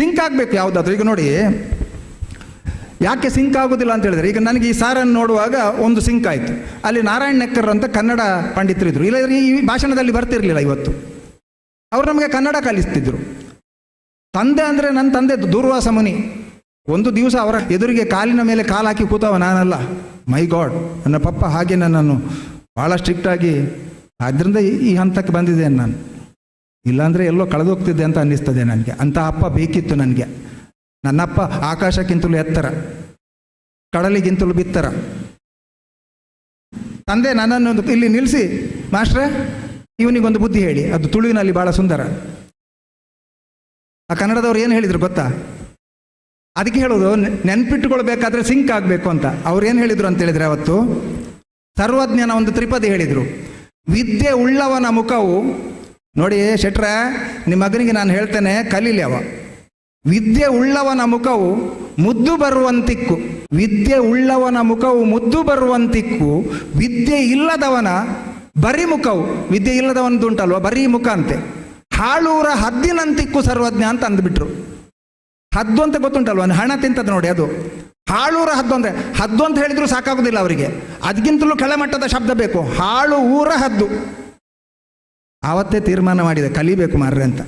ಸಿಂಕ್ ಆಗಬೇಕು ಯಾವುದಾದ್ರೂ. ಈಗ ನೋಡಿ, ಯಾಕೆ ಸಿಂಕ್ ಆಗೋದಿಲ್ಲ ಅಂತ ಹೇಳಿದ್ರೆ, ಈಗ ನನಗೆ ಈ ಸಾರನ್ನು ನೋಡುವಾಗ ಒಂದು ಸಿಂಕ್ ಆಯಿತು. ಅಲ್ಲಿ ನಾರಾಯಣ್ ನೆಕ್ಕರ್ ಅಂತ ಕನ್ನಡ ಪಂಡಿತರಿದ್ದರು, ಇಲ್ಲದ್ರೆ ಈ ಭಾಷಣದಲ್ಲಿ ಬರ್ತಿರಲಿಲ್ಲ. ಇವತ್ತು ಅವರು ನಮಗೆ ಕನ್ನಡ ಕಲಿಸ್ತಿದ್ರು. ತಂದೆ ಅಂದರೆ ನನ್ನ ತಂದೆ ದೂರ್ವಾಸ ಮುನಿ. ಒಂದು ದಿವಸ ಅವರ ಎದುರಿಗೆ ಕಾಲಿನ ಮೇಲೆ ಕಾಲು ಹಾಕಿ ಕೂತವ ನಾನಲ್ಲ. ಮೈ ಗಾಡ್, ನನ್ನ ಪಪ್ಪ ಹಾಗೆ ನನ್ನನ್ನು ಭಾಳ ಸ್ಟ್ರಿಕ್ಟಾಗಿ, ಆದ್ದರಿಂದ ಈ ಹಂತಕ್ಕೆ ಬಂದಿದ್ದೇನೆ ನಾನು. ಇಲ್ಲಾಂದರೆ ಎಲ್ಲೋ ಕಳೆದೋಗ್ತಿದ್ದೆ ಅಂತ ಅನ್ನಿಸ್ತದೆ ನನಗೆ. ಅಂಥ ಅಪ್ಪ ಬೇಕಿತ್ತು ನನಗೆ. ನನ್ನಪ್ಪ ಆಕಾಶಕ್ಕಿಂತಲೂ ಎತ್ತರ, ಕಡಲಿಗಿಂತಲೂ ಬಿತ್ತರ. ತಂದೆ ನನ್ನನ್ನು ಇಲ್ಲಿ ನಿಲ್ಲಿಸಿ, ಮಾಸ್ಟ್ರೇ ಇವನಿಗೊಂದು ಬುದ್ಧಿ ಹೇಳಿ. ಅದು ತುಳುವಿನಲ್ಲಿ ಭಾಳ ಸುಂದರ. ಆ ಕನ್ನಡದವ್ರು ಏನು ಹೇಳಿದರು ಗೊತ್ತಾ? ಅದಕ್ಕೆ ಹೇಳೋದು, ನೆನ್ಪಿಟ್ಟುಕೊಳ್ಬೇಕಾದ್ರೆ ಸಿಂಕ್ ಆಗಬೇಕು ಅಂತ. ಅವ್ರು ಏನು ಹೇಳಿದರು ಅಂತ ಹೇಳಿದರೆ, ಅವತ್ತು ಸರ್ವಜ್ಞನ ಒಂದು ತ್ರಿಪದಿ ಹೇಳಿದರು. ವಿದ್ಯೆ ಉಳ್ಳವನ ಮುಖವು, ನೋಡಿ ಶೆಟ್ರ, ನಿಮ್ಮ ಮಗನಿಗೆ ನಾನು ಹೇಳ್ತೇನೆ, ಕಲೀಲಿ ಅವ. ವಿದ್ಯೆ ಉಳ್ಳವನ ಮುಖವು ಮುದ್ದು ಬರುವಂತಿಕ್ಕು, ವಿದ್ಯೆ ಉಳ್ಳವನ ಮುಖವು ಮುದ್ದು ಬರುವಂತಿಕ್ಕು, ವಿದ್ಯೆ ಇಲ್ಲದವನ ಬರೀ ಮುಖವು, ವಿದ್ಯೆ ಇಲ್ಲದವನದು ಉಂಟಲ್ವ ಬರೀ ಮುಖ ಅಂತೆ, ಹಾಳೂರ ಹದ್ದಿನಂತಿಕ್ಕು ಸರ್ವಜ್ಞ ಅಂತ ಅಂದ್ಬಿಟ್ರು. ಹದ್ದು ಅಂತ ಗೊತ್ತುಂಟಲ್ವ, ಹಣ ತಿಂತದ ನೋಡಿ ಅದು. ಹಾಳೂರ ಹದ್ದು ಅಂದರೆ, ಹದ್ದು ಅಂತ ಹೇಳಿದ್ರು ಸಾಕಾಗೋದಿಲ್ಲ ಅವರಿಗೆ, ಅದಕ್ಕಿಂತಲೂ ಕೆಳಮಟ್ಟದ ಶಬ್ದ ಬೇಕು. ಹಾಳು ಊರ ಹದ್ದು. ಆವತ್ತೇ ತೀರ್ಮಾನ ಮಾಡಿದೆ, ಕಲಿಬೇಕು ಮಾರ್ರೆ ಅಂತ.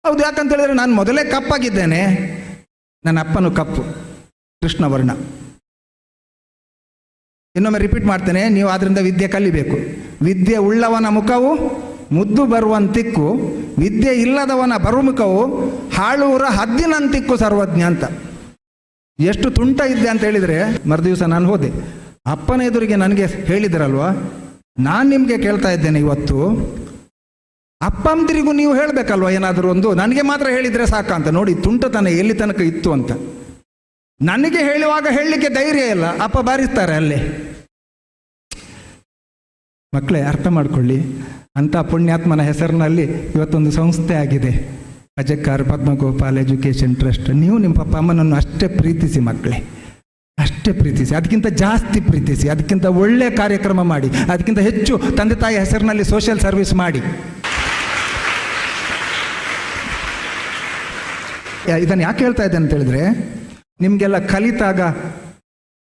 ಹೌದು, ಯಾಕಂತ ಹೇಳಿದ್ರೆ ನಾನು ಮೊದಲೇ ಕಪ್ಪಾಗಿದ್ದೇನೆ, ನನ್ನ ಅಪ್ಪನು ಕಪ್ಪು, ಕೃಷ್ಣವರ್ಣ. ಇನ್ನೊಮ್ಮೆ ರಿಪೀಟ್ ಮಾಡ್ತೇನೆ, ನೀವು ಆದ್ದರಿಂದ ವಿದ್ಯೆ ಕಲಿಬೇಕು. ವಿದ್ಯೆ ಉಳ್ಳವನ ಮುಖವು ಮುದ್ದು ಬರುವಂತಿಕ್ಕು, ವಿದ್ಯೆ ಇಲ್ಲದವನ ಬರುಮುಖವು ಹಾಳೂರ ಹದ್ದಿನಂತಿಕ್ಕು ಸರ್ವಜ್ಞ ಅಂತ. ಎಷ್ಟು ತುಂಟ ಇದ್ದೆ ಅಂತ ಹೇಳಿದರೆ, ಮರುದಿವಸ ನಾನು ಹೋದೆ, ಅಪ್ಪನ ಎದುರಿಗೆ ನನಗೆ ಹೇಳಿದ್ರಲ್ವ, ನಾನು ನಿಮಗೆ ಕೇಳ್ತಾ ಇದ್ದೇನೆ ಇವತ್ತು, ಅಪ್ಪಂದಿರಿಗೂ ನೀವು ಹೇಳಬೇಕಲ್ವ ಏನಾದರೂ ಒಂದು, ನನಗೆ ಮಾತ್ರ ಹೇಳಿದರೆ ಸಾಕಂತ. ನೋಡಿ ತುಂಟತನ ಎಲ್ಲಿ ತನಕ ಇತ್ತು ಅಂತ. ನನಗೆ ಹೇಳುವಾಗ ಹೇಳಲಿಕ್ಕೆ ಧೈರ್ಯ ಇಲ್ಲ, ಅಪ್ಪ ಬಾರಿಸ್ತಾರೆ ಅಲ್ಲೇ. ಮಕ್ಕಳೇ ಅರ್ಥ ಮಾಡ್ಕೊಳ್ಳಿ, ಅಂಥ ಪುಣ್ಯಾತ್ಮನ ಹೆಸರಿನಲ್ಲಿ ಇವತ್ತೊಂದು ಸಂಸ್ಥೆ ಆಗಿದೆ, ಅಜಕ್ಕಾರ್ ಪದ್ಮಗೋಪಾಲ್ ಎಜುಕೇಷನ್ ಟ್ರಸ್ಟ್. ನೀವು ನಿಮ್ಮ ಪಪ್ಪ ಅಮ್ಮನನ್ನು ಅಷ್ಟೇ ಪ್ರೀತಿಸಿ ಮಕ್ಕಳೇ, ಅಷ್ಟೇ ಪ್ರೀತಿಸಿ, ಅದಕ್ಕಿಂತ ಜಾಸ್ತಿ ಪ್ರೀತಿಸಿ, ಅದಕ್ಕಿಂತ ಒಳ್ಳೆ ಕಾರ್ಯಕ್ರಮ ಮಾಡಿ, ಅದಕ್ಕಿಂತ ಹೆಚ್ಚು ತಂದೆ ತಾಯಿ ಹೆಸರಿನಲ್ಲಿ ಸೋಷಿಯಲ್ ಸರ್ವಿಸ್ ಮಾಡಿ. ಇದನ್ನು ಯಾಕೆ ಹೇಳ್ತಾ ಇದ್ದೆ ಅಂತ ಹೇಳಿದ್ರೆ, ನಿಮಗೆಲ್ಲ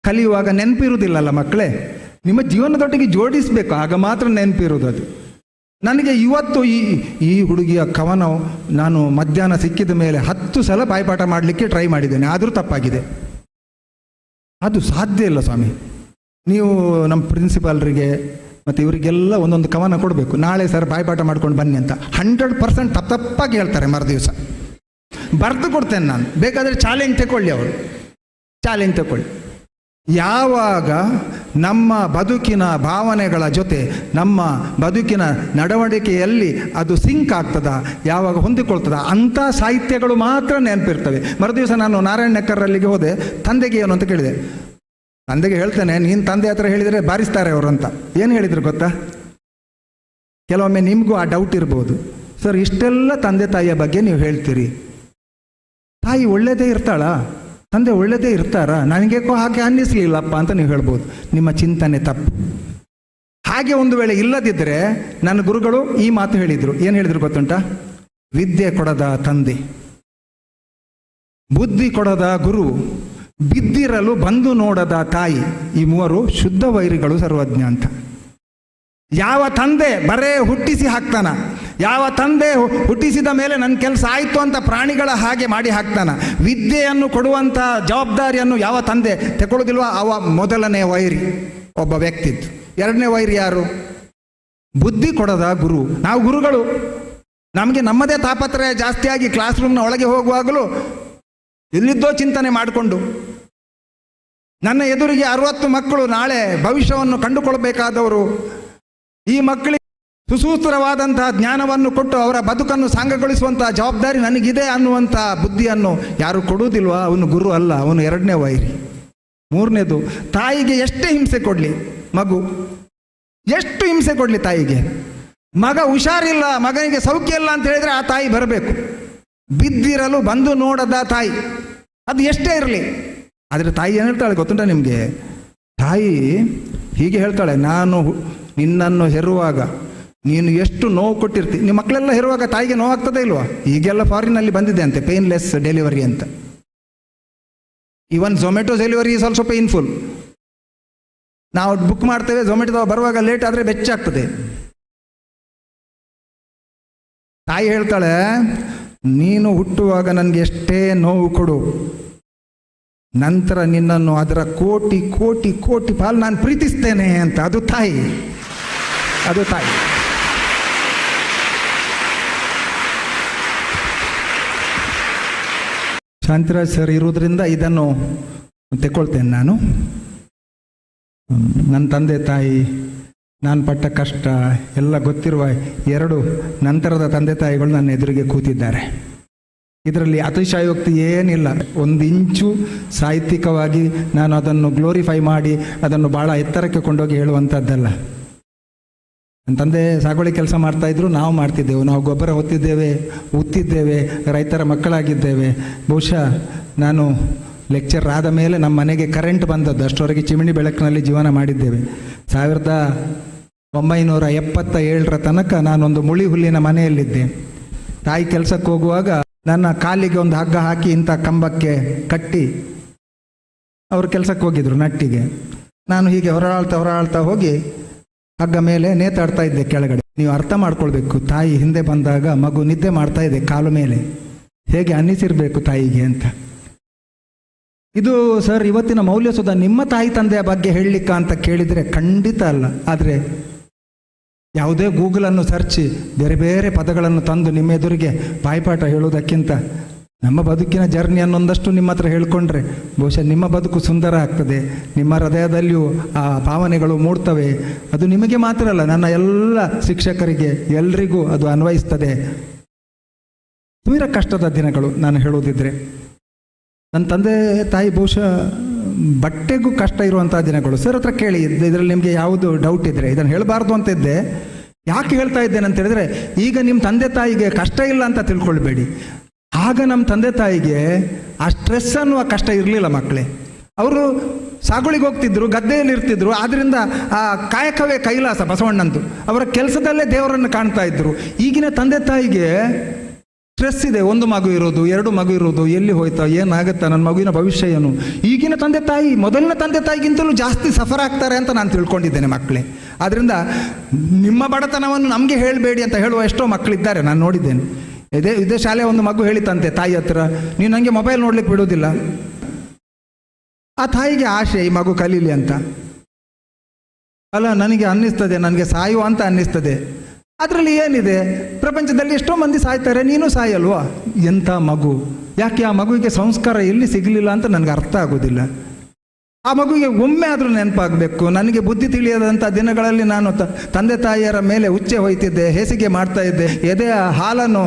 ಕಲಿಯುವಾಗ ನೆನಪಿರುವುದಿಲ್ಲಲ್ಲ ಮಕ್ಕಳೇ, ನಿಮ್ಮ ಜೀವನದೊಟ್ಟಿಗೆ ಜೋಡಿಸಬೇಕು, ಆಗ ಮಾತ್ರ ನೆನಪಿರುವುದು ಅದು. ನನಗೆ ಇವತ್ತು ಈ ಹುಡುಗಿಯ ಕವನ ನಾನು ಮಧ್ಯಾಹ್ನ ಸಿಕ್ಕಿದ ಮೇಲೆ 10 ಸಲ ಬಾಯ್ಪಾಠ ಮಾಡಲಿಕ್ಕೆ ಟ್ರೈ ಮಾಡಿದ್ದೇನೆ, ಆದರೂ ತಪ್ಪಾಗಿದೆ. ಅದು ಸಾಧ್ಯ ಇಲ್ಲ ಸ್ವಾಮಿ. ನೀವು ನಮ್ಮ ಪ್ರಿನ್ಸಿಪಾಲ್ರಿಗೆ ಮತ್ತು ಇವರಿಗೆಲ್ಲ ಒಂದೊಂದು ಕವನ ಕೊಡಬೇಕು, ನಾಳೆ ಸರ್ ಬಾಯ್ಪಾಠ ಮಾಡ್ಕೊಂಡು ಬನ್ನಿ ಅಂತ. 100% ತಪ್ಪಾಗಿ ಹೇಳ್ತಾರೆ. ಮರುದಿವಸ ಬರೆದು ಕೊಡ್ತೇನೆ ನಾನು, ಬೇಕಾದರೆ ಚಾಲೆಂಜ್ ತಗೊಳ್ಳಿ, ಅವರು ಚಾಲೆಂಜ್ ತಗೊಳ್ಳಿ. ಯಾವಾಗ ನಮ್ಮ ಬದುಕಿನ ಭಾವನೆಗಳ ಜೊತೆ ನಮ್ಮ ಬದುಕಿನ ನಡವಳಿಕೆಯಲ್ಲಿ ಅದು ಸಿಂಕ್ ಆಗ್ತದ, ಯಾವಾಗ ಹೊಂದಿಕೊಳ್ತದ, ಅಂಥ ಸಾಹಿತ್ಯಗಳು ಮಾತ್ರ ನೆನಪಿರ್ತವೆ. ಮರುದಿವಸ ನಾನು ನಾರಾಯಣ ನೆಕ್ಕರಲ್ಲಿಗೆ ಹೋದೆ, ತಂದೆಗೆ ಏನು ಅಂತ ಕೇಳಿದೆ. ತಂದೆಗೆ ಹೇಳ್ತೇನೆ, ನೀನು ತಂದೆ ಹತ್ರ ಹೇಳಿದರೆ ಬಾರಿಸ್ತಾರೆ ಅವರು ಅಂತ. ಏನು ಹೇಳಿದ್ರು ಗೊತ್ತಾ? ಕೆಲವೊಮ್ಮೆ ನಿಮಗೂ ಆ ಡೌಟ್ ಇರ್ಬೋದು, ಸರ್ ಇಷ್ಟೆಲ್ಲ ತಂದೆ ತಾಯಿಯ ಬಗ್ಗೆ ನೀವು ಹೇಳ್ತೀರಿ, ತಾಯಿ ಒಳ್ಳೆಯದೇ ಇರ್ತಾಳಾ, ತಂದೆ ಒಳ್ಳೆಯದೇ ಇರ್ತಾರಾ, ನನಗೇಕೋ ಹಾಗೆ ಅನ್ನಿಸ್ಲಿಲ್ಲಪ್ಪ ಅಂತ ನೀವು ಹೇಳ್ಬೋದು. ನಿಮ್ಮ ಚಿಂತನೆ ತಪ್ಪು. ಹಾಗೆ ಒಂದು ವೇಳೆ ಇಲ್ಲದಿದ್ದರೆ ನನ್ನ ಗುರುಗಳು ಈ ಮಾತು ಹೇಳಿದರು. ಏನು ಹೇಳಿದ್ರು ಗೊತ್ತುಂಟಾ? ವಿದ್ಯೆ ಕೊಡದ ತಂದೆ, ಬುದ್ಧಿ ಕೊಡದ ಗುರು, ಬಿದ್ದಿರಲು ಬಂದು ನೋಡದ ತಾಯಿ, ಈ ಮೂವರು ಶುದ್ಧ ವೈರಿಗಳು ಸರ್ವಜ್ಞ ಅಂತ. ಯಾವ ತಂದೆ ಬರೇ ಹುಟ್ಟಿಸಿ ಹಾಕ್ತಾನ, ಯಾವ ತಂದೆ ಹುಟ್ಟಿಸಿದ ಮೇಲೆ ನನ್ನ ಕೆಲಸ ಆಯಿತು ಅಂತ ಪ್ರಾಣಿಗಳ ಹಾಗೆ ಮಾಡಿ ಹಾಕ್ತಾನ, ವಿದ್ಯೆಯನ್ನು ಕೊಡುವಂಥ ಜವಾಬ್ದಾರಿಯನ್ನು ಯಾವ ತಂದೆ ತಗೊಳ್ಳೋದಿಲ್ವ, ಅವ ಮೊದಲನೇ ವೈರಿ ಒಬ್ಬ ವ್ಯಕ್ತಿದ್ದು. ಎರಡನೇ ವೈರಿ ಯಾರು? ಬುದ್ಧಿ ಕೊಡದ ಗುರು. ನಾವು ಗುರುಗಳು, ನಮಗೆ ನಮ್ಮದೇ ತಾಪತ್ರಯ ಜಾಸ್ತಿಯಾಗಿ ಕ್ಲಾಸ್ ರೂಮ್ನ ಒಳಗೆ ಹೋಗುವಾಗಲೂ ಎಲ್ಲಿದ್ದೋ ಚಿಂತನೆ ಮಾಡಿಕೊಂಡು, ನನ್ನ ಎದುರಿಗೆ 60 ಮಕ್ಕಳು ನಾಳೆ ಭವಿಷ್ಯವನ್ನು ಕಂಡುಕೊಳ್ಬೇಕಾದವರು, ಈ ಮಕ್ಕಳಿಗೆ ಸುಸೂತ್ರವಾದಂತಹ ಜ್ಞಾನವನ್ನು ಕೊಟ್ಟು ಅವರ ಬದುಕನ್ನು ಸಾಂಗಗೊಳಿಸುವಂತಹ ಜವಾಬ್ದಾರಿ ನನಗಿದೆ ಅನ್ನುವಂಥ ಬುದ್ಧಿಯನ್ನು ಯಾರು ಕೊಡುವುದಿಲ್ವ, ಅವನು ಗುರು ಅಲ್ಲ, ಅವನು ಎರಡನೇ ವೈರಿ. ಮೂರನೇದು, ತಾಯಿಗೆ ಎಷ್ಟೇ ಹಿಂಸೆ ಕೊಡಲಿ ಮಗು, ಎಷ್ಟು ಹಿಂಸೆ ಕೊಡಲಿ ತಾಯಿಗೆ, ಮಗ ಹುಷಾರಿಲ್ಲ, ಮಗನಿಗೆ ಸೌಖ್ಯ ಇಲ್ಲ ಅಂತ ಹೇಳಿದರೆ ಆ ತಾಯಿ ಬರಬೇಕು. ಬಿದ್ದಿರಲು ಬಂದು ನೋಡದ ತಾಯಿ, ಅದು ಎಷ್ಟೇ ಇರಲಿ. ಆದರೆ ತಾಯಿ ಏನು ಹೇಳ್ತಾಳೆ ಗೊತ್ತುಂಟ ನಿಮಗೆ? ತಾಯಿ ಹೀಗೆ ಹೇಳ್ತಾಳೆ, ನಾನು ನಿನ್ನನ್ನು ಹೆರುವಾಗ ನೀನು ಎಷ್ಟು ನೋವು ಕೊಟ್ಟಿರ್ತಿ. ನಿಮ್ಮ ಮಕ್ಕಳೆಲ್ಲ ಹೆರುವಾಗ ತಾಯಿಗೆ ನೋವಾಗ್ತದೆ ಇಲ್ವಾ? ಈಗೆಲ್ಲ ಫಾರಿನಲ್ಲಿ ಬಂದಿದೆ ಅಂತೆ ಪೇನ್ಲೆಸ್ ಡೆಲಿವರಿ ಅಂತ. Even Zomato delivery is also painful. ನಾವು ಬುಕ್ ಮಾಡ್ತೇವೆ, ಝೊಮ್ಯಾಟೊ ಬರುವಾಗ ಲೇಟ್ ಆದರೆ ಬೆಚ್ಚಾಗ್ತದೆ. ತಾಯಿ ಹೇಳ್ತಾಳೆ, ನೀನು ಹುಟ್ಟುವಾಗ ನನಗೆ ಎಷ್ಟೇ ನೋವು ಕೊಡು, ನಂತರ ನಿನ್ನನ್ನು ಅದರ ಕೋಟಿ ಕೋಟಿ ಕೋಟಿ ಪಾಲು ನಾನು ಪ್ರೀತಿಸ್ತೇನೆ ಅಂತ. ಅದು ತಾಯಿ, ಅದು ತಾಯಿ. ಶಾಂತಿರಾಜ್ ಸರ್ ಇರುವುದರಿಂದ ಇದನ್ನು ತೆಕ್ಕೊಳ್ತೇನೆ ನಾನು. ನನ್ನ ತಂದೆ ತಾಯಿ, ನಾನು ಪಟ್ಟ ಕಷ್ಟ ಎಲ್ಲ ಗೊತ್ತಿರುವ 2 ನಂತರದ ತಂದೆ ತಾಯಿಗಳು ನನ್ನ ಎದುರಿಗೆ ಕೂತಿದ್ದಾರೆ. ಇದರಲ್ಲಿ ಅತಿಶಯೋಕ್ತಿ ಏನಿಲ್ಲ. 1 ಇಂಚು ಸಾಹಿತ್ಯಿಕವಾಗಿ ನಾನು ಅದನ್ನು ಗ್ಲೋರಿಫೈ ಮಾಡಿ ಅದನ್ನು ಭಾಳ ಎತ್ತರಕ್ಕೆ ಕೊಂಡೋಗಿ ಹೇಳುವಂಥದ್ದಲ್ಲ. ನನ್ನ ತಂದೆ ಸಾಗುವಳಿ ಕೆಲಸ ಮಾಡ್ತಾಯಿದ್ರು, ನಾವು ಮಾಡ್ತಿದ್ದೆವು, ನಾವು ಗೊಬ್ಬರ ಉತ್ತಿದ್ದೇವೆ, ರೈತರ ಮಕ್ಕಳಾಗಿದ್ದೇವೆ. ಬಹುಶಃ ನಾನು ಲೆಕ್ಚರ್ ಆದ ಮೇಲೆ ನಮ್ಮ ಮನೆಗೆ ಕರೆಂಟ್ ಬಂದದ್ದು, ಅಷ್ಟರವರೆಗೆ ಚಿಮಣಿ ಬೆಳಕಿನಲ್ಲಿ ಜೀವನ ಮಾಡಿದ್ದೇವೆ. 1977 ತನಕ ನಾನೊಂದು ಮುಳಿ ಹುಲ್ಲಿನ ಮನೆಯಲ್ಲಿದ್ದೆ. ತಾಯಿ ಕೆಲಸಕ್ಕೆ ಹೋಗುವಾಗ ನನ್ನ ಕಾಲಿಗೆ ಒಂದು ಹಗ್ಗ ಹಾಕಿ ಇಂಥ ಕಂಬಕ್ಕೆ ಕಟ್ಟಿ ಅವರು ಕೆಲಸಕ್ಕೆ ಹೋಗಿದ್ರು ನಟ್ಟಿಗೆ. ನಾನು ಹೀಗೆ ಹೊರಳ್ತಾ ಹೋಗಿ ಹಗ್ಗ ಮೇಲೆ ನೇತಾಡ್ತಾ ಇದ್ದೆ ಕೆಳಗಡೆ. ನೀವು ಅರ್ಥ ಮಾಡ್ಕೊಳ್ಬೇಕು, ತಾಯಿ ಹಿಂದೆ ಬಂದಾಗ ಮಗು ನಿದ್ದೆ ಮಾಡ್ತಾ ಇದೆ ಕಾಲು ಮೇಲೆ, ಹೇಗೆ ಅನ್ನಿಸಿರ್ಬೇಕು ತಾಯಿಗೆ ಅಂತ. ಇದು ಸರ್ ಇವತ್ತಿನ ಮೌಲ್ಯ ಸುಧಾ ನಿಮ್ಮ ತಾಯಿ ತಂದೆಯ ಬಗ್ಗೆ ಹೇಳಲಿಕ್ಕ ಅಂತ ಕೇಳಿದರೆ ಖಂಡಿತ ಅಲ್ಲ. ಆದರೆ ಯಾವುದೇ ಗೂಗಲನ್ನು ಸರ್ಚಿ ಬೇರೆ ಬೇರೆ ಪದಗಳನ್ನು ತಂದು ನಿಮ್ಮ ಎದುರಿಗೆ ಬಾಯ್ಪಾಠ ಹೇಳುವುದಕ್ಕಿಂತ ನಮ್ಮ ಬದುಕಿನ ಜರ್ನಿ ಅನ್ನೊಂದಷ್ಟು ನಿಮ್ಮ ಹತ್ರ ಹೇಳ್ಕೊಂಡ್ರೆ ಬಹುಶಃ ನಿಮ್ಮ ಬದುಕು ಸುಂದರ ಆಗ್ತದೆ. ನಿಮ್ಮ ಹೃದಯದಲ್ಲಿಯೂ ಆ ಭಾವನೆಗಳು ಮೂಡ್ತವೆ. ಅದು ನಿಮಗೆ ಮಾತ್ರ ಅಲ್ಲ, ನನ್ನ ಎಲ್ಲ ಶಿಕ್ಷಕರಿಗೆ ಎಲ್ರಿಗೂ ಅದು ಅನ್ವಯಿಸ್ತದೆ. ತೀರ ಕಷ್ಟದ ದಿನಗಳು ನಾನು ಹೇಳುವುದಿದ್ರೆ, ನನ್ನ ತಂದೆ ತಾಯಿ ಬಹುಶಃ ಬಟ್ಟೆಗೂ ಕಷ್ಟ ಇರುವಂಥ ದಿನಗಳು. ಸರ್ ಹತ್ರ ಕೇಳಿ, ಇದರಲ್ಲಿ ನಿಮಗೆ ಯಾವುದು ಡೌಟ್ ಇದ್ದರೆ ಇದನ್ನು ಹೇಳಬಾರ್ದು ಅಂತ ಇದ್ದೆ. ಯಾಕೆ ಹೇಳ್ತಾ ಇದ್ದೇನೆ ಅಂತ ಹೇಳಿದ್ರೆ, ಈಗ ನಿಮ್ಮ ತಂದೆ ತಾಯಿಗೆ ಕಷ್ಟ ಇಲ್ಲ ಅಂತ ತಿಳ್ಕೊಳ್ಬೇಡಿ. ಆಗ ನಮ್ಮ ತಂದೆ ತಾಯಿಗೆ ಆ ಸ್ಟ್ರೆಸ್ ಅನ್ನುವ ಕಷ್ಟ ಇರಲಿಲ್ಲ ಮಕ್ಕಳೇ. ಅವರು ಸಾಗುಳಿಗೆ ಹೋಗ್ತಿದ್ರು, ಗದ್ದೆಯಲ್ಲಿ ಇರ್ತಿದ್ರು. ಆದ್ದರಿಂದ ಆ ಕಾಯಕವೇ ಕೈಲಾಸ ಬಸವಣ್ಣಂದು. ಅವರ ಕೆಲಸದಲ್ಲೇ ದೇವರನ್ನು ಕಾಣ್ತಾ ಇದ್ರು. ಈಗಿನ ತಂದೆ ತಾಯಿಗೆ ಸ್ಟ್ರೆಸ್ ಇದೆ. ಒಂದು ಮಗು ಇರೋದು, 2 ಮಗು ಇರೋದು, ಎಲ್ಲಿ ಹೋಯ್ತಾ, ಏನಾಗುತ್ತಾ, ನನ್ನ ಮಗುವಿನ ಭವಿಷ್ಯ ಏನು. ಈಗಿನ ತಂದೆ ತಾಯಿ ಮೊದಲಿನ ತಂದೆ ತಾಯಿಗಿಂತಲೂ ಜಾಸ್ತಿ ಸಫರ್ ಆಗ್ತಾರೆ ಅಂತ ನಾನು ತಿಳ್ಕೊಂಡಿದ್ದೇನೆ ಮಕ್ಕಳೇ. ಆದ್ದರಿಂದ ನಿಮ್ಮ ಬಡತನವನ್ನು ನಮಗೆ ಹೇಳಬೇಡಿ ಅಂತ ಹೇಳುವ ಎಷ್ಟೋ ಮಕ್ಕಳಿದ್ದಾರೆ, ನಾನು ನೋಡಿದ್ದೇನೆ. ಇದೇ ಶಾಲೆ ಒಂದು ಮಗು ಹೇಳಿತಂತೆ ತಾಯಿ ಹತ್ರ, ನೀವು ನನಗೆ ಮೊಬೈಲ್ ನೋಡ್ಲಿಕ್ಕೆ ಬಿಡೋದಿಲ್ಲ. ಆ ತಾಯಿಗೆ ಆಶೆ ಈ ಮಗು ಕಲೀಲಿ ಅಂತ. ಅಲ್ಲ, ನನಗೆ ಅನ್ನಿಸ್ತದೆ, ನನಗೆ ಸಾಯುವ ಅಂತ ಅನ್ನಿಸ್ತದೆ. ಅದರಲ್ಲಿ ಏನಿದೆ, ಪ್ರಪಂಚದಲ್ಲಿ ಎಷ್ಟೋ ಮಂದಿ ಸಾಯ್ತಾರೆ, ನೀನು ಸಾಯಲ್ವಾ? ಎಂಥ ಮಗು, ಯಾಕೆ ಆ ಮಗುವಿಗೆ ಸಂಸ್ಕಾರ ಎಲ್ಲಿ ಸಿಗಲಿಲ್ಲ ಅಂತ ನನಗೆ ಅರ್ಥ ಆಗೋದಿಲ್ಲ. ಆ ಮಗುವಿಗೆ ಒಮ್ಮೆ ಆದರೂ ನೆನಪಾಗಬೇಕು. ನನಗೆ ಬುದ್ಧಿ ತಿಳಿಯದಂಥ ದಿನಗಳಲ್ಲಿ ನಾನು ತಂದೆ ತಾಯಿಯರ ಮೇಲೆ ಉಚ್ಚೆ ಹೋಯ್ತಿದ್ದೆ, ಹೇಸಿಗೆ ಮಾಡ್ತಾ ಇದ್ದೆ, ಎದೆಯ ಹಾಲನ್ನು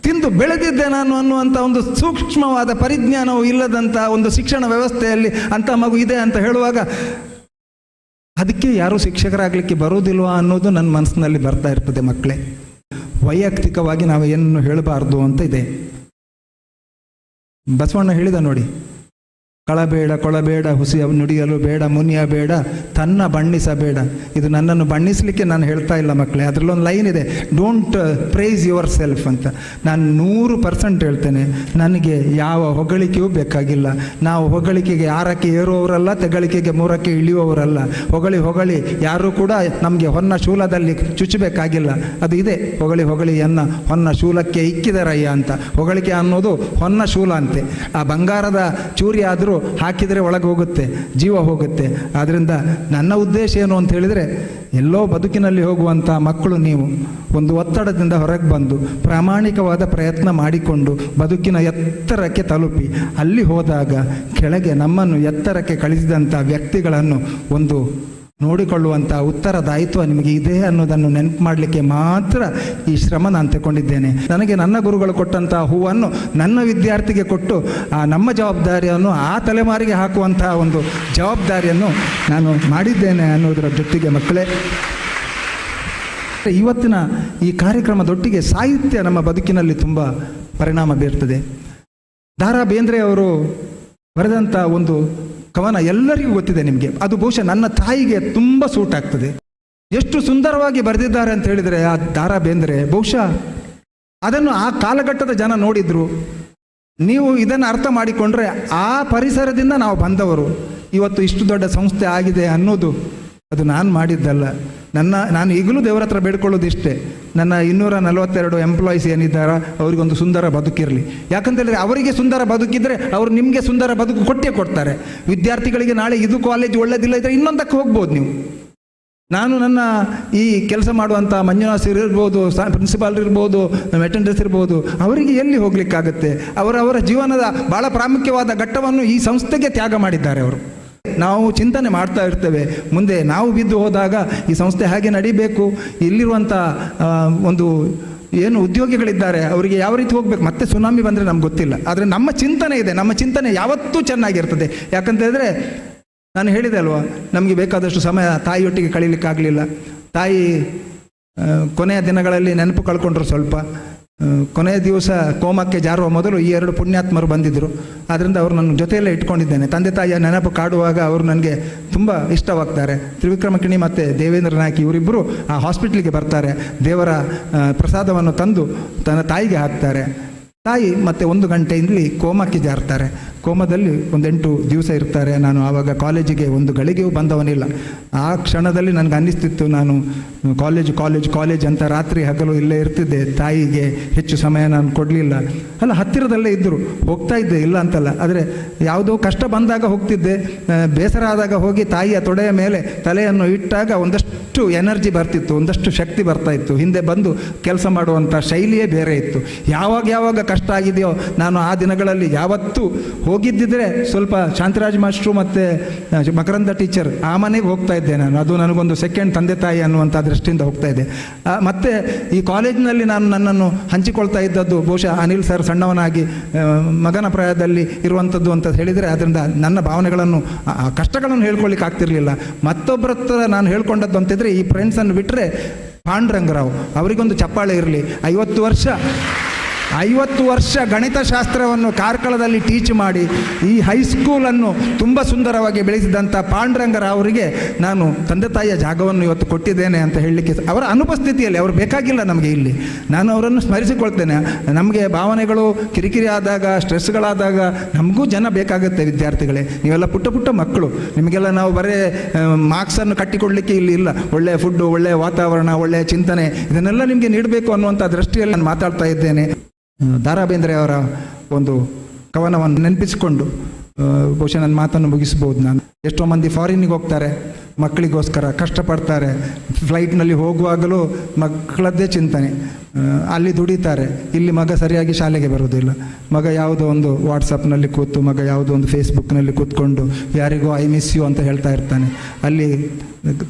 ತಿಂದು ಬೆಳೆದಿದ್ದೆ ನಾನು ಅನ್ನುವಂಥ ಒಂದು ಸೂಕ್ಷ್ಮವಾದ ಪರಿಜ್ಞಾನವು ಇಲ್ಲದಂಥ ಒಂದು ಶಿಕ್ಷಣ ವ್ಯವಸ್ಥೆಯಲ್ಲಿ ಅಂಥ ಮಗು ಇದೆ ಅಂತ ಹೇಳುವಾಗ ಅದಕ್ಕೆ ಯಾರೂ ಶಿಕ್ಷಕರಾಗಲಿಕ್ಕೆ ಬರೋದಿಲ್ವಾ ಅನ್ನೋದು ನನ್ನ ಮನಸ್ಸಿನಲ್ಲಿ ಬರ್ತಾ ಇರ್ತದೆ ಮಕ್ಕಳೇ. ವೈಯಕ್ತಿಕವಾಗಿ ನಾವು ಏನು ಹೇಳಬಾರ್ದು ಅಂತ ಇದೆ. ಬಸವಣ್ಣ ಹೇಳಿದ ನೋಡಿ, ಕಳಬೇಡ ಕೊಳಬೇಡ ಹುಸಿ ನುಡಿಯಲು ಬೇಡ ಮುನಿಯಬೇಡ ತನ್ನ ಬಣ್ಣಿಸಬೇಡ. ಇದು ನನ್ನನ್ನು ಬಣ್ಣಿಸಲಿಕ್ಕೆ ನಾನು ಹೇಳ್ತಾ ಇಲ್ಲ ಮಕ್ಕಳೇ. ಅದರಲ್ಲೊಂದು ಲೈನ್ ಇದೆ, ಡೋಂಟ್ ಪ್ರೈಸ್ ಯುವರ್ ಸೆಲ್ಫ್ ಅಂತ. ನಾನು 100% ಹೇಳ್ತೇನೆ, ನನಗೆ ಯಾವ ಹೊಗಳಿಕೆಯೂ ಬೇಕಾಗಿಲ್ಲ. ನಾವು ಹೊಗಳಿಕೆಗೆ 6ಕ್ಕೆ ಏರುವವರಲ್ಲ, ತೆಗಳಿಕೆಗೆ 3ಕ್ಕೆ ಇಳಿಯುವವರಲ್ಲ. ಹೊಗಳಿ ಹೊಗಳಿ ಯಾರೂ ಕೂಡ ನಮಗೆ ಹೊನ್ನ ಶೂಲದಲ್ಲಿ ಚುಚ್ಚಬೇಕಾಗಿಲ್ಲ. ಅದು ಇದೆ, ಹೊಗಳಿ ಹೊಗಳಿ ಎನ್ನ ಹೊನ್ನ ಶೂಲಕ್ಕೆ ಇಕ್ಕಿದರಯ್ಯ ಅಂತ. ಹೊಗಳಿಕೆ ಅನ್ನೋದು ಹೊನ್ನ ಶೂಲ ಅಂತೆ. ಆ ಬಂಗಾರದ ಚೂರಿ ಆದರೂ ಹಾಕಿದರೆ ಒಳಗೆ ಹೋಗುತ್ತೆ, ಜೀವ ಹೋಗುತ್ತೆ. ಆದ್ದರಿಂದ ನನ್ನ ಉದ್ದೇಶ ಏನು ಅಂತ ಹೇಳಿದರೆ, ಎಲ್ಲೋ ಬದುಕಿನಲ್ಲಿ ಹೋಗುವಂಥ ಮಕ್ಕಳು ನೀವು ಒಂದು ಒತ್ತಡದಿಂದ ಹೊರಗೆ ಬಂದು ಪ್ರಾಮಾಣಿಕವಾದ ಪ್ರಯತ್ನ ಮಾಡಿಕೊಂಡು ಬದುಕಿನ ಎತ್ತರಕ್ಕೆ ತಲುಪಿ, ಅಲ್ಲಿ ಹೋದಾಗ ಕೆಳಗೆ ನಮ್ಮನ್ನು ಎತ್ತರಕ್ಕೆ ಕಳಿಸಿದಂಥ ವ್ಯಕ್ತಿಗಳನ್ನು ಒಂದು ನೋಡಿಕೊಳ್ಳುವಂಥ ಉತ್ತರದಾಯಿತ್ವ ನಿಮಗೆ ಇದೆ ಅನ್ನೋದನ್ನು ನೆನಪು ಮಾಡಲಿಕ್ಕೆ ಮಾತ್ರ ಈ ಶ್ರಮ ನಾನು ತಗೊಂಡಿದ್ದೇನೆ. ನನಗೆ ನನ್ನ ಗುರುಗಳು ಕೊಟ್ಟಂಥ ಹೂವನ್ನು ನನ್ನ ವಿದ್ಯಾರ್ಥಿಗೆ ಕೊಟ್ಟು ಆ ನಮ್ಮ ಜವಾಬ್ದಾರಿಯನ್ನು ಆ ತಲೆಮಾರಿಗೆ ಹಾಕುವಂಥ ಒಂದು ಜವಾಬ್ದಾರಿಯನ್ನು ನಾನು ಮಾಡಿದ್ದೇನೆ ಅನ್ನೋದರ ಜೊತೆಗೆ ಮಕ್ಕಳೇ, ಇವತ್ತಿನ ಈ ಕಾರ್ಯಕ್ರಮದೊಟ್ಟಿಗೆ ಸಾಹಿತ್ಯ ನಮ್ಮ ಬದುಕಿನಲ್ಲಿ ತುಂಬ ಪರಿಣಾಮ ಬೀರ್ತದೆ. ದ ರಾ ಬೇಂದ್ರೆ ಅವರು ಬರೆದಂಥ ಒಂದು ಕವನ ಎಲ್ಲರಿಗೂ ಗೊತ್ತಿದೆ ನಿಮಗೆ. ಅದು ಬಹುಶಃ ನನ್ನ ತಾಯಿಗೆ ತುಂಬ ಸೂಟ್ ಆಗ್ತದೆ. ಎಷ್ಟು ಸುಂದರವಾಗಿ ಬರೆದಿದ್ದಾರೆ ಅಂತ ಹೇಳಿದರೆ ಆ ದ ರಾ ಬೇಂದ್ರೆ, ಬಹುಶಃ ಅದನ್ನು ಆ ಕಾಲಘಟ್ಟದ ಜನ ನೋಡಿದ್ರು. ನೀವು ಇದನ್ನು ಅರ್ಥ ಮಾಡಿಕೊಂಡ್ರೆ ಆ ಪರಿಸರದಿಂದ ನಾವು ಬಂದವರು. ಇವತ್ತು ಇಷ್ಟು ದೊಡ್ಡ ಸಂಸ್ಥೆ ಆಗಿದೆ ಅನ್ನೋದು ಅದು ನಾನು ಮಾಡಿದ್ದಲ್ಲ. ನಾನು ಈಗಲೂ ದೇವರ ಹತ್ರ ಬೇಡ್ಕೊಳ್ಳೋದು ಇಷ್ಟೇ, ನನ್ನ 242 ಎಂಪ್ಲಾಯೀಸ್ ಏನಿದ್ದಾರೋ ಅವರಿಗೊಂದು ಸುಂದರ ಬದುಕಿರಲಿ. ಯಾಕಂತೇಳಿದರೆ ಅವರಿಗೆ ಸುಂದರ ಬದುಕಿದ್ರೆ ಅವರು ನಿಮಗೆ ಸುಂದರ ಬದುಕು ಕೊಟ್ಟೇ ಕೊಡ್ತಾರೆ. ವಿದ್ಯಾರ್ಥಿಗಳಿಗೆ ನಾಳೆ ಇದು ಕಾಲೇಜ್ ಒಳ್ಳೆದಿಲ್ಲ ಇದ್ದರೆ ಇನ್ನೊಂದಕ್ಕೆ ಹೋಗ್ಬೋದು ನೀವು. ನಾನು ನನ್ನ ಈ ಕೆಲಸ ಮಾಡುವಂಥ ಮಂಜುನಾಥ್ ಸರ್ ಇರ್ಬೋದು, ಪ್ರಿನ್ಸಿಪಾಲ್ ಇರ್ಬೋದು, ಅಟೆಂಡರ್ಸ್ ಇರ್ಬೋದು, ಅವರಿಗೆ ಎಲ್ಲಿ ಹೋಗ್ಲಿಕ್ಕಾಗತ್ತೆ? ಅವರವರ ಜೀವನದ ಭಾಳ ಪ್ರಾಮುಖ್ಯವಾದ ಘಟ್ಟವನ್ನು ಈ ಸಂಸ್ಥೆಗೆ ತ್ಯಾಗ ಮಾಡಿದ್ದಾರೆ ಅವರು. ನಾವು ಚಿಂತನೆ ಮಾಡ್ತಾ ಇರ್ತೇವೆ, ಮುಂದೆ ನಾವು ಬಿದ್ದು ಹೋದಾಗ ಈ ಸಂಸ್ಥೆ ಹಾಗೆ ನಡಿಬೇಕು. ಇಲ್ಲಿರುವಂಥ ಒಂದು ಏನು ಉದ್ಯೋಗಿಗಳಿದ್ದಾರೆ ಅವರಿಗೆ ಯಾವ ರೀತಿ ಹೋಗಬೇಕು, ಮತ್ತೆ ಸುನಾಮಿ ಬಂದರೆ ನಮ್ಗೆ ಗೊತ್ತಿಲ್ಲ. ಆದರೆ ನಮ್ಮ ಚಿಂತನೆ ಇದೆ, ನಮ್ಮ ಚಿಂತನೆ ಯಾವತ್ತೂ ಚೆನ್ನಾಗಿರ್ತದೆ. ಯಾಕಂತ ಹೇಳಿದ್ರೆ ನಾನು ಹೇಳಿದೆ ಅಲ್ವಾ, ನಮಗೆ ಬೇಕಾದಷ್ಟು ಸಮಯ ತಾಯಿಯೊಟ್ಟಿಗೆ ಕಳೀಲಿಕ್ಕಾಗಲಿಲ್ಲ. ತಾಯಿ ಕೊನೆಯ ದಿನಗಳಲ್ಲಿ ನೆನಪು ಕಳ್ಕೊಂಡ್ರು ಸ್ವಲ್ಪ. ಕೊನೆಯ ದಿವಸ ಕೋಮಕ್ಕೆ ಜಾರುವ ಮೊದಲು ಈ 2 ಪುಣ್ಯಾತ್ಮರು ಬಂದಿದ್ದರು. ಆದ್ದರಿಂದ ಅವರು ನನ್ನ ಜೊತೆಯಲ್ಲೇ ಇಟ್ಕೊಂಡಿದ್ದೇನೆ. ತಂದೆ ತಾಯಿಯ ನೆನಪು ಕಾಡುವಾಗ ಅವರು ನನಗೆ ತುಂಬ ಇಷ್ಟವಾಗ್ತಾರೆ. ತ್ರಿವಿಕ್ರಮ ಕಿಣಿ ಮತ್ತು ದೇವೇಂದ್ರ ನಾಯ್ಕ ಇವರಿಬ್ಬರು ಆ ಹಾಸ್ಪಿಟ್ಲಿಗೆ ಬರ್ತಾರೆ. ದೇವರ ಪ್ರಸಾದವನ್ನು ತಂದು ತನ್ನ ತಾಯಿಗೆ ಹಾಕ್ತಾರೆ. ತಾಯಿ ಮತ್ತೆ 1 ಗಂಟೆಯಲ್ಲಿ ಕೋಮಕ್ಕೆ ಜಾರ್ತಾರೆ. ಕೋಮದಲ್ಲಿ 8 ದಿವಸ ಇರ್ತಾರೆ. ನಾನು ಆವಾಗ ಕಾಲೇಜಿಗೆ 1 ಗಳಿಗೆಯೂ ಬಂದವನಿಲ್ಲ. ಆ ಕ್ಷಣದಲ್ಲಿ ನನಗೆ ಅನ್ನಿಸ್ತಿತ್ತು, ನಾನು ಕಾಲೇಜ್ ಅಂತ ರಾತ್ರಿ ಹಗಲು ಇಲ್ಲೇ ಇರ್ತಿದ್ದೆ. ತಾಯಿಗೆ ಹೆಚ್ಚು ಸಮಯ ನಾನು ಕೊಡಲಿಲ್ಲ. ಅಲ್ಲ, ಹತ್ತಿರದಲ್ಲೇ ಇದ್ದರು, ಹೋಗ್ತಾ ಇದ್ದೆ ಇಲ್ಲ ಅಂತಲ್ಲ. ಆದರೆ ಯಾವುದೋ ಕಷ್ಟ ಬಂದಾಗ ಹೋಗ್ತಿದ್ದೆ, ಬೇಸರ ಆದಾಗ ಹೋಗಿ ತಾಯಿಯ ತೊಡೆಯ ಮೇಲೆ ತಲೆಯನ್ನು ಇಟ್ಟಾಗ ಒಂದಷ್ಟು ಎನರ್ಜಿ ಬರ್ತಿತ್ತು, ಒಂದಷ್ಟು ಶಕ್ತಿ ಬರ್ತಾ ಇತ್ತು. ಹಿಂದೆ ಬಂದು ಕೆಲಸ ಮಾಡುವಂಥ ಶೈಲಿಯೇ ಬೇರೆ ಇತ್ತು. ಯಾವಾಗ ಕಷ್ಟ ಆಗಿದೆಯೋ ನಾನು ಆ ದಿನಗಳಲ್ಲಿ ಯಾವತ್ತೂ ಹೋಗಿದ್ದಿದ್ರೆ ಸ್ವಲ್ಪ ಶಾಂತರಾಜ್ ಮಾಸ್ಟ್ರು ಮತ್ತು ಮಕರಂದ ಟೀಚರ್ ಆ ಮನೆಗೆ ಹೋಗ್ತಾ ಇದ್ದೆ ನಾನು. ಅದು ನನಗೊಂದು ಸೆಕೆಂಡ್ ತಂದೆ ತಾಯಿ ಅನ್ನುವಂಥ ದೃಷ್ಟಿಯಿಂದ ಹೋಗ್ತಾ ಇದ್ದೆ. ಮತ್ತು ಈ ಕಾಲೇಜಿನಲ್ಲಿ ನಾನು ನನ್ನನ್ನು ಹಂಚಿಕೊಳ್ತಾ ಇದ್ದದ್ದು ಬಹುಶಃ ಅನಿಲ್ ಸರ್ ಸಣ್ಣವನಾಗಿ ಮಗನ ಪ್ರಾಯದಲ್ಲಿ ಇರುವಂಥದ್ದು ಅಂತ ಹೇಳಿದರೆ ಅದರಿಂದ ನನ್ನ ಭಾವನೆಗಳನ್ನು ಕಷ್ಟಗಳನ್ನು ಹೇಳ್ಕೊಳ್ಳಿಕ್ಕೆ ಆಗ್ತಿರಲಿಲ್ಲ. ಮತ್ತೊಬ್ಬರ ಹತ್ರ ನಾನು ಹೇಳ್ಕೊಂಡದ್ದು ಅಂತಿದ್ರೆ ಈ ಫ್ರೆಂಡ್ಸನ್ನು ಬಿಟ್ಟರೆ ಪಾಂಡುರಂಗರಾವ್, ಅವರಿಗೊಂದು ಚಪ್ಪಾಳೆ ಇರಲಿ. 50 ವರ್ಷ ಗಣಿತಶಾಸ್ತ್ರವನ್ನು ಕಾರ್ಕಳದಲ್ಲಿ ಟೀಚ್ ಮಾಡಿ ಈ ಹೈಸ್ಕೂಲನ್ನು ತುಂಬ ಸುಂದರವಾಗಿ ಬೆಳೆಸಿದಂಥ ಪಾಂಡುರಂಗರಾವ್ ಅವರಿಗೆ ನಾನು ತಂದೆ ತಾಯಿಯ ಜಾಗವನ್ನು ಇವತ್ತು ಕೊಟ್ಟಿದ್ದೇನೆ ಅಂತ ಹೇಳಲಿಕ್ಕೆ, ಅವರ ಅನುಪಸ್ಥಿತಿಯಲ್ಲಿ, ಅವರು ಬೇಕಾಗಿಲ್ಲ ನಮಗೆ ಇಲ್ಲಿ, ನಾನು ಅವರನ್ನು ಸ್ಮರಿಸಿಕೊಳ್ತೇನೆ. ನಮಗೆ ಭಾವನೆಗಳು ಕಿರಿಕಿರಿ ಆದಾಗ, ಸ್ಟ್ರೆಸ್ಗಳಾದಾಗ ನಮಗೂ ಜನ ಬೇಕಾಗುತ್ತೆ. ವಿದ್ಯಾರ್ಥಿಗಳೇ, ನೀವೆಲ್ಲ ಪುಟ್ಟ ಮಕ್ಕಳು, ನಿಮಗೆಲ್ಲ ನಾವು ಬರೀ ಮಾರ್ಕ್ಸನ್ನು ಕಟ್ಟಿಕೊಡಲಿಕ್ಕೆ ಇಲ್ಲಿ ಇಲ್ಲ. ಒಳ್ಳೆಯ ಫುಡ್ಡು, ಒಳ್ಳೆಯ ವಾತಾವರಣ, ಒಳ್ಳೆಯ ಚಿಂತನೆ ಇದನ್ನೆಲ್ಲ ನಿಮಗೆ ನೀಡಬೇಕು ಅನ್ನುವಂಥ ದೃಷ್ಟಿಯಲ್ಲಿ ನಾನು ಮಾತಾಡ್ತಾ ಇದ್ದೇನೆ. ದಾರಾ ಬೇಂದ್ರೆ ಅವರ ಒಂದು ಕವನವನ್ನು ನೆನಪಿಸಿಕೊಂಡು ಬಹುಶಃ ನನ್ನ ಮಾತನ್ನು ಮುಗಿಸ್ಬೋದು ನಾನು. ಎಷ್ಟೋ ಮಂದಿ ಫಾರಿನ್ನಿಗೆ ಹೋಗ್ತಾರೆ, ಮಕ್ಕಳಿಗೋಸ್ಕರ ಕಷ್ಟಪಡ್ತಾರೆ. ಫ್ಲೈಟ್ನಲ್ಲಿ ಹೋಗುವಾಗಲೂ ಮಕ್ಕಳದ್ದೇ ಚಿಂತನೆ, ಅಲ್ಲಿ ದುಡಿತಾರೆ. ಇಲ್ಲಿ ಮಗ ಸರಿಯಾಗಿ ಶಾಲೆಗೆ ಬರೋದಿಲ್ಲ. ಮಗ ಯಾವುದೋ ಒಂದು ವಾಟ್ಸಪ್ನಲ್ಲಿ ಕೂತು, ಮಗ ಯಾವುದೋ ಒಂದು ಫೇಸ್ಬುಕ್ನಲ್ಲಿ ಕೂತ್ಕೊಂಡು ಯಾರಿಗೋ ಐ ಮಿಸ್ ಯು ಅಂತ ಹೇಳ್ತಾ ಇರ್ತಾನೆ. ಅಲ್ಲಿ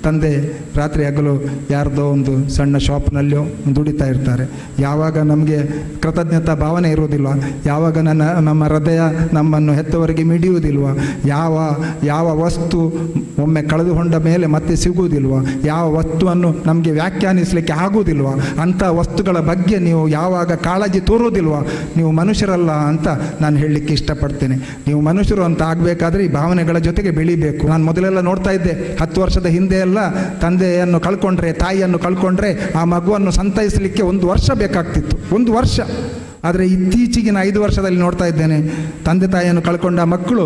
ತಂದೆ ರಾತ್ರಿ ಹಗಲು ಯಾರ್ದೋ ಒಂದು ಸಣ್ಣ ಶಾಪ್ನಲ್ಲಿಯೋ ದುಡಿತಾ ಇರ್ತಾರೆ. ಯಾವಾಗ ನಮಗೆ ಕೃತಜ್ಞತಾ ಭಾವನೆ ಇರೋದಿಲ್ವ, ಯಾವಾಗ ನಮ್ಮ ಹೃದಯ ನಮ್ಮನ್ನು ಹೆತ್ತವರಿಗೆ ಮಿಡಿಯುವುದಿಲ್ವ, ಯಾವ ವಸ್ತು ಒಮ್ಮೆ ಕಳೆದುಕೊಂಡ ಮೇಲೆ ಮತ್ತೆ ಸಿಗುವುದಿಲ್ವ, ಯಾವ ವಸ್ತುವನ್ನು ನಮಗೆ ವ್ಯಾಖ್ಯಾನಿಸಲಿಕ್ಕೆ ಆಗುವುದಿಲ್ವ, ಅಂಥ ವಸ್ತುಗಳ ಬಗ್ಗೆ ನೀವು ಯಾವಾಗ ಕಾಳಜಿ ತೋರೋದಿಲ್ವ, ನೀವು ಮನುಷ್ಯರಲ್ಲ ಅಂತ ನಾನು ಹೇಳಲಿಕ್ಕೆ ಇಷ್ಟಪಡ್ತೇನೆ. ನೀವು ಮನುಷ್ಯರು ಅಂತ ಆಗಬೇಕಾದ್ರೆ ಈ ಭಾವನೆಗಳ ಜೊತೆಗೆ ಬೆಳಿಬೇಕು. ನಾನು ಮೊದಲೆಲ್ಲ ನೋಡ್ತಾ ಇದ್ದೆ, 10 ವರ್ಷದ ಹಿಂದೆ ಎಲ್ಲ ತಂದೆಯನ್ನು ಕಳ್ಕೊಂಡ್ರೆ, ತಾಯಿಯನ್ನು ಕಳ್ಕೊಂಡ್ರೆ ಆ ಮಗುವನ್ನು ಸಂತೈಸಲಿಕ್ಕೆ 1 ವರ್ಷ ಬೇಕಾಗ್ತಿತ್ತು, 1 ವರ್ಷ. ಆದರೆ ಇತ್ತೀಚೆಗಿನ 5 ವರ್ಷದಲ್ಲಿ ನೋಡ್ತಾ ಇದ್ದೇನೆ, ತಂದೆ ತಾಯಿಯನ್ನು ಕಳ್ಕೊಂಡ ಮಕ್ಕಳು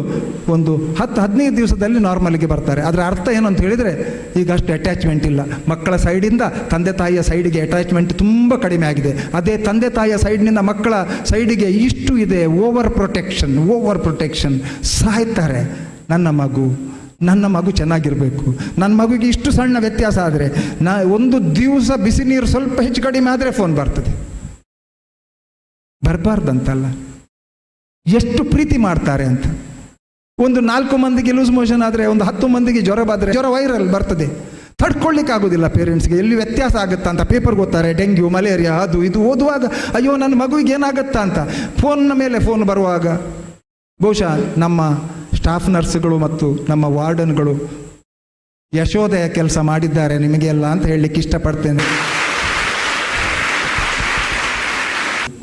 ಒಂದು 10-15 ದಿವಸದಲ್ಲಿ ನಾರ್ಮಲ್ಗೆ ಬರ್ತಾರೆ. ಅದರ ಅರ್ಥ ಏನು ಅಂತ ಹೇಳಿದರೆ, ಈಗ ಅಷ್ಟು ಅಟ್ಯಾಚ್ಮೆಂಟ್ ಇಲ್ಲ. ಮಕ್ಕಳ ಸೈಡಿಂದ ತಂದೆ ತಾಯಿಯ ಸೈಡಿಗೆ ಅಟ್ಯಾಚ್ಮೆಂಟ್ ತುಂಬ ಕಡಿಮೆ ಆಗಿದೆ. ಅದೇ ತಂದೆ ತಾಯಿಯ ಸೈಡ್ನಿಂದ ಮಕ್ಕಳ ಸೈಡಿಗೆ ಇಷ್ಟು ಇದೆ, ಓವರ್ ಪ್ರೊಟೆಕ್ಷನ್. ಸಾಯ್ತಾರೆ. ನನ್ನ ಮಗು ಚೆನ್ನಾಗಿರಬೇಕು, ನನ್ನ ಮಗುಗೆ ಇಷ್ಟು ಸಣ್ಣ ವ್ಯತ್ಯಾಸ ಆದರೆ, ಒಂದು ದಿವಸ ಬಿಸಿ ನೀರು ಸ್ವಲ್ಪ ಹೆಚ್ಚು ಕಡಿಮೆ ಆದರೆ ಫೋನ್ ಬರ್ತದೆ. ಬರಬಾರ್ದಂತಲ್ಲ, ಎಷ್ಟು ಪ್ರೀತಿ ಮಾಡ್ತಾರೆ ಅಂತ. ಒಂದು 4 ಮಂದಿಗೆ ಲೂಸ್ ಮೋಷನ್ ಆದರೆ, ಒಂದು 10 ಮಂದಿಗೆ ಜ್ವರ ಬಂದರೆ, ಜ್ವರ ವೈರಲ್ ಬರ್ತದೆ, ತಡ್ಕೊಳ್ಳಿಕ್ಕಾಗೋದಿಲ್ಲ ಪೇರೆಂಟ್ಸ್ಗೆ. ಎಲ್ಲಿ ವ್ಯತ್ಯಾಸ ಆಗುತ್ತಾ ಅಂತ ಪೇಪರ್ಗೆ ಓದ್ತಾರೆ, ಡೆಂಗ್ಯೂ, ಮಲೇರಿಯಾ, ಅದು ಇದು ಓದುವಾಗ ಅಯ್ಯೋ ನನ್ನ ಮಗುವಿಗೆ ಏನಾಗುತ್ತಾ ಅಂತ. ಫೋನ್ನ ಮೇಲೆ ಫೋನ್ ಬರುವಾಗ ಬಹುಶಃ ನಮ್ಮ ಸ್ಟಾಫ್ ನರ್ಸ್ಗಳು ಮತ್ತು ನಮ್ಮ ವಾರ್ಡನ್ಗಳು ಯಶೋದಯ ಕೆಲಸ ಮಾಡಿದ್ದಾರೆ ನಿಮಗೆಲ್ಲ ಅಂತ ಹೇಳಲಿಕ್ಕೆ ಇಷ್ಟಪಡ್ತೇನೆ.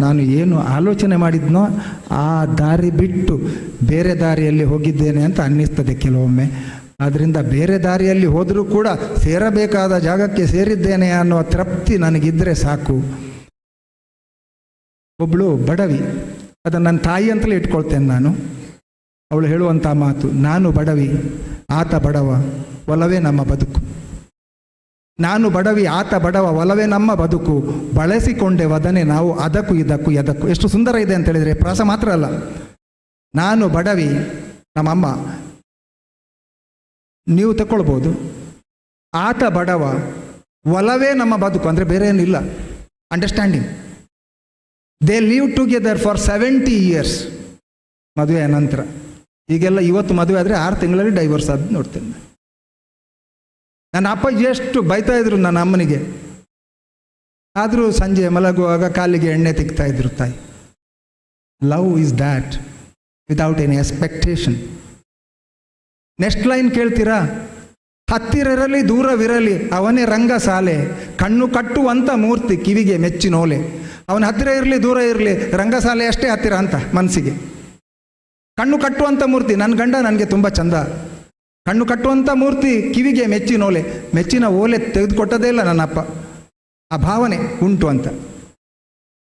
ನಾನು ಏನು ಆಲೋಚನೆ ಮಾಡಿದ್ನೋ ಆ ದಾರಿ ಬಿಟ್ಟು ಬೇರೆ ದಾರಿಯಲ್ಲಿ ಹೋಗಿದ್ದೇನೆ ಅಂತ ಅನ್ನಿಸ್ತದೆ ಕೆಲವೊಮ್ಮೆ. ಆದ್ದರಿಂದ ಬೇರೆ ದಾರಿಯಲ್ಲಿ ಹೋದರೂ ಕೂಡ ಸೇರಬೇಕಾದ ಜಾಗಕ್ಕೆ ಸೇರಿದ್ದೇನೆ ಅನ್ನುವ ತೃಪ್ತಿ ನನಗಿದ್ದರೆ ಸಾಕು. ಒಬ್ಬಳು ಬಡವಿ, ಅದನ್ನು ನನ್ನ ತಾಯಿ ಅಂತಲೇ ಇಟ್ಕೊಳ್ತೇನೆ ನಾನು. ಅವಳು ಹೇಳುವಂಥ ಮಾತು, ನಾನು ಬಡವಿ, ಆತ ಬಡವ, ಒಲವೇ ನಮ್ಮ ಬದುಕು. ನಾನು ಬಡವಿ, ಆತ ಬಡವ, ಒಲವೇ ನಮ್ಮ ಬದುಕು, ಬಳಸಿಕೊಂಡೆ ವದನೆ ನಾವು ಅದಕ್ಕೂ ಇದಕ್ಕೂ ಎದಕ್ಕೂ. ಎಷ್ಟು ಸುಂದರ ಇದೆ ಅಂತ ಹೇಳಿದರೆ, ಪ್ರಾಸ ಮಾತ್ರ ಅಲ್ಲ. ನಾನು ಬಡವಿ, ನಮ್ಮಮ್ಮ, ನೀವು ತಗೊಳ್ಬೋದು. ಆತ ಬಡವ, ಒಲವೇ ನಮ್ಮ ಬದುಕು, ಅಂದರೆ ಬೇರೆ ಏನಿಲ್ಲ. Understanding. They live together for 70 years. ಮದುವೆ ನಂತರ. ಈಗೆಲ್ಲ ಇವತ್ತು ಮದುವೆ ಆದರೆ 6 ತಿಂಗಳಲ್ಲಿ ಡೈವರ್ಸ್ ಆದ ನೋಡ್ತೇನೆ. ನನ್ನ ಅಪ್ಪ ಎಷ್ಟು ಬೈತಾ ಇದ್ರು ನನ್ನ ಅಮ್ಮನಿಗೆ, ಆದರೂ ಸಂಜೆ ಮಲಗುವಾಗ ಕಾಲಿಗೆ ಎಣ್ಣೆ ತಿಕ್ತಾ ಇದ್ರು ತಾಯಿ. Love is that without any expectation. Next line ಕೇಳ್ತೀರಾ? ಹತ್ತಿರರಲಿ ದೂರವಿರಲಿ ಅವನೇ ರಂಗ ಸಾಲೆ, ಕಣ್ಣು ಕಟ್ಟುವಂಥ ಮೂರ್ತಿ ಕಿವಿಗೆ ಮೆಚ್ಚಿನೋಲೆ. ಅವನ ಹತ್ತಿರ ಇರಲಿ ದೂರ ಇರಲಿ, ರಂಗಸಾಲೆ ಅಷ್ಟೇ ಹತ್ತಿರ ಅಂತ ಮನಸ್ಸಿಗೆ. ಕಣ್ಣು ಕಟ್ಟುವಂಥ ಮೂರ್ತಿ, ನನ್ನ ಗಂಡ ನನಗೆ ತುಂಬ ಚಂದ. ಕಣ್ಣು ಕಟ್ಟುವಂಥ ಮೂರ್ತಿ ಕಿವಿಗೆ ಮೆಚ್ಚಿನೋಲೆ. ಮೆಚ್ಚಿನ ಓಲೆ ತೆಗೆದುಕೊಟ್ಟದೇ ಇಲ್ಲ ನನ್ನಪ್ಪ. ಆ ಭಾವನೆ ಉಂಟು ಅಂತ.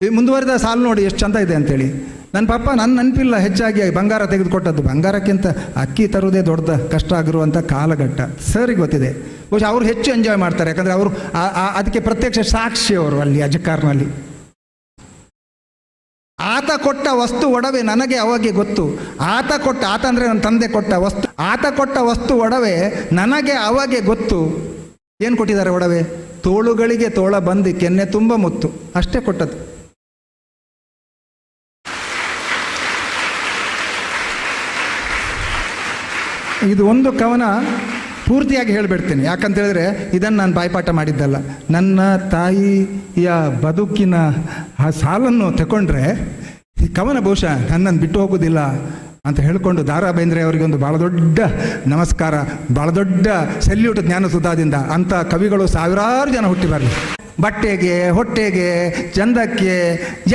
ಮುಂದುವರೆದ ಸಾಲು ನೋಡಿ ಎಷ್ಟು ಚಂದ ಇದೆ ಅಂತೇಳಿ. ನನ್ನ ಪಪ್ಪ ನನ್ನ ನೆನಪಿಲ್ಲ ಹೆಚ್ಚಾಗಿ ಬಂಗಾರ ತೆಗೆದುಕೊಟ್ಟದ್ದು. ಬಂಗಾರಕ್ಕಿಂತ ಅಕ್ಕಿ ತರುವುದೇ ದೊಡ್ಡ ಕಷ್ಟ ಆಗಿರುವಂಥ ಕಾಲಘಟ್ಟ ಸರಿಗೆ ಗೊತ್ತಿದೆ. ಬಹುಶಃ ಅವರು ಹೆಚ್ಚು ಎಂಜಾಯ್ ಮಾಡ್ತಾರೆ, ಯಾಕಂದರೆ ಅವರು ಅದಕ್ಕೆ ಪ್ರತ್ಯಕ್ಷ ಸಾಕ್ಷಿ ಅವರು ಅಲ್ಲಿ ಅಜಕಾರ್ನಲ್ಲಿ. ಆತ ಕೊಟ್ಟ ವಸ್ತು ಒಡವೆ ನನಗೆ ಅವಾಗೆ ಗೊತ್ತು. ಆತ ಅಂದರೆ ನನ್ನ ತಂದೆ ಕೊಟ್ಟ ವಸ್ತು. ಆತ ಕೊಟ್ಟ ವಸ್ತು ಒಡವೆ ನನಗೆ ಅವಾಗೆ ಗೊತ್ತು. ಏನು ಕೊಟ್ಟಿದ್ದಾರೆ ಒಡವೆ? ತೋಳುಗಳಿಗೆ ತೋಳ ಬಂದು ಕೆನ್ನೆ ತುಂಬ ಮುತ್ತು, ಅಷ್ಟೇ ಕೊಟ್ಟದ್ದು. ಇದು ಒಂದು ಕವನ ಪೂರ್ತಿಯಾಗಿ ಹೇಳಿಬಿಡ್ತೀನಿ, ಯಾಕಂತ ಹೇಳಿದ್ರೆ ಇದನ್ನು ನಾನು ಬಾಯ್ಪಾಠ ಮಾಡಿದ್ದಲ್ಲ. ನನ್ನ ತಾಯಿಯ ಬದುಕಿನ ಆ ಸಾಲನ್ನು ತಗೊಂಡ್ರೆ ಈ ಕವನ ಬಹುಶಃ ನನ್ನನ್ನು ಬಿಟ್ಟು ಹೋಗೋದಿಲ್ಲ ಅಂತ ಹೇಳಿಕೊಂಡು ದಾರಾ ಬೇಂದ್ರೆ ಅವರಿಗೆ ಒಂದು ಭಾಳ ದೊಡ್ಡ ನಮಸ್ಕಾರ, ಭಾಳ ದೊಡ್ಡ ಸೆಲ್ಯೂಟ್ ಜ್ಞಾನಸುಧಾದಿಂದ. ಅಂಥ ಕವಿಗಳು ಸಾವಿರಾರು ಜನ ಹುಟ್ಟಿ ಬರಲಿ. ಬಟ್ಟೆಗೆ, ಹೊಟ್ಟೆಗೆ, ಚಂದಕ್ಕೆ,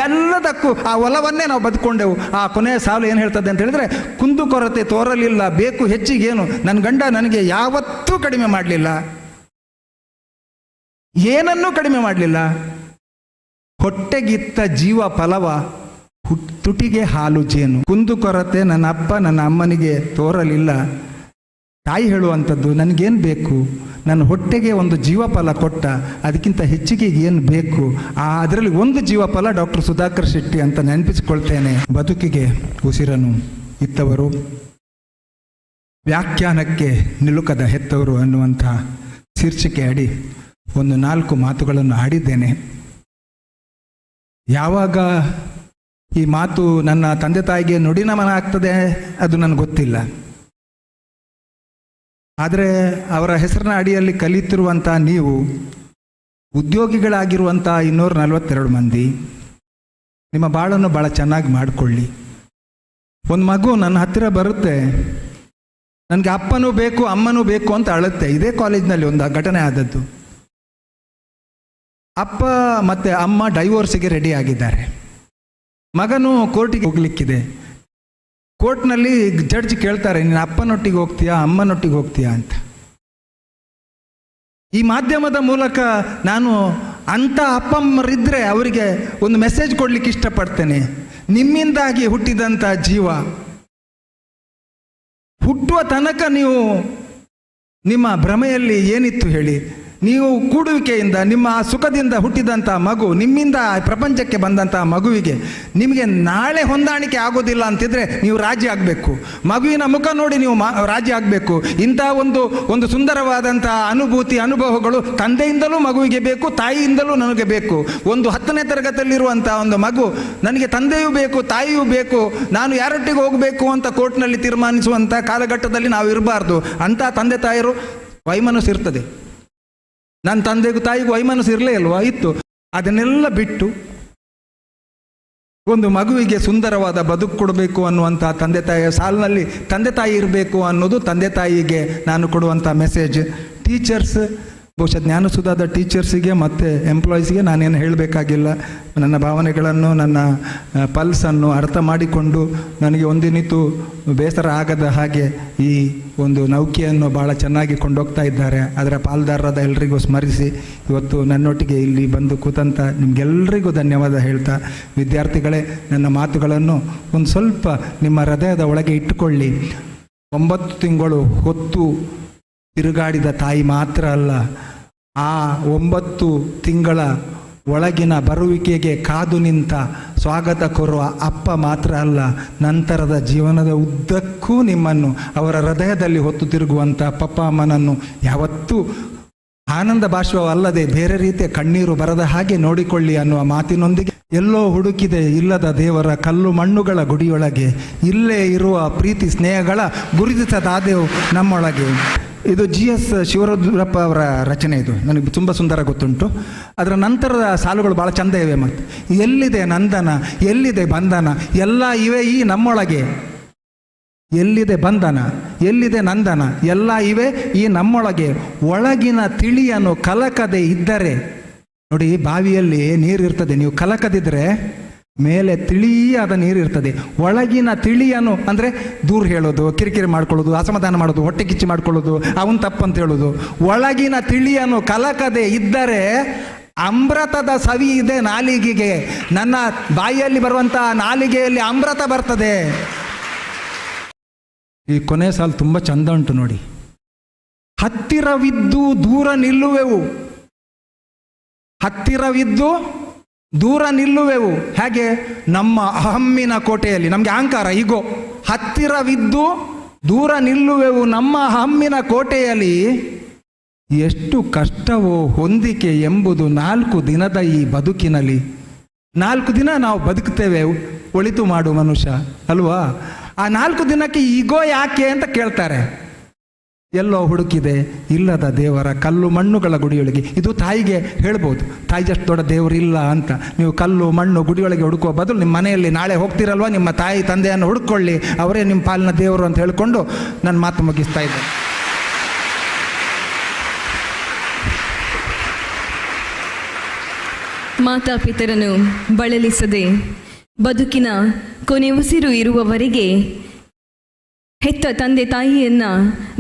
ಎಲ್ಲದಕ್ಕೂ ಆ ಒಲವನ್ನೇ ನಾವು ಬದುಕೊಂಡೆವು. ಆ ಕೊನೆಯ ಸಾಲು ಏನು ಹೇಳ್ತದೆ ಅಂತ ಹೇಳಿದ್ರೆ, ಕುಂದುಕೊರತೆ ತೋರಲಿಲ್ಲ, ಬೇಕು ಹೆಚ್ಚಿಗೇನು, ನನ್ನ ಗಂಡ ನನಗೆ ಯಾವತ್ತೂ ಕಡಿಮೆ ಮಾಡಲಿಲ್ಲ, ಏನನ್ನೂ ಕಡಿಮೆ ಮಾಡಲಿಲ್ಲ. ಹೊಟ್ಟೆಗಿತ್ತ ಜೀವ ಫಲವ, ತುಟಿಗೆ ಹಾಲು ಜೇನು. ಕುಂದುಕೊರತೆ ನನ್ನ ಅಪ್ಪ ನನ್ನ ಅಮ್ಮನಿಗೆ ತೋರಲಿಲ್ಲ. ತಾಯಿ ಹೇಳುವಂಥದ್ದು, ನನಗೇನು ಬೇಕು, ನನ್ನ ಹೊಟ್ಟೆಗೆ ಒಂದು ಜೀವಫಲ ಕೊಟ್ಟ, ಅದಕ್ಕಿಂತ ಹೆಚ್ಚಿಗೆ ಏನು ಬೇಕು. ಅದರಲ್ಲಿ ಒಂದು ಜೀವಫಲ ಡಾಕ್ಟರ್ ಸುಧಾಕರ್ ಶೆಟ್ಟಿ ಅಂತ ನೆನಪಿಸಿಕೊಳ್ತೇನೆ. ಬದುಕಿಗೆ ಉಸಿರನ್ನು ಇತ್ತವರು, ವ್ಯಾಖ್ಯಾನಕ್ಕೆ ನಿಲುಕದ ಹೆತ್ತವರು ಅನ್ನುವಂಥ ಶೀರ್ಷಿಕೆ ಅಡಿ ಒಂದು 4 ಮಾತುಗಳನ್ನು ಆಡಿದ್ದೇನೆ. ಯಾವಾಗ ಈ ಮಾತು ನನ್ನ ತಂದೆ ತಾಯಿಗೆ ನುಡಿನಮನ ಆಗ್ತದೆ ಅದು ನನಗೆ ಗೊತ್ತಿಲ್ಲ. ಆದರೆ ಅವರ ಹೆಸರಿನ ಅಡಿಯಲ್ಲಿ ಕಲಿತಿರುವಂಥ ನೀವು ಉದ್ಯೋಗಿಗಳಾಗಿರುವಂಥ 242 ಮಂದಿ ನಿಮ್ಮ ಬಾಳನ್ನು ಭಾಳ ಚೆನ್ನಾಗಿ ಮಾಡಿಕೊಳ್ಳಿ. ಒಂದು ಮಗು ನನ್ನ ಹತ್ತಿರ ಬರುತ್ತೆ, ನನಗೆ ಅಪ್ಪನೂ ಬೇಕು ಅಮ್ಮನೂ ಬೇಕು ಅಂತ ಅಳುತ್ತೆ. ಇದೇ ಕಾಲೇಜ್ನಲ್ಲಿ ಒಂದು ಘಟನೆ ಆದದ್ದು. ಅಪ್ಪ ಮತ್ತು ಅಮ್ಮ ಡೈವೋರ್ಸಿಗೆ ರೆಡಿ ಆಗಿದ್ದಾರೆ. ಮಗನು ಕೋರ್ಟಿಗೆ ಹೋಗ್ಲಿಕ್ಕಿದೆ. ಕೋರ್ಟ್ನಲ್ಲಿ ಜಡ್ಜ್ ಕೇಳ್ತಾರೆ, ನೀನು ಅಪ್ಪನೊಟ್ಟಿಗೆ ಹೋಗ್ತೀಯಾ ಅಮ್ಮನೊಟ್ಟಿಗೆ ಹೋಗ್ತೀಯಾ ಅಂತ. ಈ ಮಾಧ್ಯಮದ ಮೂಲಕ ನಾನು ಅಂಥ ಅಪ್ಪಮ್ಮರಿದ್ದರೆ ಅವರಿಗೆ ಒಂದು ಮೆಸೇಜ್ ಕೊಡಲಿಕ್ಕೆ ಇಷ್ಟಪಡ್ತೇನೆ. ನಿಮ್ಮಿಂದಾಗಿ ಹುಟ್ಟಿದಂಥ ಜೀವ ಹುಟ್ಟುವ ತನಕ ನೀವು ನಿಮ್ಮ ಭ್ರಮೆಯಲ್ಲಿ ಏನಿತ್ತು ಹೇಳಿ? ನೀವು ಕೂಡುವಿಕೆಯಿಂದ ನಿಮ್ಮ ಸುಖದಿಂದ ಹುಟ್ಟಿದಂಥ ಮಗು, ನಿಮ್ಮಿಂದ ಪ್ರಪಂಚಕ್ಕೆ ಬಂದಂಥ ಮಗುವಿಗೆ ನಿಮಗೆ ನಾಳೆ ಹೊಂದಾಣಿಕೆ ಆಗೋದಿಲ್ಲ ಅಂತಿದ್ರೆ ನೀವು ರಾಜಿ ಆಗಬೇಕು. ಮಗುವಿನ ಮುಖ ನೋಡಿ ನೀವು ರಾಜಿ ಆಗಬೇಕು. ಇಂಥ ಒಂದು ಸುಂದರವಾದಂಥ ಅನುಭವಗಳು ತಂದೆಯಿಂದಲೂ ಮಗುವಿಗೆ ಬೇಕು, ತಾಯಿಯಿಂದಲೂ ನನಗೆ ಬೇಕು. ಒಂದು 10ನೇ ತರಗತಿಯಲ್ಲಿರುವಂಥ ಒಂದು ಮಗು ನನಗೆ ತಂದೆಯೂ ಬೇಕು ತಾಯಿಯೂ ಬೇಕು, ನಾನು ಯಾರೊಟ್ಟಿಗೆ ಹೋಗಬೇಕು ಅಂತ ಕೋರ್ಟ್ನಲ್ಲಿ ತೀರ್ಮಾನಿಸುವಂಥ ಕಾಲಘಟ್ಟದಲ್ಲಿ ನಾವು ಇರಬಾರ್ದು. ಅಂಥ ತಂದೆ ತಾಯಿಯರು ವೈಮನಸ್ಸು ಇರ್ತದೆ. ನನ್ನ ತಂದೆಗೂ ತಾಯಿಗೂ ವೈಮನಸ್ಸು ಇರಲೇ ಅಲ್ವಾ? ಇತ್ತು. ಅದನ್ನೆಲ್ಲ ಬಿಟ್ಟು ಒಂದು ಮಗುವಿಗೆ ಸುಂದರವಾದ ಬದುಕು ಕೊಡಬೇಕು ಅನ್ನುವಂಥ ತಂದೆ ತಾಯಿಯ ಸಾಲಿನಲ್ಲಿ ತಂದೆ ತಾಯಿ ಇರಬೇಕು ಅನ್ನೋದು ತಂದೆ ತಾಯಿಗೆ ನಾನು ಕೊಡುವಂಥ ಮೆಸೇಜ್. ಟೀಚರ್ಸ್, ಬಹುಶಃ ಜ್ಞಾನಸುಧಾದ ಟೀಚರ್ಸಿಗೆ ಮತ್ತು ಎಂಪ್ಲಾಯೀಸ್ಗೆ ನಾನೇನು ಹೇಳಬೇಕಾಗಿಲ್ಲ. ನನ್ನ ಭಾವನೆಗಳನ್ನು, ನನ್ನ ಪಲ್ಸನ್ನು ಅರ್ಥ ಮಾಡಿಕೊಂಡು ನನಗೆ ಒಂದಿನಿತು ಬೇಸರ ಆಗದ ಹಾಗೆ ಈ ಒಂದು ನೌಕೆಯನ್ನು ಭಾಳ ಚೆನ್ನಾಗಿ ಕೊಂಡೋಗ್ತಾ ಇದ್ದಾರೆ. ಅದರ ಪಾಲ್ದಾರರಾದ ಎಲ್ರಿಗೂ ಸ್ಮರಿಸಿ ಇವತ್ತು ನನ್ನೊಟ್ಟಿಗೆ ಇಲ್ಲಿ ಬಂದು ಕೂತಂಥ ನಿಮಗೆಲ್ಲರಿಗೂ ಧನ್ಯವಾದ ಹೇಳ್ತಾ, ವಿದ್ಯಾರ್ಥಿಗಳೇ, ನನ್ನ ಮಾತುಗಳನ್ನು ಒಂದು ಸ್ವಲ್ಪ ನಿಮ್ಮ ಹೃದಯದ ಒಳಗೆ ಇಟ್ಟುಕೊಳ್ಳಿ. 9 ತಿಂಗಳು ಹೊತ್ತು ತಿರುಗಾಡಿದ ತಾಯಿ ಮಾತ್ರ ಅಲ್ಲ, ಆ 9 ತಿಂಗಳ ಒಳಗಿನ ಬರುವಿಕೆಗೆ ಕಾದು ನಿಂತ ಸ್ವಾಗತ ಕೋರುವ ಅಪ್ಪ ಮಾತ್ರ ಅಲ್ಲ, ನಂತರದ ಜೀವನದ ಉದ್ದಕ್ಕೂ ನಿಮ್ಮನ್ನು ಅವರ ಹೃದಯದಲ್ಲಿ ಹೊತ್ತು ತಿರುಗುವಂಥ ಪಪ್ಪ ಅಮ್ಮನನ್ನು ಯಾವತ್ತೂ ಆನಂದ ಬಾಷ್ಪವಲ್ಲದೆ ಬೇರೆ ರೀತಿಯ ಕಣ್ಣೀರು ಬರದ ಹಾಗೆ ನೋಡಿಕೊಳ್ಳಿ ಅನ್ನುವ ಮಾತಿನೊಂದಿಗೆ, ಎಲ್ಲೋ ಹುಡುಕಿದೆ ಇಲ್ಲದ ದೇವರ ಕಲ್ಲು ಮಣ್ಣುಗಳ ಗುಡಿಯೊಳಗೆ, ಇಲ್ಲೇ ಇರುವ ಪ್ರೀತಿ ಸ್ನೇಹಗಳ ಗುರುತಿಸದಾದೆವು ನಮ್ಮೊಳಗೆ. ಇದು GS ಶಿವರುದ್ರಪ್ಪ ಅವರ ರಚನೆ. ಇದು ನನಗೆ ತುಂಬ ಸುಂದರ ಗೊತ್ತುಂಟು. ಅದರ ನಂತರದ ಸಾಲುಗಳು ಭಾಳ ಚಂದ ಇವೆ. ಮತ್ತು ಎಲ್ಲಿದೆ ನಂದನ, ಎಲ್ಲಿದೆ ಬಂಧನ, ಎಲ್ಲ ಇವೆ ಈ ನಮ್ಮೊಳಗೆ. ಎಲ್ಲಿದೆ ಬಂಧನ, ಎಲ್ಲಿದೆ ನಂದನ, ಎಲ್ಲ ಇವೆ ಈ ನಮ್ಮೊಳಗೆ. ಒಳಗಿನ ತಿಳಿಯನ್ನು ಕಲಕದೆ ಇದ್ದರೆ, ನೋಡಿ ಬಾವಿಯಲ್ಲಿ ನೀರಿರ್ತದೆ, ನೀವು ಕಲಕದಿದ್ದರೆ ಮೇಲೆ ತಿಳಿಯಾದ ನೀರಿರ್ತದೆ. ಒಳಗಿನ ತಿಳಿಯನ್ನು ಅಂದರೆ ದೂರ ಹೇಳೋದು, ಕಿರಿಕಿರಿ ಮಾಡ್ಕೊಳ್ಳೋದು, ಅಸಮಾಧಾನ ಮಾಡೋದು, ಹೊಟ್ಟೆ ಕಿಚ್ಚಿ ಮಾಡ್ಕೊಳ್ಳೋದು, ಅವನು ತಪ್ಪಂತ ಹೇಳೋದು. ಒಳಗಿನ ತಿಳಿಯನ್ನು ಕಲಕದೆ ಇದ್ದರೆ ಅಮೃತದ ಸವಿ ಇದೆ ನಾಲಿಗೆಗೆ. ನನ್ನ ಬಾಯಿಯಲ್ಲಿ ಬರುವಂಥ ನಾಲಿಗೆಯಲ್ಲಿ ಅಮೃತ ಬರ್ತದೆ. ಈ ಕೊನೆ ಸಾಲು ತುಂಬ ಚಂದ ಉಂಟು ನೋಡಿ. ಹತ್ತಿರವಿದ್ದು ದೂರ ನಿಲ್ಲುವೆವು, ಹತ್ತಿರವಿದ್ದು ದೂರ ನಿಲ್ಲುವೆವು. ಹೇಗೆ? ನಮ್ಮ ಅಹಮ್ಮಿನ ಕೋಟೆಯಲ್ಲಿ, ನಮಗೆ ಅಹಂಕಾರ ಈಗೋ ಹತ್ತಿರವಿದ್ದು ದೂರ ನಿಲ್ಲುವೆವು ನಮ್ಮ ಅಹಮ್ಮಿನ ಕೋಟೆಯಲ್ಲಿ. ಎಷ್ಟು ಕಷ್ಟವೋ ಹೊಂದಿಕೆ ಎಂಬುದು 4 ದಿನದ ಈ ಬದುಕಿನಲ್ಲಿ. 4 ದಿನ ನಾವು ಬದುಕ್ತೇವೆ, ಒಳಿತು ಮಾಡು ಮನುಷ್ಯ ಅಲ್ವಾ? ಆ 4 ದಿನಕ್ಕೆ ಈಗೋ ಯಾಕೆ ಅಂತ ಕೇಳ್ತಾರೆ. ಎಲ್ಲೋ ಹುಡುಕಿದೆ ಇಲ್ಲದ ದೇವರ ಕಲ್ಲು ಮಣ್ಣುಗಳ ಗುಡಿಯೊಳಗೆ. ಇದು ತಾಯಿಗೆ ಹೇಳ್ಬೋದು, ತಾಯಿ ಅಷ್ಟು ದೊಡ್ಡ ದೇವರು ಇಲ್ಲ ಅಂತ. ನೀವು ಕಲ್ಲು ಮಣ್ಣು ಗುಡಿಯೊಳಗೆ ಹುಡುಕುವ ಬದಲು ನಿಮ್ಮ ಮನೆಯಲ್ಲಿ ನಾಳೆ ಹೋಗ್ತಿರಲ್ವ, ನಿಮ್ಮ ತಾಯಿ ತಂದೆಯನ್ನು ಹುಡುಕೊಳ್ಳಿ, ಅವರೇ ನಿಮ್ಮ ಪಾಲಿನ ದೇವರು ಅಂತ ಹೇಳಿಕೊಂಡು ನನ್ನ ಮಾತು ಮುಗಿಸ್ತಾ ಇದ್ದೆ. ಮಾತಾಪಿತರನ್ನು ಬಳಲಿಸದೆ ಬದುಕಿನ ಕೊನೆ ಉಸಿರು ಇರುವವರೆಗೆ ಹೆತ್ತ ತಂದೆ ತಾಯಿಯನ್ನು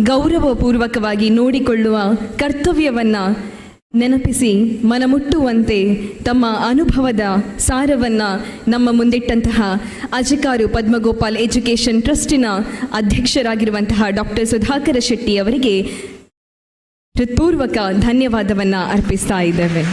ಗೌರವಪೂರ್ವಕವಾಗಿ ನೋಡಿಕೊಳ್ಳುವ ಕರ್ತವ್ಯವನ್ನು ನೆನಪಿಸಿ ಮನಮುಟ್ಟುವಂತೆ ತಮ್ಮ ಅನುಭವದ ಸಾರವನ್ನು ನಮ್ಮ ಮುಂದಿಟ್ಟಂತಹ ಅಜಕಾರು ಪದ್ಮಗೋಪಾಲ್ ಎಜುಕೇಷನ್ ಟ್ರಸ್ಟಿನ ಅಧ್ಯಕ್ಷರಾಗಿರುವಂತಹ ಡಾಕ್ಟರ್ ಸುಧಾಕರ ಶೆಟ್ಟಿ ಅವರಿಗೆ ಹೃತ್ಪೂರ್ವಕ ಧನ್ಯವಾದವನ್ನು ಅರ್ಪಿಸ್ತಾ ಇದ್ದೇವೆ.